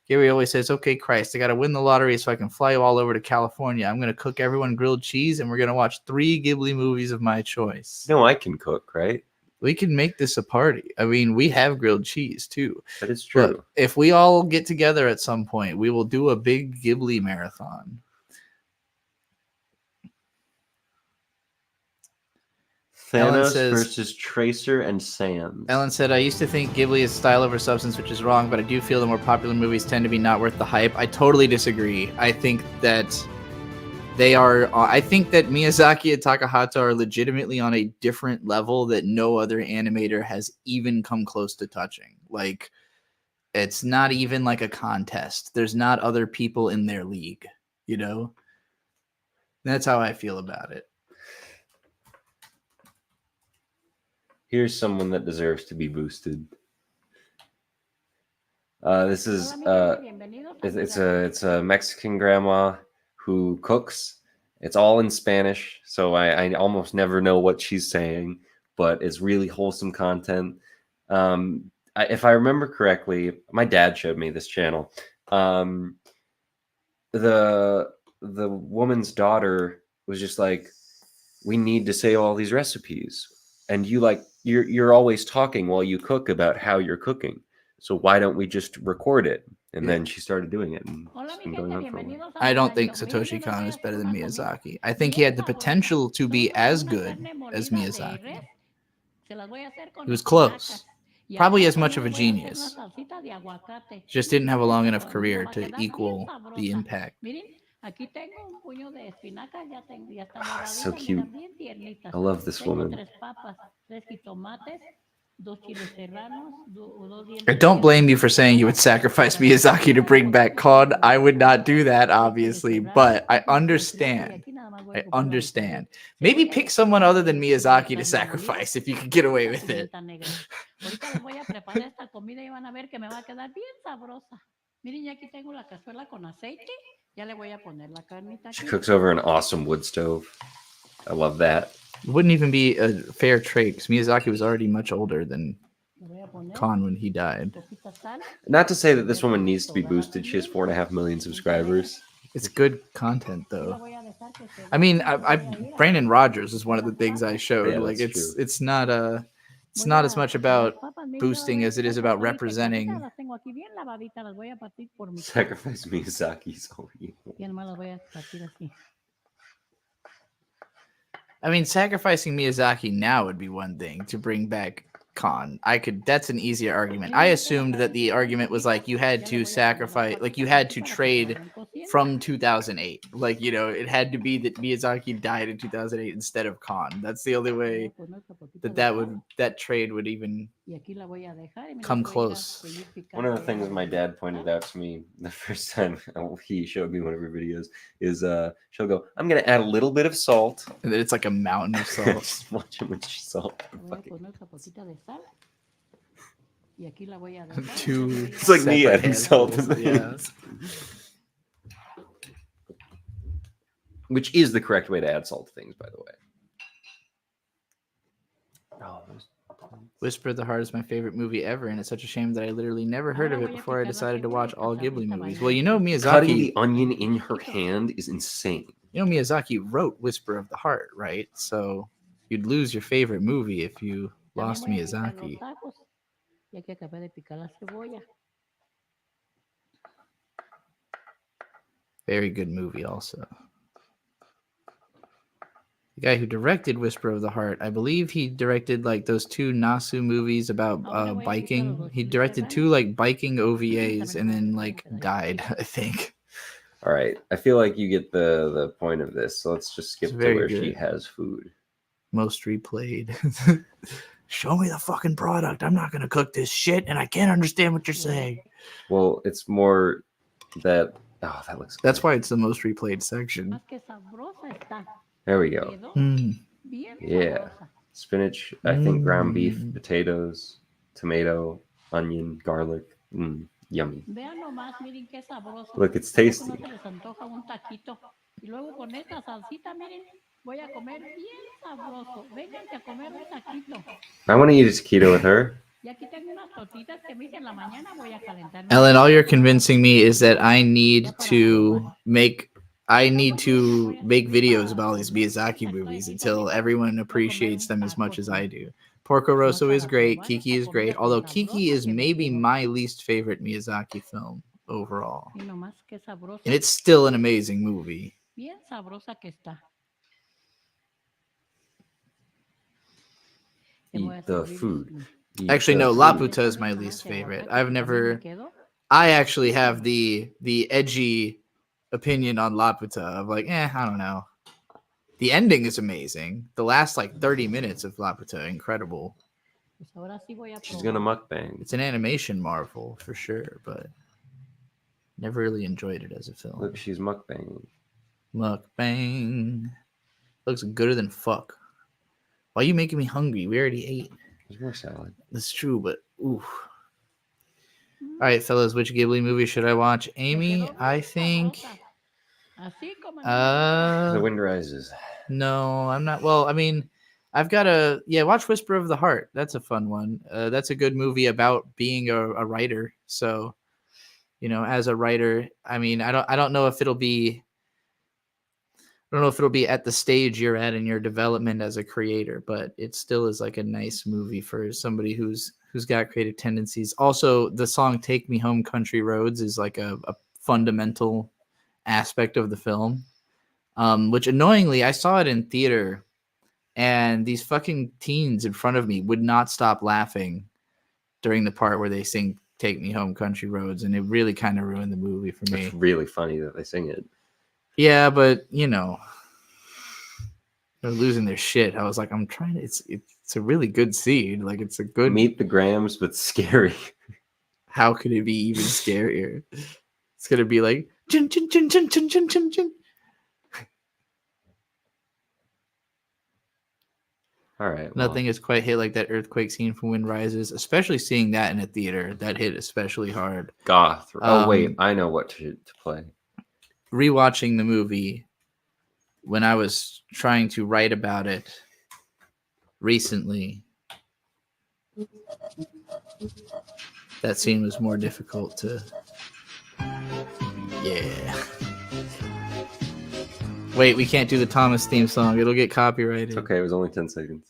Gary always says, "Okay, Christ, I got to win the lottery so I can fly all over to California. I'm going to cook everyone grilled cheese, and we're going to watch 3 Ghibli movies of my choice." No, I can cook, right? We can make this a party. I mean, we have grilled cheese too. That is true. But if we all get together at some point, we will do a big Ghibli marathon. Ellen Thanos says- versus Tracer and Sans. Ellen said, "I used to think Ghibli is style over substance, which is wrong, but I do feel the more popular movies tend to be not worth the hype." I totally disagree. I think that they are. I think that Miyazaki and Takahata are legitimately on a different level that no other animator has even come close to touching. Like, it's not even like a contest. There's not other people in their league, you know? That's how I feel about it. Here's someone that deserves to be boosted. This is it's a Mexican grandma who cooks. It's all in Spanish, so I almost never know what she's saying, but it's really wholesome content. If I remember correctly, my dad showed me this channel. The woman's daughter was just like, "We need to say all these recipes, and you're always talking while you cook about how you're cooking. So why don't we just record it?" And then she started doing it. And it's been going on for a while. I don't think Satoshi Kon is better than Miyazaki. I think he had the potential to be as good as Miyazaki. He was close. Probably as much of a genius. Just didn't have a long enough career to equal the impact. So cute. I love this woman. I don't blame you for saying you would sacrifice Miyazaki to bring back Kon. I would not do that, obviously, but I understand. I understand. Maybe pick someone other than Miyazaki to sacrifice if you could get away with it. She cooks over an awesome wood stove. I love that. It wouldn't even be a fair trade because Miyazaki was already much older than Kon when he died. Not to say that this woman needs to be boosted. She has 4.5 million subscribers. It's good content, though. I mean, Brandon Rogers is one of the things I showed. Yeah, like, that's it's not as much about boosting as it is about representing. Sacrifice Miyazaki's whole evil. I mean, sacrificing Miyazaki now would be one thing. To bring back Kon, that's an easier argument. I assumed that the argument was like you had to sacrifice, like you had to trade from 2008. Like, you know, it had to be that Miyazaki died in 2008 instead of Kon. That's the only way that trade would even come close. One of the things my dad pointed out to me the first time he showed me one of her videos is she'll go, "I'm gonna add a little bit of salt," and then it's like a mountain of salt. Just watch how much salt. It's like me adding salt. Yeah. Which is the correct way to add salt to things, by the way. Oh, Whisper of the Heart is my favorite movie ever, and it's such a shame that I literally never heard of it before I decided to watch all Ghibli movies. Well, you know Miyazaki. Cutting the onion in her hand is insane. You know Miyazaki wrote Whisper of the Heart, right? So you'd lose your favorite movie if you lost Miyazaki. Very good movie, also. The guy who directed Whisper of the Heart, I believe he directed like those 2 Nasu movies about biking. He directed 2 like biking OVAs and then like died, I think. All right, I feel like you get the point of this, so let's just skip to very where good. she has food. Most replayed. Show me the fucking product. I'm not gonna cook this shit, and I can't understand what you're saying. Well, it's more that. Oh, that looks. That's why it's the most replayed section. There we go. Yeah, spinach. I think ground beef, potatoes, tomato, onion, garlic. Yummy. Look, it's tasty. Voy a comer bien sabroso. Vénganse a comer un taquito. I want to eat a taquito with her. Y aquí tengo unas tortitas que me hice en la mañana. Voy a calentar. Ellen, all you're convincing me is that I need to make videos about all these Miyazaki movies until everyone appreciates them as much as I do. Porco Rosso is great. Kiki is great. Although Kiki is maybe my least favorite Miyazaki film overall. Y nomás que sabrosa. And it's still an amazing movie. Bien sabrosa que está. Eat the food. Eat Actually, the no, food. Laputa is my least favorite. I actually have the edgy opinion on Laputa of like, I don't know. The ending is amazing. The last like 30 minutes of Laputa, incredible. She's gonna mukbang. It's an animation marvel for sure, but never really enjoyed it as a film. Look, she's mukbanging. Mukbang. Looks gooder than fuck. Why are you making me hungry? We already ate. There's more salad. That's true, but ooh. All right, fellas, which Ghibli movie should I watch? Amy, I think. The Wind Rises. No, I'm not. Well, I mean, I've got watch Whisper of the Heart. That's a fun one. That's a good movie about being a writer. So, as a writer, I mean, I don't know if it'll be. I don't know if it'll be at the stage you're at in your development as a creator, but it still is like a nice movie for somebody who's got creative tendencies. Also, the song "Take Me Home, Country Roads" is like a fundamental aspect of the film, which annoyingly I saw it in theater, and these fucking teens in front of me would not stop laughing during the part where they sing "Take Me Home, Country Roads," and it really kind of ruined the movie for me. It's really funny that they sing it. Yeah, but they're losing their shit. I was like, I'm trying to. It's a really good scene. Like, it's a good. Meet the Grams, but scary. How could it be even scarier? It's gonna be like chin chin chin chin chin chin chin chin. All right. Nothing has quite hit like that earthquake scene from Wind Rises, especially seeing that in a theater. That hit especially hard. Goth. Oh wait, I know what to play. Rewatching the movie when I was trying to write about it recently, that scene was more difficult to. Yeah. Wait, we can't do the Thomas theme song. It'll get copyrighted. It's okay. It was only 10 seconds.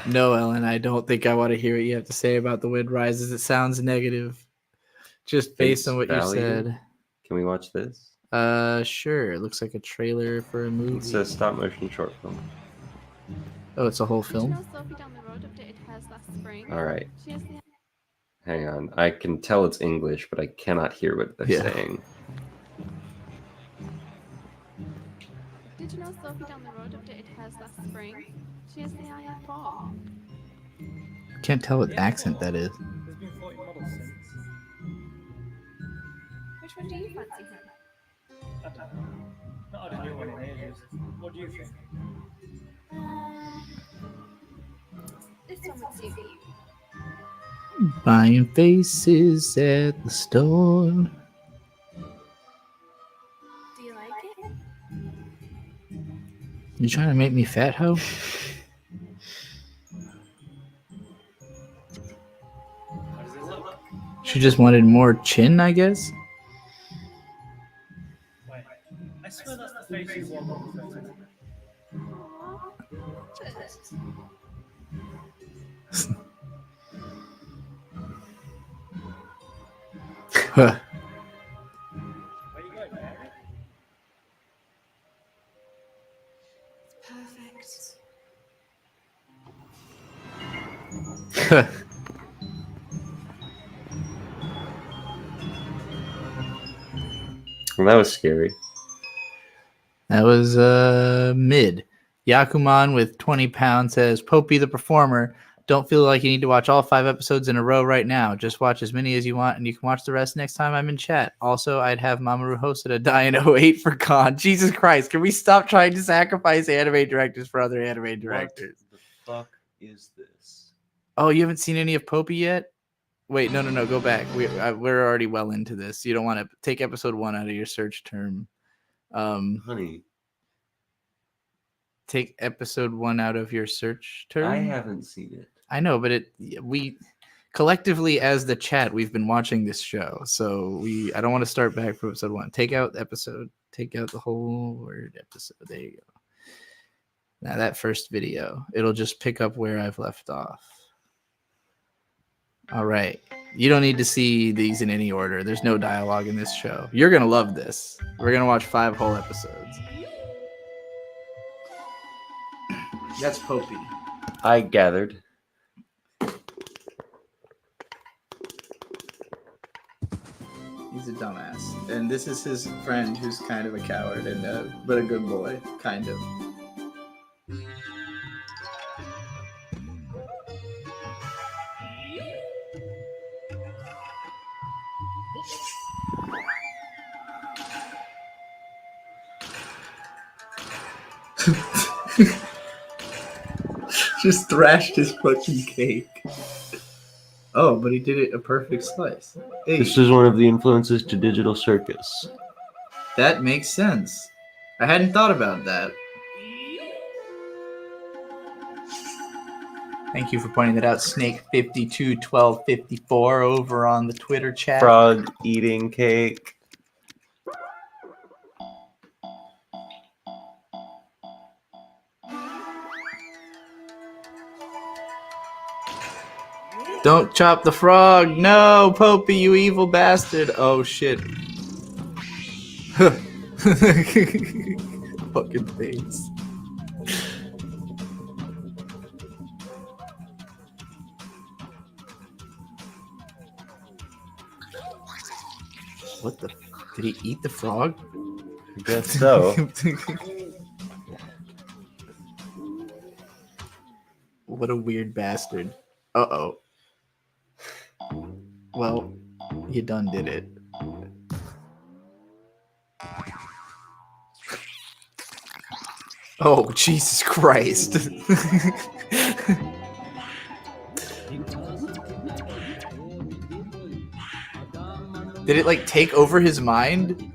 No, Ellen, I don't think I want to hear what you have to say about The Wind Rises. It sounds negative, just based on what you said. Can we watch this? Sure. It looks like a trailer for a movie. It's a stop motion short film. Oh, it's a whole film? All right. Hang on. I can tell it's English, but I cannot hear what they're saying. Did you know Sophie down the road up to It Has last spring? She has the I have fall. Can't tell what accent that is. There's been 40 models since. Which one do you fancy him? I don't know. Not had a new one in ages. What do you think? This one would suit you. Buying faces at the store. Do you like it? You trying to make me fat, ho? How does it look? She just wanted more chin, I guess. Wait, I swear that's the face you want on the photo. Huh. Where you going, Mary? Perfect. Well, that was scary. That was mid. Yakuman with 20 pounds says, Popey the Performer, don't feel like you need to watch all 5 episodes in a row right now. Just watch as many as you want, and you can watch the rest next time I'm in chat. Also, I'd have Mamoru Hosoda die in 08 for Khan. Jesus Christ, can we stop trying to sacrifice anime directors for other anime directors? What the fuck is this? Oh, you haven't seen any of Popey yet? Wait, no, go back. We're already well into this. You don't want to take episode 1 out of your search term. Honey, take episode 1 out of your search term. I haven't seen it. I know, but we collectively as the chat, we've been watching this show, so I don't want to start back from episode 1. Take out the whole word episode. There you go. Now that first video, it'll just pick up where I've left off. All right. You don't need to see these in any order. There's no dialogue in this show. You're going to love this. We're going to watch 5 whole episodes. That's Popey. I gathered. He's a dumbass. And this is his friend who's kind of a coward, but a good boy. Kind of. Just thrashed his fucking cake. Oh, but he did it a perfect slice. Hey, This is one of the influences to Digital Circus. that makes sense. I hadn't thought about that. Thank you for pointing that out, Snake521254 over on the Twitter chat. Frog eating cake. Don't chop the frog. No, Popey, you evil bastard. Oh, shit. Fucking face. What the? Did he eat the frog? I guess so. What a weird bastard. Uh-oh. Well, you done did it. Oh, Jesus Christ. Did it, like, take over his mind?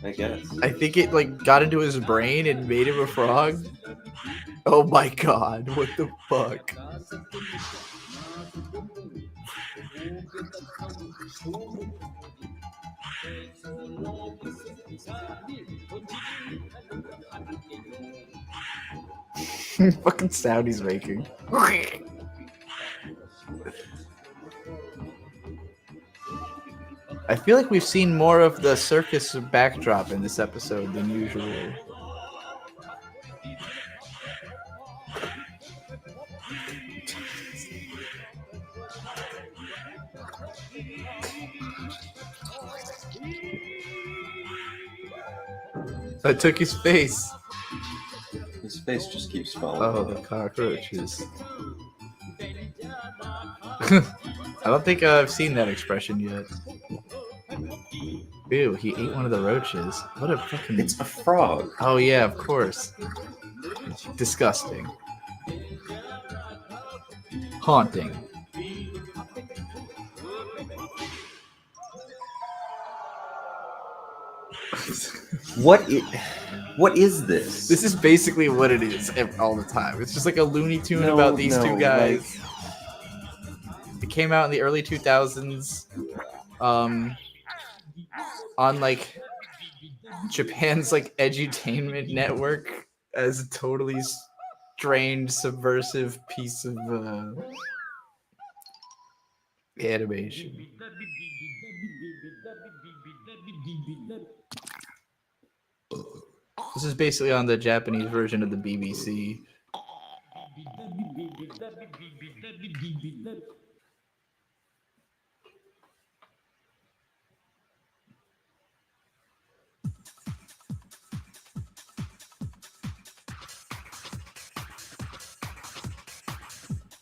I guess. I think it, like, got into his brain and made him a frog. Oh my god, what the fuck? Fucking sound he's making. I feel like we've seen more of the circus backdrop in this episode than usual. I took his face. His face just keeps falling. Oh, the cockroaches. I don't think I've seen that expression yet. Ew, he ate one of the roaches. What a fucking... It's a frog. Oh, yeah, of course. Disgusting. Haunting. What is this? This is basically what it is all the time. It's just like a Looney Tune about these two guys. It came out in the early 2000s on like Japan's like edutainment network as a totally strange subversive piece of animation. This is basically on the Japanese version of the BBC.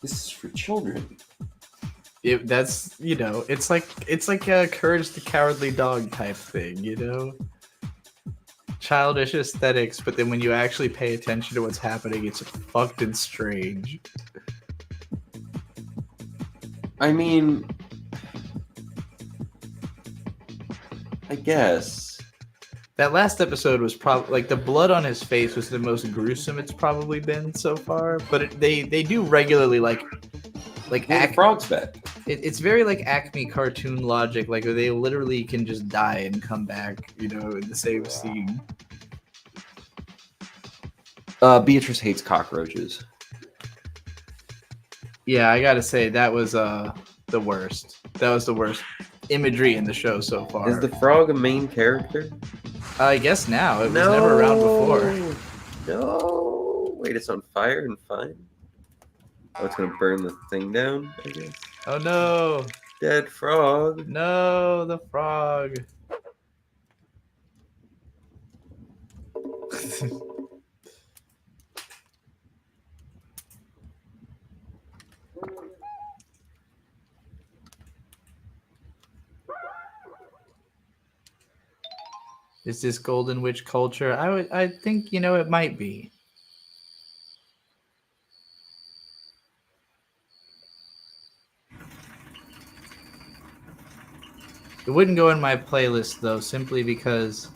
This is for children. That's, you know, it's like a Courage the Cowardly Dog type thing, you know? Childish aesthetics, but then when you actually pay attention to what's happening, it's fucking strange. I mean, I guess. That last episode was probably like the blood on his face was the most gruesome it's probably been so far. But they do regularly like Frog's back. It's very like Acme cartoon logic. Like they literally can just die and come back, you know, in the same scene. Beatrice hates cockroaches. Yeah, I gotta say that was the worst. That was the worst imagery in the show so far. Is the frog a main character? I guess now. It was never around before. No. Wait, it's on fire and fine. Oh, it's gonna burn the thing down, I guess. Oh no! Dead frog. No, the frog. Is this Golden Witch culture? I think, you know, it might be. It wouldn't go in my playlist though, simply because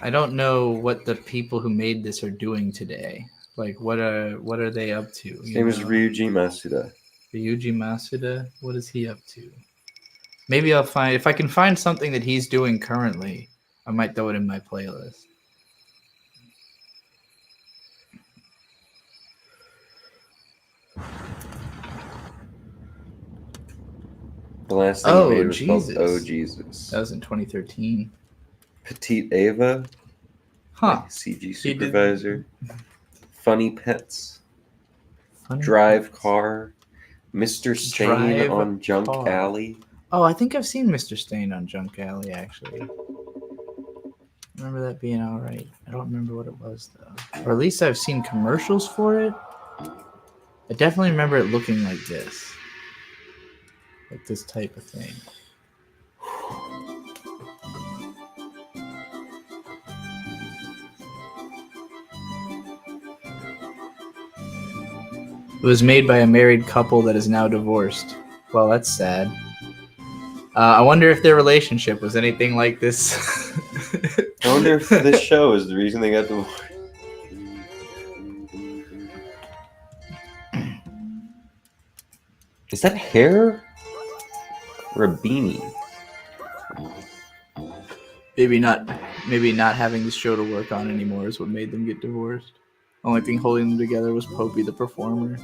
I don't know what the people who made this are doing today. Like, what are they up to? His name is Ryuji Masuda. Ryuji Masuda? What is he up to? Maybe I'll find, if I can find something that he's doing currently, I might throw it in my playlist. The last thing he made was called Oh Jesus. That was in 2013. Petite Ava. Huh. CG supervisor. Funny Pets. Drive Car. Mr. Stain Drive on Junk Car. Alley. Oh, I think I've seen Mr. Stain on Junk Alley, actually. I remember that being all right. I don't remember what it was, though. Or at least I've seen commercials for it. I definitely remember it looking like this. Like this type of thing. It was made by a married couple that is now divorced. Well, that's sad. I wonder if their relationship was anything like this. I wonder if this show is the reason they got divorced. Is that hair or a beanie? Maybe not having this show to work on anymore is what made them get divorced. Only thing holding them together was Popey the performer.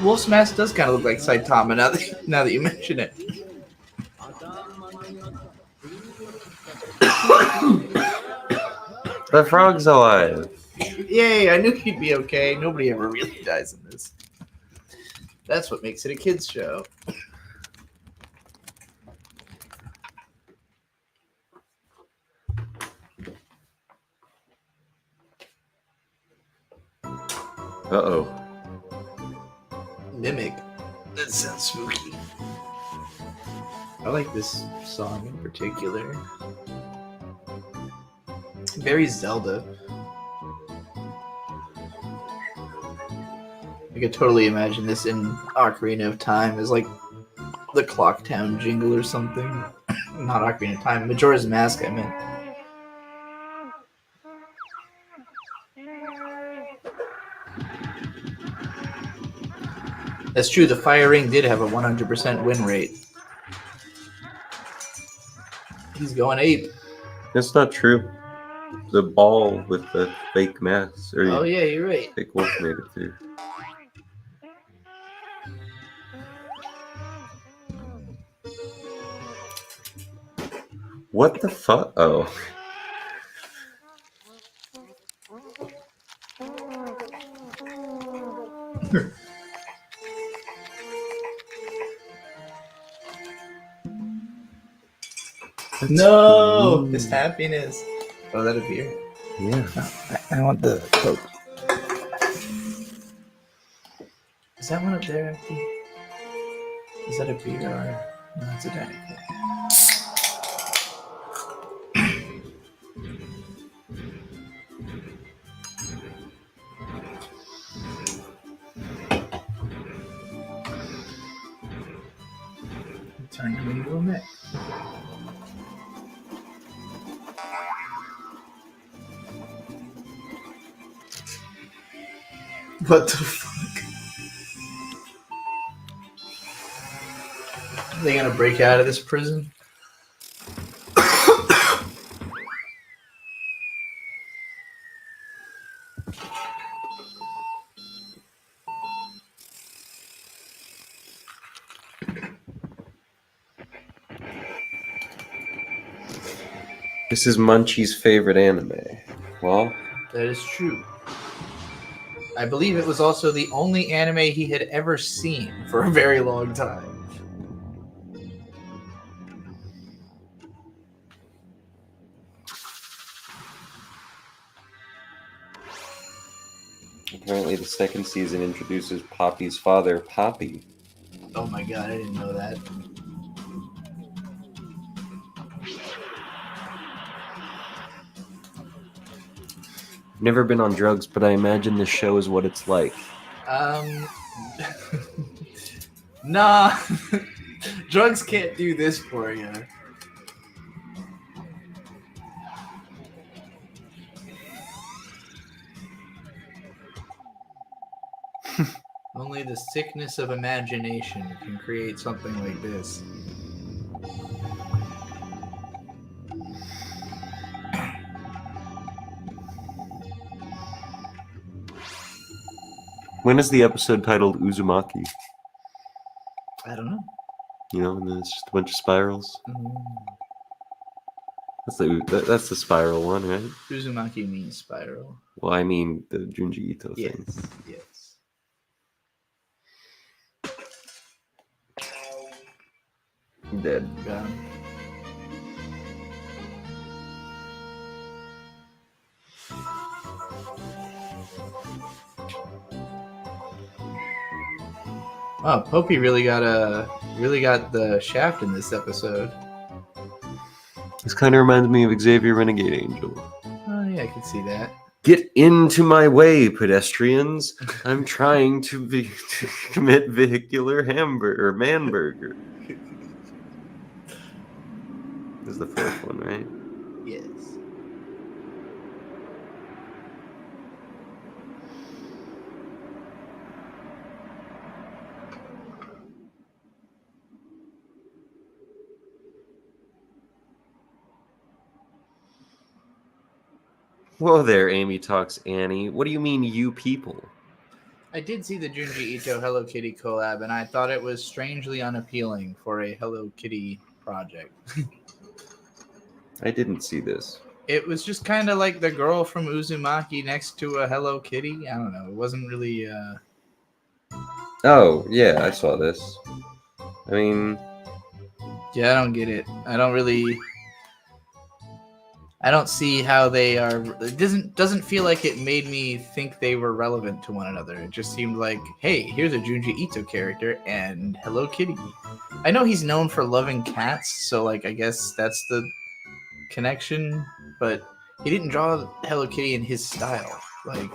Wolf's Mask does kind of look like Saitama now that you mention it. The frog's alive. Yay, I knew he'd be okay. Nobody ever really dies in this. That's what makes it a kid's show. Uh-oh. Mimic. That sounds spooky. I like this song in particular. Very Zelda. I could totally imagine this in Ocarina of Time as like the Clock Town jingle or something. Not Ocarina of Time, Majora's Mask, I meant. That's true, the Fire Ring did have a 100% win rate. He's going ape. That's not true. The ball with the fake mask. Or Oh yeah, you're right. fake wolf made it too. What the fuck? Oh. No! His happiness. Oh, that a beer? Yeah. I want the Coke. Is that one up there empty? Is that a beer or no? It's a Diet Coke. turned him into a mech. What the fuck? Are they gonna break out of this prison? This is Munchie's favorite anime. Well, That is true. I believe it was also the only anime he had ever seen for a very long time. apparently the second season introduces Poppy's father, Poppy. Oh my god, I didn't know that. Never been on drugs, but I imagine this show is what it's like. Nah. Drugs can't do this for you. Only the sickness of imagination can create something like this. When is the episode titled Uzumaki? I don't know. You know, and then it's just a bunch of spirals. Mm. That's the spiral one, right? Uzumaki means spiral. Well, I mean the Junji Ito Yes, thing. yes. Dead. Got him. Wow, Popey really got the shaft in this episode. This kind of reminds me of Xavier Renegade Angel. Oh yeah, I can see that. Get into my way, pedestrians! I'm trying to commit vehicular hamburger or manburger. This is the fourth one, right? Yes. Whoa there, Amy Talks Annie. What do you mean, you people? I did see the Junji Ito Hello Kitty collab, and I thought it was strangely unappealing for a Hello Kitty project. I didn't see this. It was just kind of like the girl from Uzumaki next to a Hello Kitty. I don't know. It wasn't really. Oh, yeah, I saw this. I mean... Yeah, I don't get it. I don't see how they are. It doesn't feel like it made me think they were relevant to one another. It just seemed like, hey, here's a Junji Ito character and Hello Kitty. I know he's known for loving cats, so like I guess that's the connection. But he didn't draw Hello Kitty in his style. Like,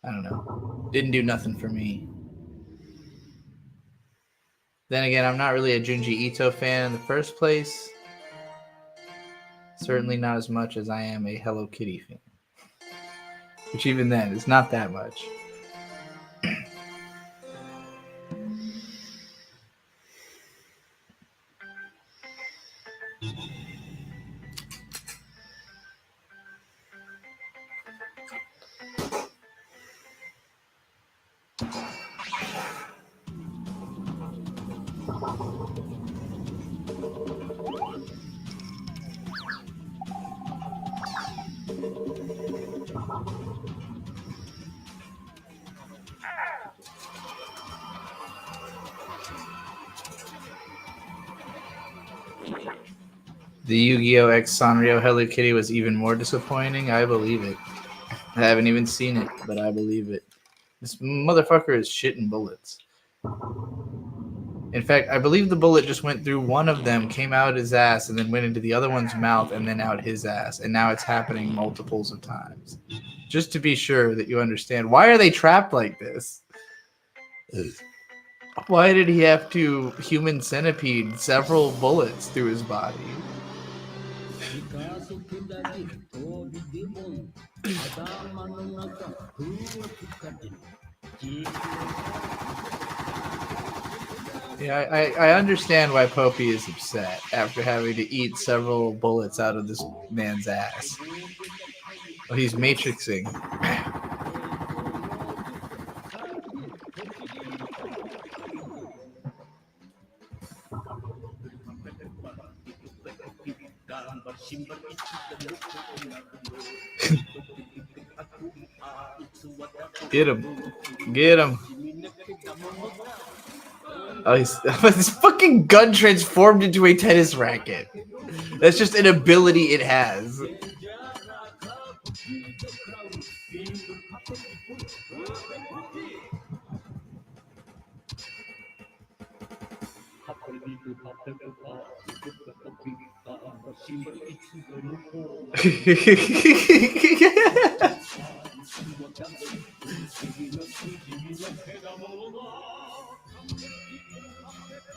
I don't know. Didn't do nothing for me. Then again, I'm not really a Junji Ito fan in the first place. Certainly not as much as I am a Hello Kitty fan. Which even then is not that much. The Yu-Gi-Oh! X Sanrio Hello Kitty was even more disappointing. I believe it. I haven't even seen it, but I believe it. This motherfucker is shitting bullets. In fact, I believe the bullet just went through one of them, came out his ass, and then went into the other one's mouth, and then out his ass. And now it's happening multiples of times. Just to be sure that you understand. Why are they trapped like this? Why did he have to human centipede several bullets through his body? Yeah, I understand why Popey is upset after having to eat several bullets out of this man's ass. Oh, he's matrixing. Get him. Get him. Oh, this fucking gun transformed into a tennis racket. That's just an ability it has.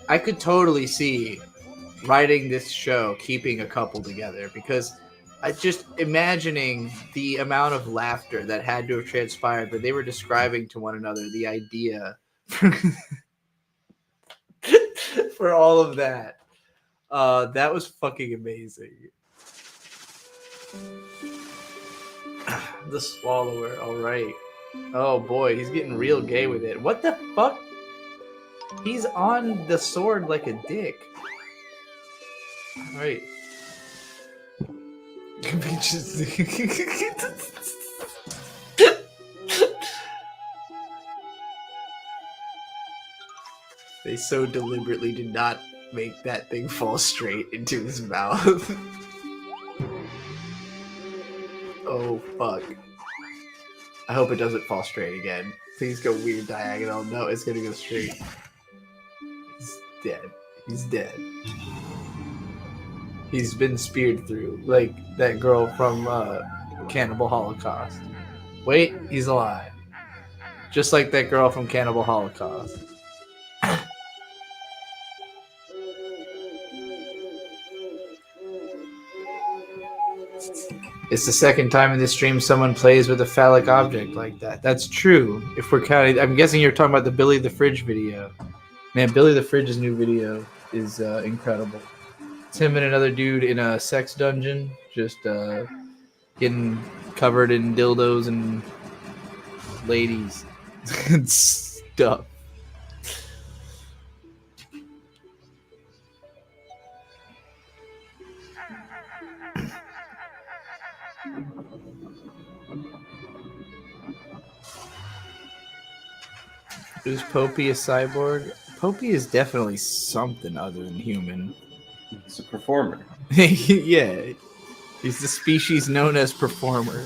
I could totally see writing this show keeping a couple together, because I just imagining the amount of laughter that had to have transpired, but they were describing to one another the idea for all of that. That was fucking amazing. The Swallower, all right. Oh boy, he's getting real gay with it. What the fuck? He's on the sword like a dick. All right. They so deliberately did not make that thing fall straight into his mouth. Oh, fuck. I hope it doesn't fall straight again. Please go weird diagonal. No, it's gonna go straight. He's dead. He's dead. He's been speared through, like that girl from Cannibal Holocaust. Wait, he's alive. Just like that girl from Cannibal Holocaust. It's the second time in this stream someone plays with a phallic object like that. That's true. If we're counting, I'm guessing you're talking about the Billy the Fridge video. Man, Billy the Fridge's new video is incredible. It's him and another dude in a sex dungeon, just getting covered in dildos and ladies and stuff. Is Popey a cyborg? Popey is definitely something other than human. He's a performer. Yeah. He's the species known as performer.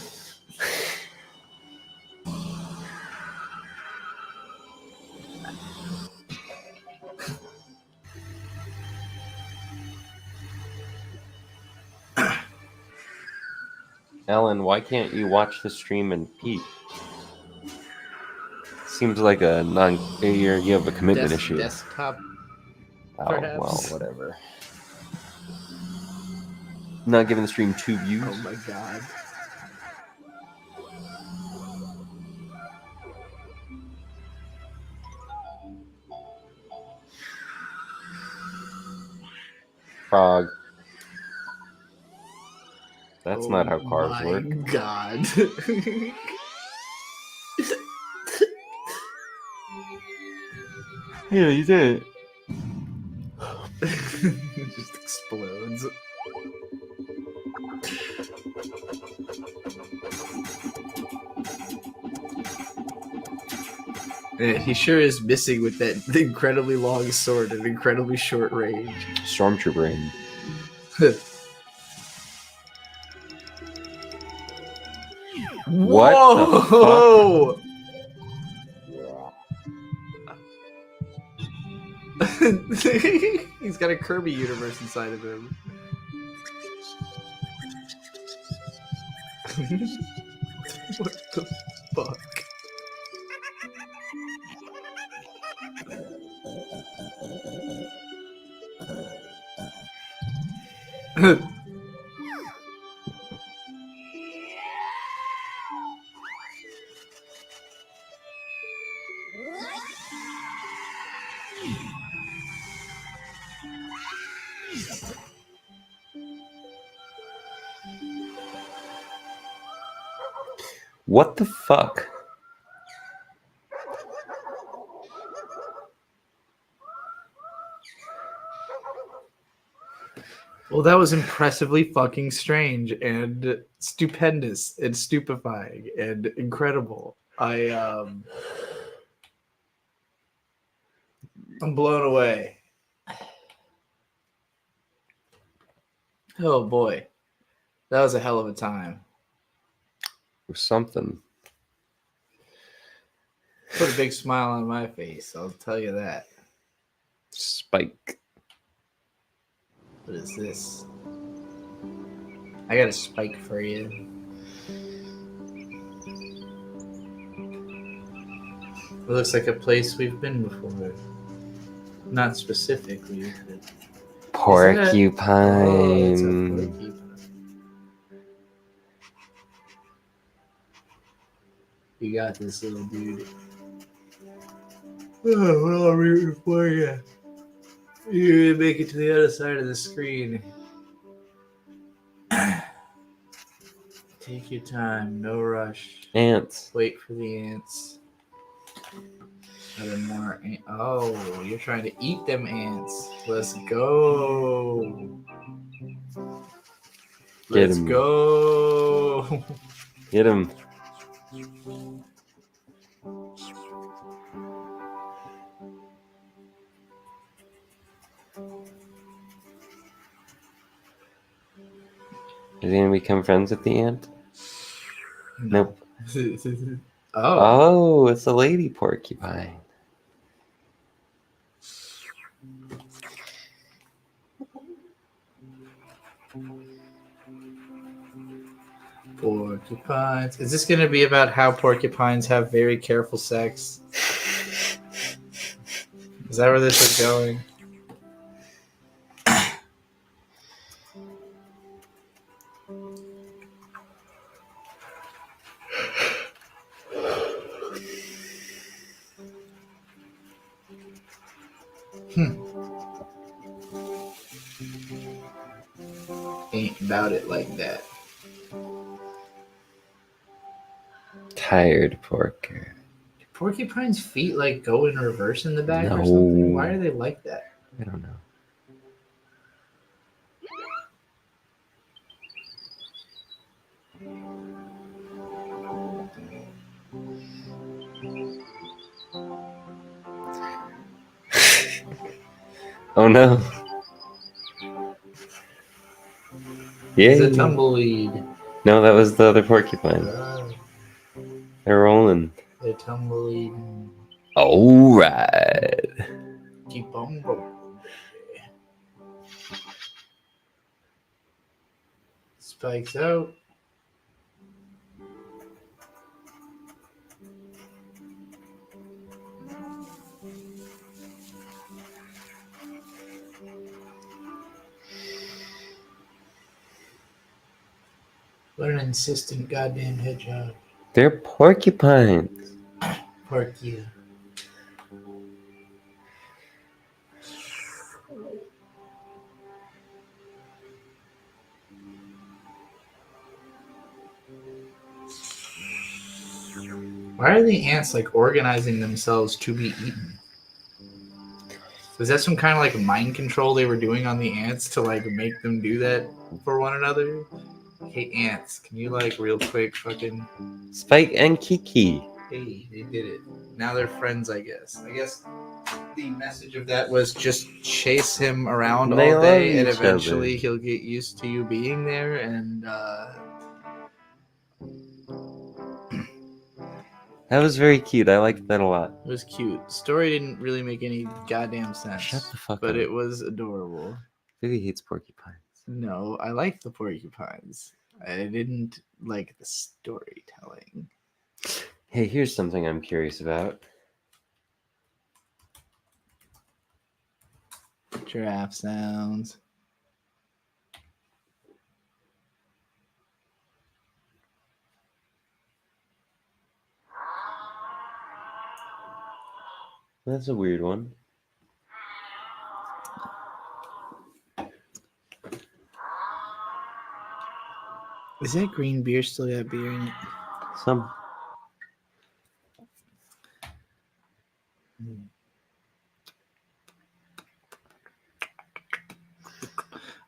Alan, why can't you watch the stream and peep? Seems like a you have a commitment issue. Desktop. Oh, perhaps? well, whatever. Not giving the stream 2 views. Oh my god. Frog. That's not how cars work. God. Yeah, you did. It just explodes. Man, he sure is missing with that incredibly long sword at incredibly short range. Stormtrooper aim. What Whoa! the He's got a Kirby universe inside of him. What the fuck? What the fuck? Well, that was impressively fucking strange and stupendous and stupefying and incredible. I'm blown away. Oh boy. That was a hell of a time. Or something. Put a big smile on my face, I'll tell you that. Spike. What is this? I got a spike for you. It looks like a place we've been before. Not specifically, but... Porcupine. Oh, it's a porcupine. You got this, little dude. Oh, well, I'm rooting for you. You're gonna make it to the other side of the screen. Take your time, no rush. Ants. Wait for the ants. Other more oh, you're trying to eat them ants. Let's go. Get Let's him. go. Get him. Is he gonna become friends with the ant? Nope. Oh, it's a lady porcupine. Porcupines. Is this going to be about how porcupines have very careful sex? Is that where this is going? Ain't about it like that. Tired porker. Do porcupines' feet like go in reverse in the back or No. something? Why are they like that? I don't know. Oh no. Yeah. It's a tumbleweed. No, that was the other porcupine. They're rolling. They're tumbleweed. All right. Keep on going. Spikes out. What an insistent goddamn hedgehog. They're porcupines. Pork you. Why are the ants like organizing themselves to be eaten? Was that some kind of like mind control they were doing on the ants to like make them do that for one another? Hey ants, can you like real quick fucking Spike and Kiki. Hey, they did it. Now they're friends, I guess. I guess the message of that was just chase him around They all day love and each eventually other. he'll get used to you being there and That was very cute. I liked that a lot. it was cute. The story didn't really make any goddamn sense. Shut the fuck but up. it was adorable. Vivi hates porcupines. No, I like the porcupines. I didn't like the storytelling. Hey, here's something I'm curious about. Giraffe sounds. That's a weird one. Is that green beer still got beer in it? Some.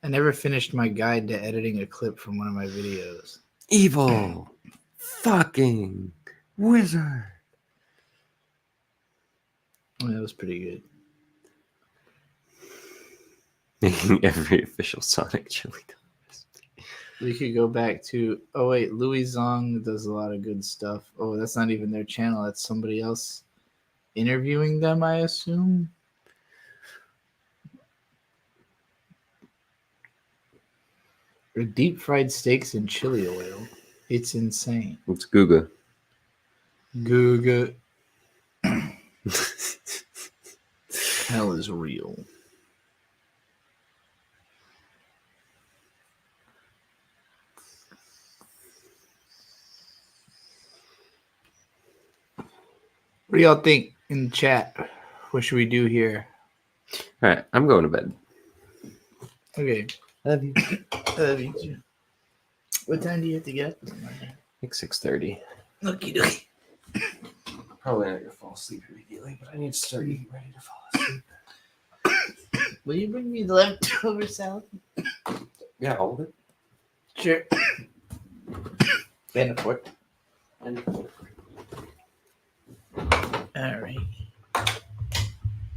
I never finished my guide to editing a clip from one of my videos. Evil fucking wizard. That was pretty good. Making every official Sonic chili dog. We could go back to, oh wait, Louis Zong does a lot of good stuff. Oh, that's not even their channel. That's somebody else interviewing them, I assume. Or deep fried steaks in chili oil. It's insane. It's Guga. Guga. Hell is real. What do y'all think in the chat? What should we do here? All right, I'm going to bed. Okay. Love you. Love you too. What time do you have to get up? Like 6:30. Okie dokie. Probably not gonna fall asleep immediately, but I need to start getting ready to fall asleep. Will you bring me the leftover salad? Yeah, all of it. Sure. And a fork. And a fork. All right.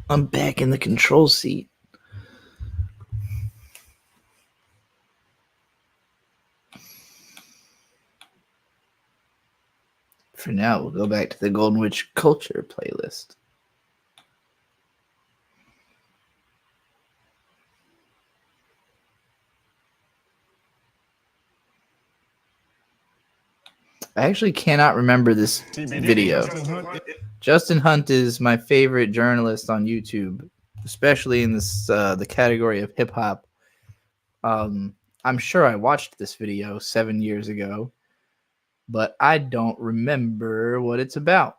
I'm back in the control seat. For now, we'll go back to the Golden Witch Culture playlist. I actually cannot remember this video. Justin Hunt is my favorite journalist on YouTube, especially in this the category of hip hop. I'm sure I watched this video 7 years ago, but I don't remember what it's about.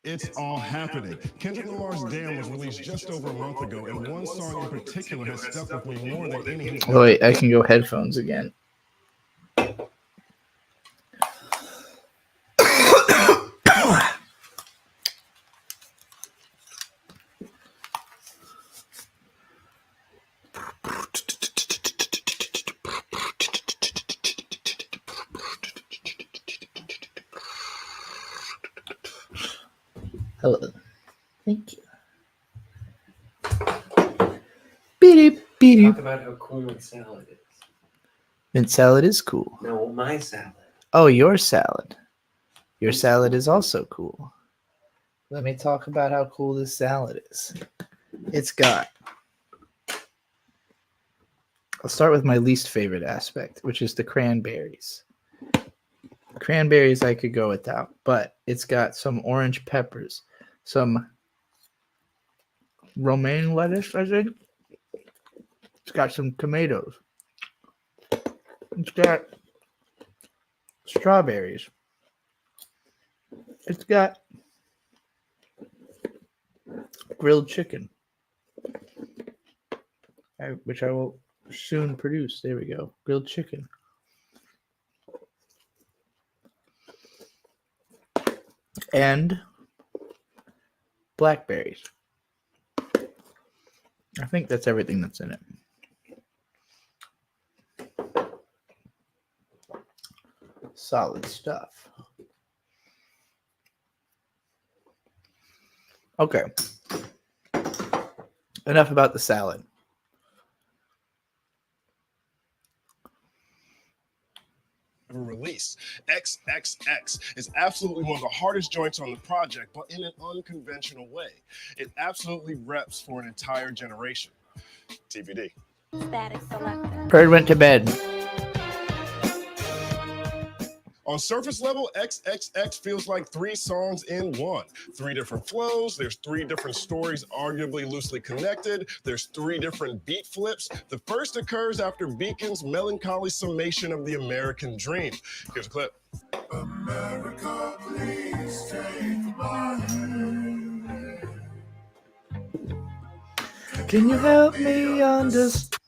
It's all happening. Kendrick Lamar's Damn was released just over a month ago, and one song in particular has stuck with me more than any. Oh, wait, I can go headphones again. Hello. Thank you. Talk about how cool my salad is. Mint salad is cool. No, my salad. Oh, your salad. Your salad is also cool. Let me talk about how cool this salad is. It's got... I'll start with my least favorite aspect, which is the cranberries. Cranberries I could go without, but it's got some orange peppers, some romaine lettuce, I think. It's got some tomatoes. It's got strawberries. It's got grilled chicken, which I will soon produce. There we go. Grilled chicken. And blackberries. I think that's everything that's in it. Solid stuff. Okay. Enough about the salad. Release. XXX is absolutely one of the hardest joints on the project, but in an unconventional way. It absolutely reps for an entire generation. TBD. Bird went to bed. On surface level, XXX feels like 3 songs in one. 3 different flows, there's 3 different stories arguably loosely connected, there's 3 different beat flips. The first occurs after Beacon's melancholy summation of the American dream. Here's a clip. America, please take my hand. Can you help me understand?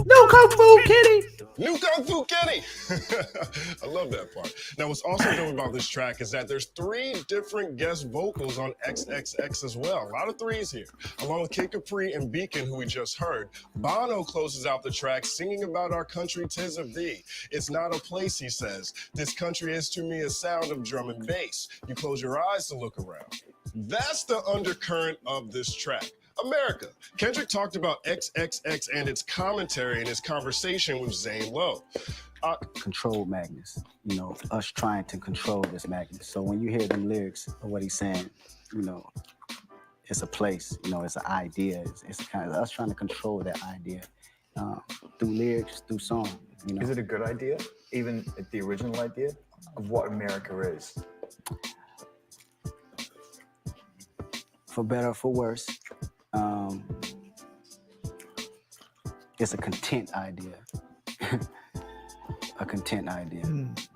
No Kung Fu Kitty. New Kung Fu Kenny. I love that part. Now, what's also dope about this track is that there's 3 different guest vocals on XXX as well. A lot of threes here. Along with Kid Capri and Beacon, who we just heard, Bono closes out the track singing about our country 'tis of thee. It's not a place, he says. This country is to me a sound of drum and bass. You close your eyes to look around. That's the undercurrent of this track. America. Kendrick talked about XXX and its commentary in his conversation with Zane Lowe. Control madness, you know, us trying to control this madness. So when you hear the lyrics of what he's saying, you know, it's a place, you know, it's an idea. It's kind of us trying to control that idea through lyrics, through song. You know, is it a good idea, even the original idea of what America is? For better or for worse, it's a content idea. A content idea.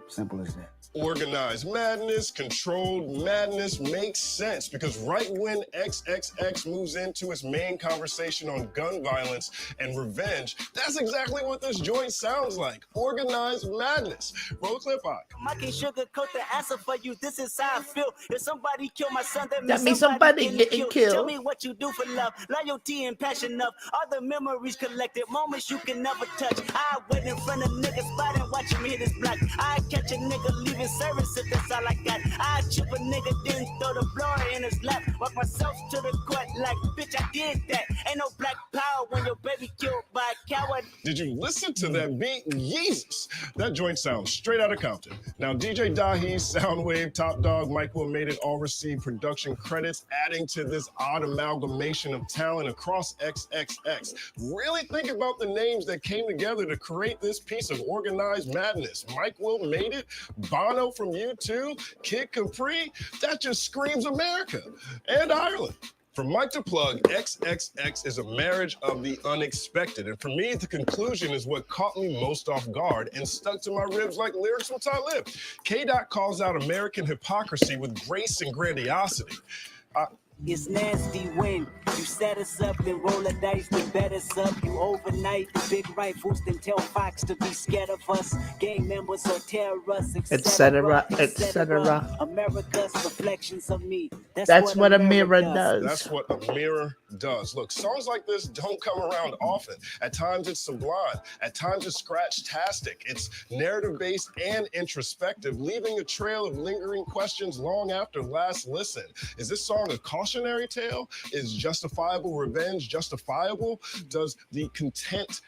Simple as that. Organized madness, controlled madness makes sense because right when XXX moves into its main conversation on gun violence and revenge, that's exactly what this joint sounds like. Organized madness. Roll the clip out. I can sugarcoat the answer for you. This is how I feel. If somebody kill my son, That means somebody getting killed. Tell me what you do for love, loyalty and passion of all the memories collected, moments you can never touch. I wait in front of niggas spot and watch him hit his block. I catch a nigga leaving service if that's all I got. I chip a nigga, then throw the blower in his lap. Walk myself to the court like, bitch, I did that. Ain't no black power when your baby killed by a coward. Did you listen to that beat? Jesus! That joint sounds straight out of Compton. Now, DJ Dahi, Soundwave, Top Dog, Mike Will Made It all received production credits, adding to this odd amalgamation of talent across XXX. Really think about the names that came together to create this piece of organized madness. Mike Will Made It, Bono from U2, Kid Capri, that just screams America and Ireland. From Mike to Plug, XXX is a marriage of the unexpected. And for me, the conclusion is what caught me most off guard and stuck to my ribs like lyrics from Talib. K-Dot calls out American hypocrisy with grace and grandiosity. It's nasty when you set us up and roll the dice to bet us up. You overnight big rifles, then tell Fox to be scared of us. Gang members or terrorists, etc., etc. America's reflections of me. That's what a mirror does. That's what a mirror does. Look, songs like this don't come around often. At times it's sublime. At times it's scratch-tastic. It's narrative-based and introspective, leaving a trail of lingering questions long after last listen. Is this song a cautionary tale? Is justifiable revenge justifiable? Does the content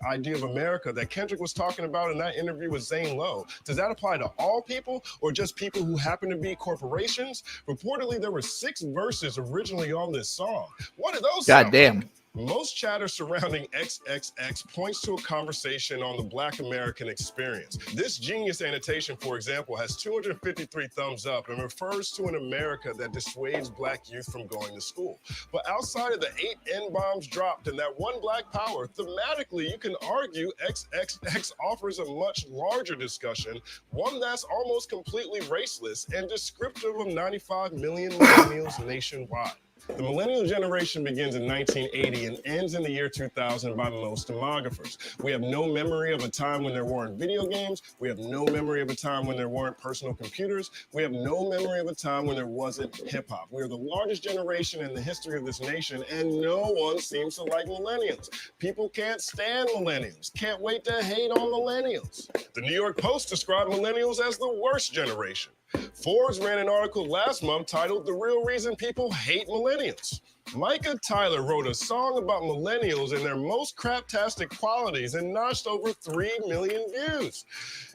idea of America that Kendrick was talking about in that interview with Zane Lowe, does that apply to all people or just people who happen to be corporations? Reportedly, there were 6 verses originally on this song. What are those? Goddamn. Most chatter surrounding XXX points to a conversation on the Black American experience. This genius annotation, for example, has 253 thumbs up and refers to an America that dissuades Black youth from going to school. But outside of the 8 N-bombs dropped and that one Black power, thematically, you can argue XXX offers a much larger discussion, one that's almost completely raceless and descriptive of 95 million millennials nationwide. The millennial generation begins in 1980 and ends in the year 2000 by most demographers. We have no memory of a time when there weren't video games. We have no memory of a time when there weren't personal computers. We have no memory of a time when there wasn't hip hop. We are the largest generation in the history of this nation, and no one seems to like millennials. People can't stand millennials, can't wait to hate on millennials. The New York Post described millennials as the worst generation. Forbes ran an article last month titled "The Real Reason People Hate Millennials." Micah Tyler wrote a song about millennials and their most craptastic qualities and notched over 3 million views.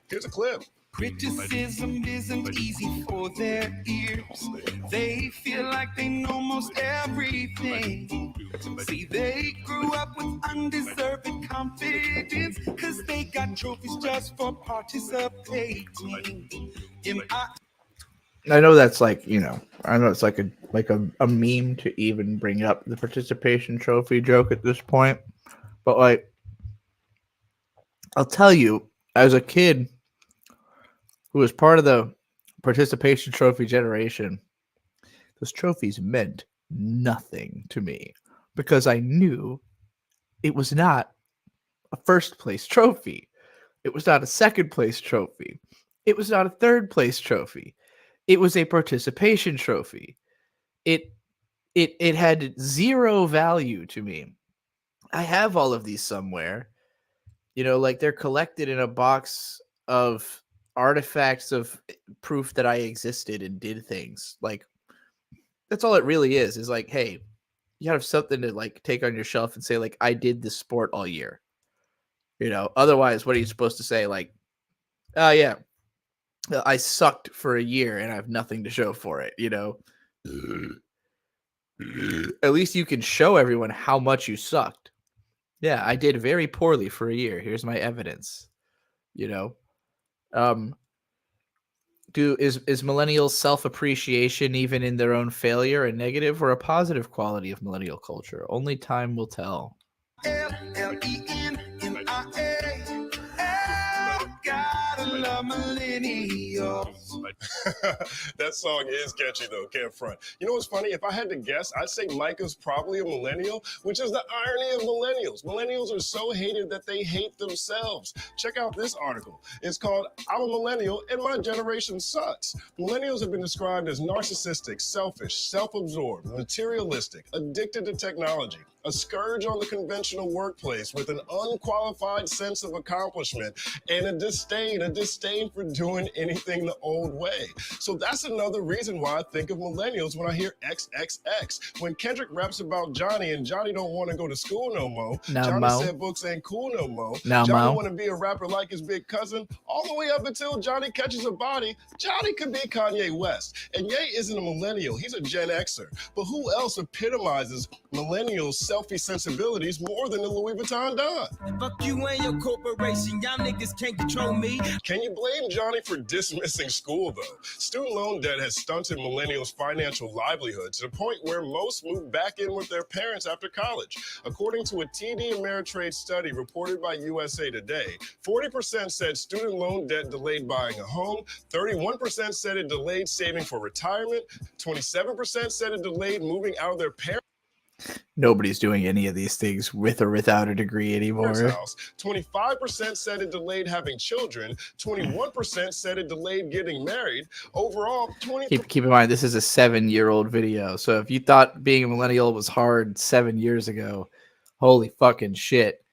Here's a clip. Criticism isn't easy for their ears. They feel like they know most everything. See, they grew up with undeserved confidence, cause they got trophies just for participating. I know that's like, you know, I know it's like a meme to even bring up the participation trophy joke at this point. But like, I'll tell you, as a kid who was part of the participation trophy generation, those trophies meant nothing to me because I knew it was not a first place trophy. It was not a second place trophy. It was not a third place trophy. It was a participation trophy. It had zero value to me. I have all of these somewhere. You know, like they're collected in a box of artifacts of proof that I existed and did things. Like that's all it really is like, hey, you have something to like take on your shelf and say like, I did this sport all year. You know, otherwise, what are you supposed to say? Like, oh yeah, I sucked for a year and I have nothing to show for it. You know, at least you can show everyone how much you sucked. Yeah, I did very poorly for a year. Here's my evidence. You know, is millennials self-appreciation even in their own failure a negative or a positive quality of millennial culture? Only time will tell. That song is catchy though, can't front. You know what's funny? If I had to guess, I'd say Micah's probably a millennial, which is the irony of millennials. Millennials are so hated that they hate themselves. Check out this article. It's called I'm a Millennial and My Generation Sucks. Millennials have been described as narcissistic, selfish, self-absorbed, materialistic, addicted to technology, a scourge on the conventional workplace with an unqualified sense of accomplishment, and a disdain for doing anything the old way. So that's another reason why I think of millennials when I hear XXX. When Kendrick raps about Johnny and Johnny don't want to go to school no more, Johnny said books ain't cool no more, Johnny want to be a rapper like his big cousin, all the way up until Johnny catches a body, Johnny could be Kanye West. And Ye isn't a millennial, he's a Gen Xer. But who else epitomizes millennials' selfie sensibilities more than the Louis Vuitton Don? Fuck you and your corporation, y'all niggas can't control me. Can you blame Johnny for dismissing school though? Student loan debt has stunted millennials' financial livelihood to the point where most move back in with their parents after college. According to a TD Ameritrade study reported by USA Today, 40% said student loan debt delayed buying a home, 31% said it delayed saving for retirement, 27% said it delayed moving out of their parents' Nobody's doing any of these things with or without a degree anymore. house. 25% said it delayed having children. 21% said it delayed getting married. Overall, Keep in mind, this is a 7-year-old video. So if you thought being a millennial was hard 7 years ago, holy fucking shit.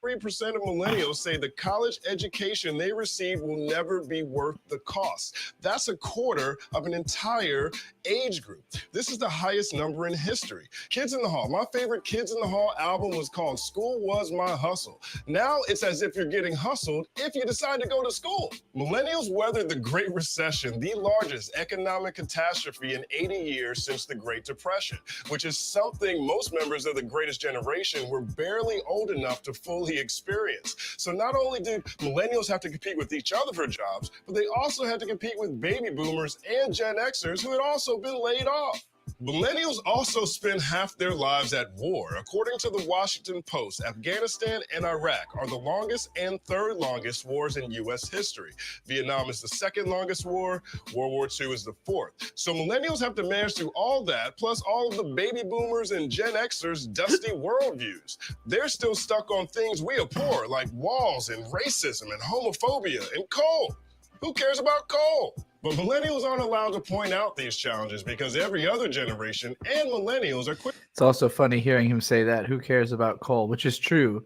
3% of millennials say the college education they receive will never be worth the cost. That's a quarter of an entire age group. This is the highest number in history. Kids in the Hall. My favorite Kids in the Hall album was called School Was My Hustle. Now it's as if you're getting hustled if you decide to go to school. Millennials weathered the Great Recession, the largest economic catastrophe in 80 years since the Great Depression, which is something most members of the greatest generation were barely old enough to fully experience. So not only did millennials have to compete with each other for jobs, but they also had to compete with baby boomers and Gen Xers who had also been laid off. Millennials also spend half their lives at war. According to the Washington Post, Afghanistan and Iraq are the longest and third longest wars in U.S. history. Vietnam is the second longest war. World War II is the fourth. So millennials have to manage through all that, plus all of the baby boomers and Gen Xers' dusty worldviews. They're still stuck on things we abhor, like walls and racism and homophobia and coal. Who cares about coal? But millennials aren't allowed to point out these challenges because every other generation and millennials are quick. It's also funny hearing him say that. Who cares about coal? Which is true.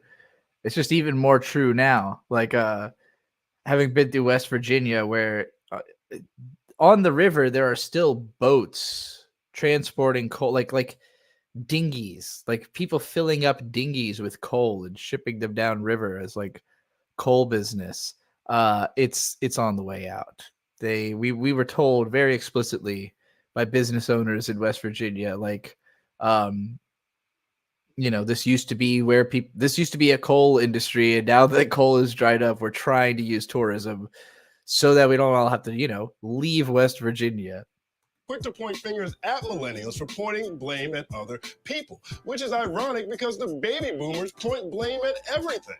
It's just even more true now. Like having been through West Virginia, where on the river there are still boats transporting coal, like dinghies, like people filling up dinghies with coal and shipping them down river as like coal business. It's on the way out. We were told very explicitly by business owners in West Virginia, like, this used to be where this used to be a coal industry, and now that coal is dried up, we're trying to use tourism so that we don't all have to, leave West Virginia. Quick to point fingers at millennials for pointing blame at other people, which is ironic because the baby boomers point blame at everything.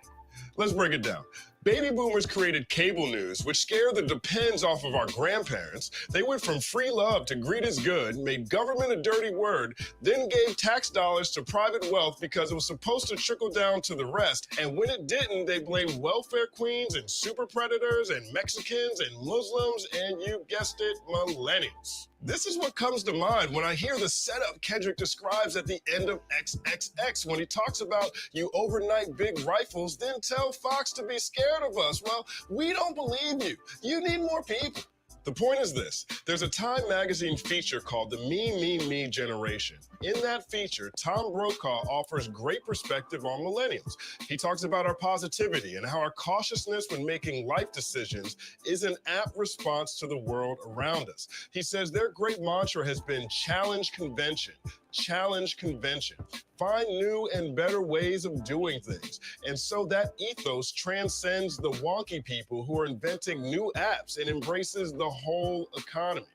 Let's break it down. Baby boomers created cable news, which scared the depends off of our grandparents. They went from free love to greed is good, made government a dirty word, then gave tax dollars to private wealth because it was supposed to trickle down to the rest. And when it didn't, they blamed welfare queens and super predators and Mexicans and Muslims and, you guessed it, millennials. This is what comes to mind when I hear the setup Kendrick describes at the end of XXX when he talks about you overnight big rifles, then tell Fox to be scared of us. Well, we don't believe you. You need more people. The point is this. There's a Time magazine feature called the Me generation. In that feature, Tom Brokaw offers great perspective on millennials. He talks about our positivity and how our cautiousness when making life decisions is an apt response to the world around us. He says their great mantra has been challenge convention. Challenge convention. Find new and better ways of doing things. And so that ethos transcends the wonky people who are inventing new apps and embraces the whole economy.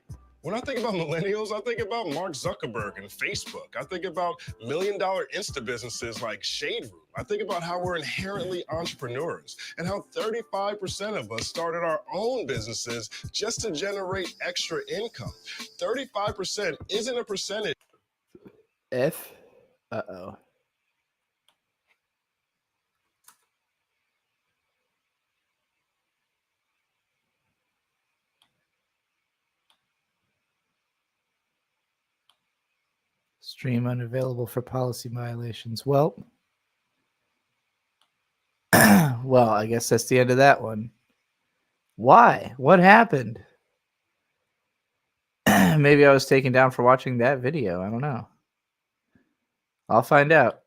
When I think about millennials, I think about Mark Zuckerberg and Facebook. I think about million-dollar Insta businesses like Shade Room. I think about how we're inherently entrepreneurs and how 35% of us started our own businesses just to generate extra income. 35% isn't a percentage. Uh-oh. Stream unavailable for policy violations. Well, well, I guess that's the end of that one. Why? What happened? Maybe I was taken down for watching that video. I don't know. I'll find out.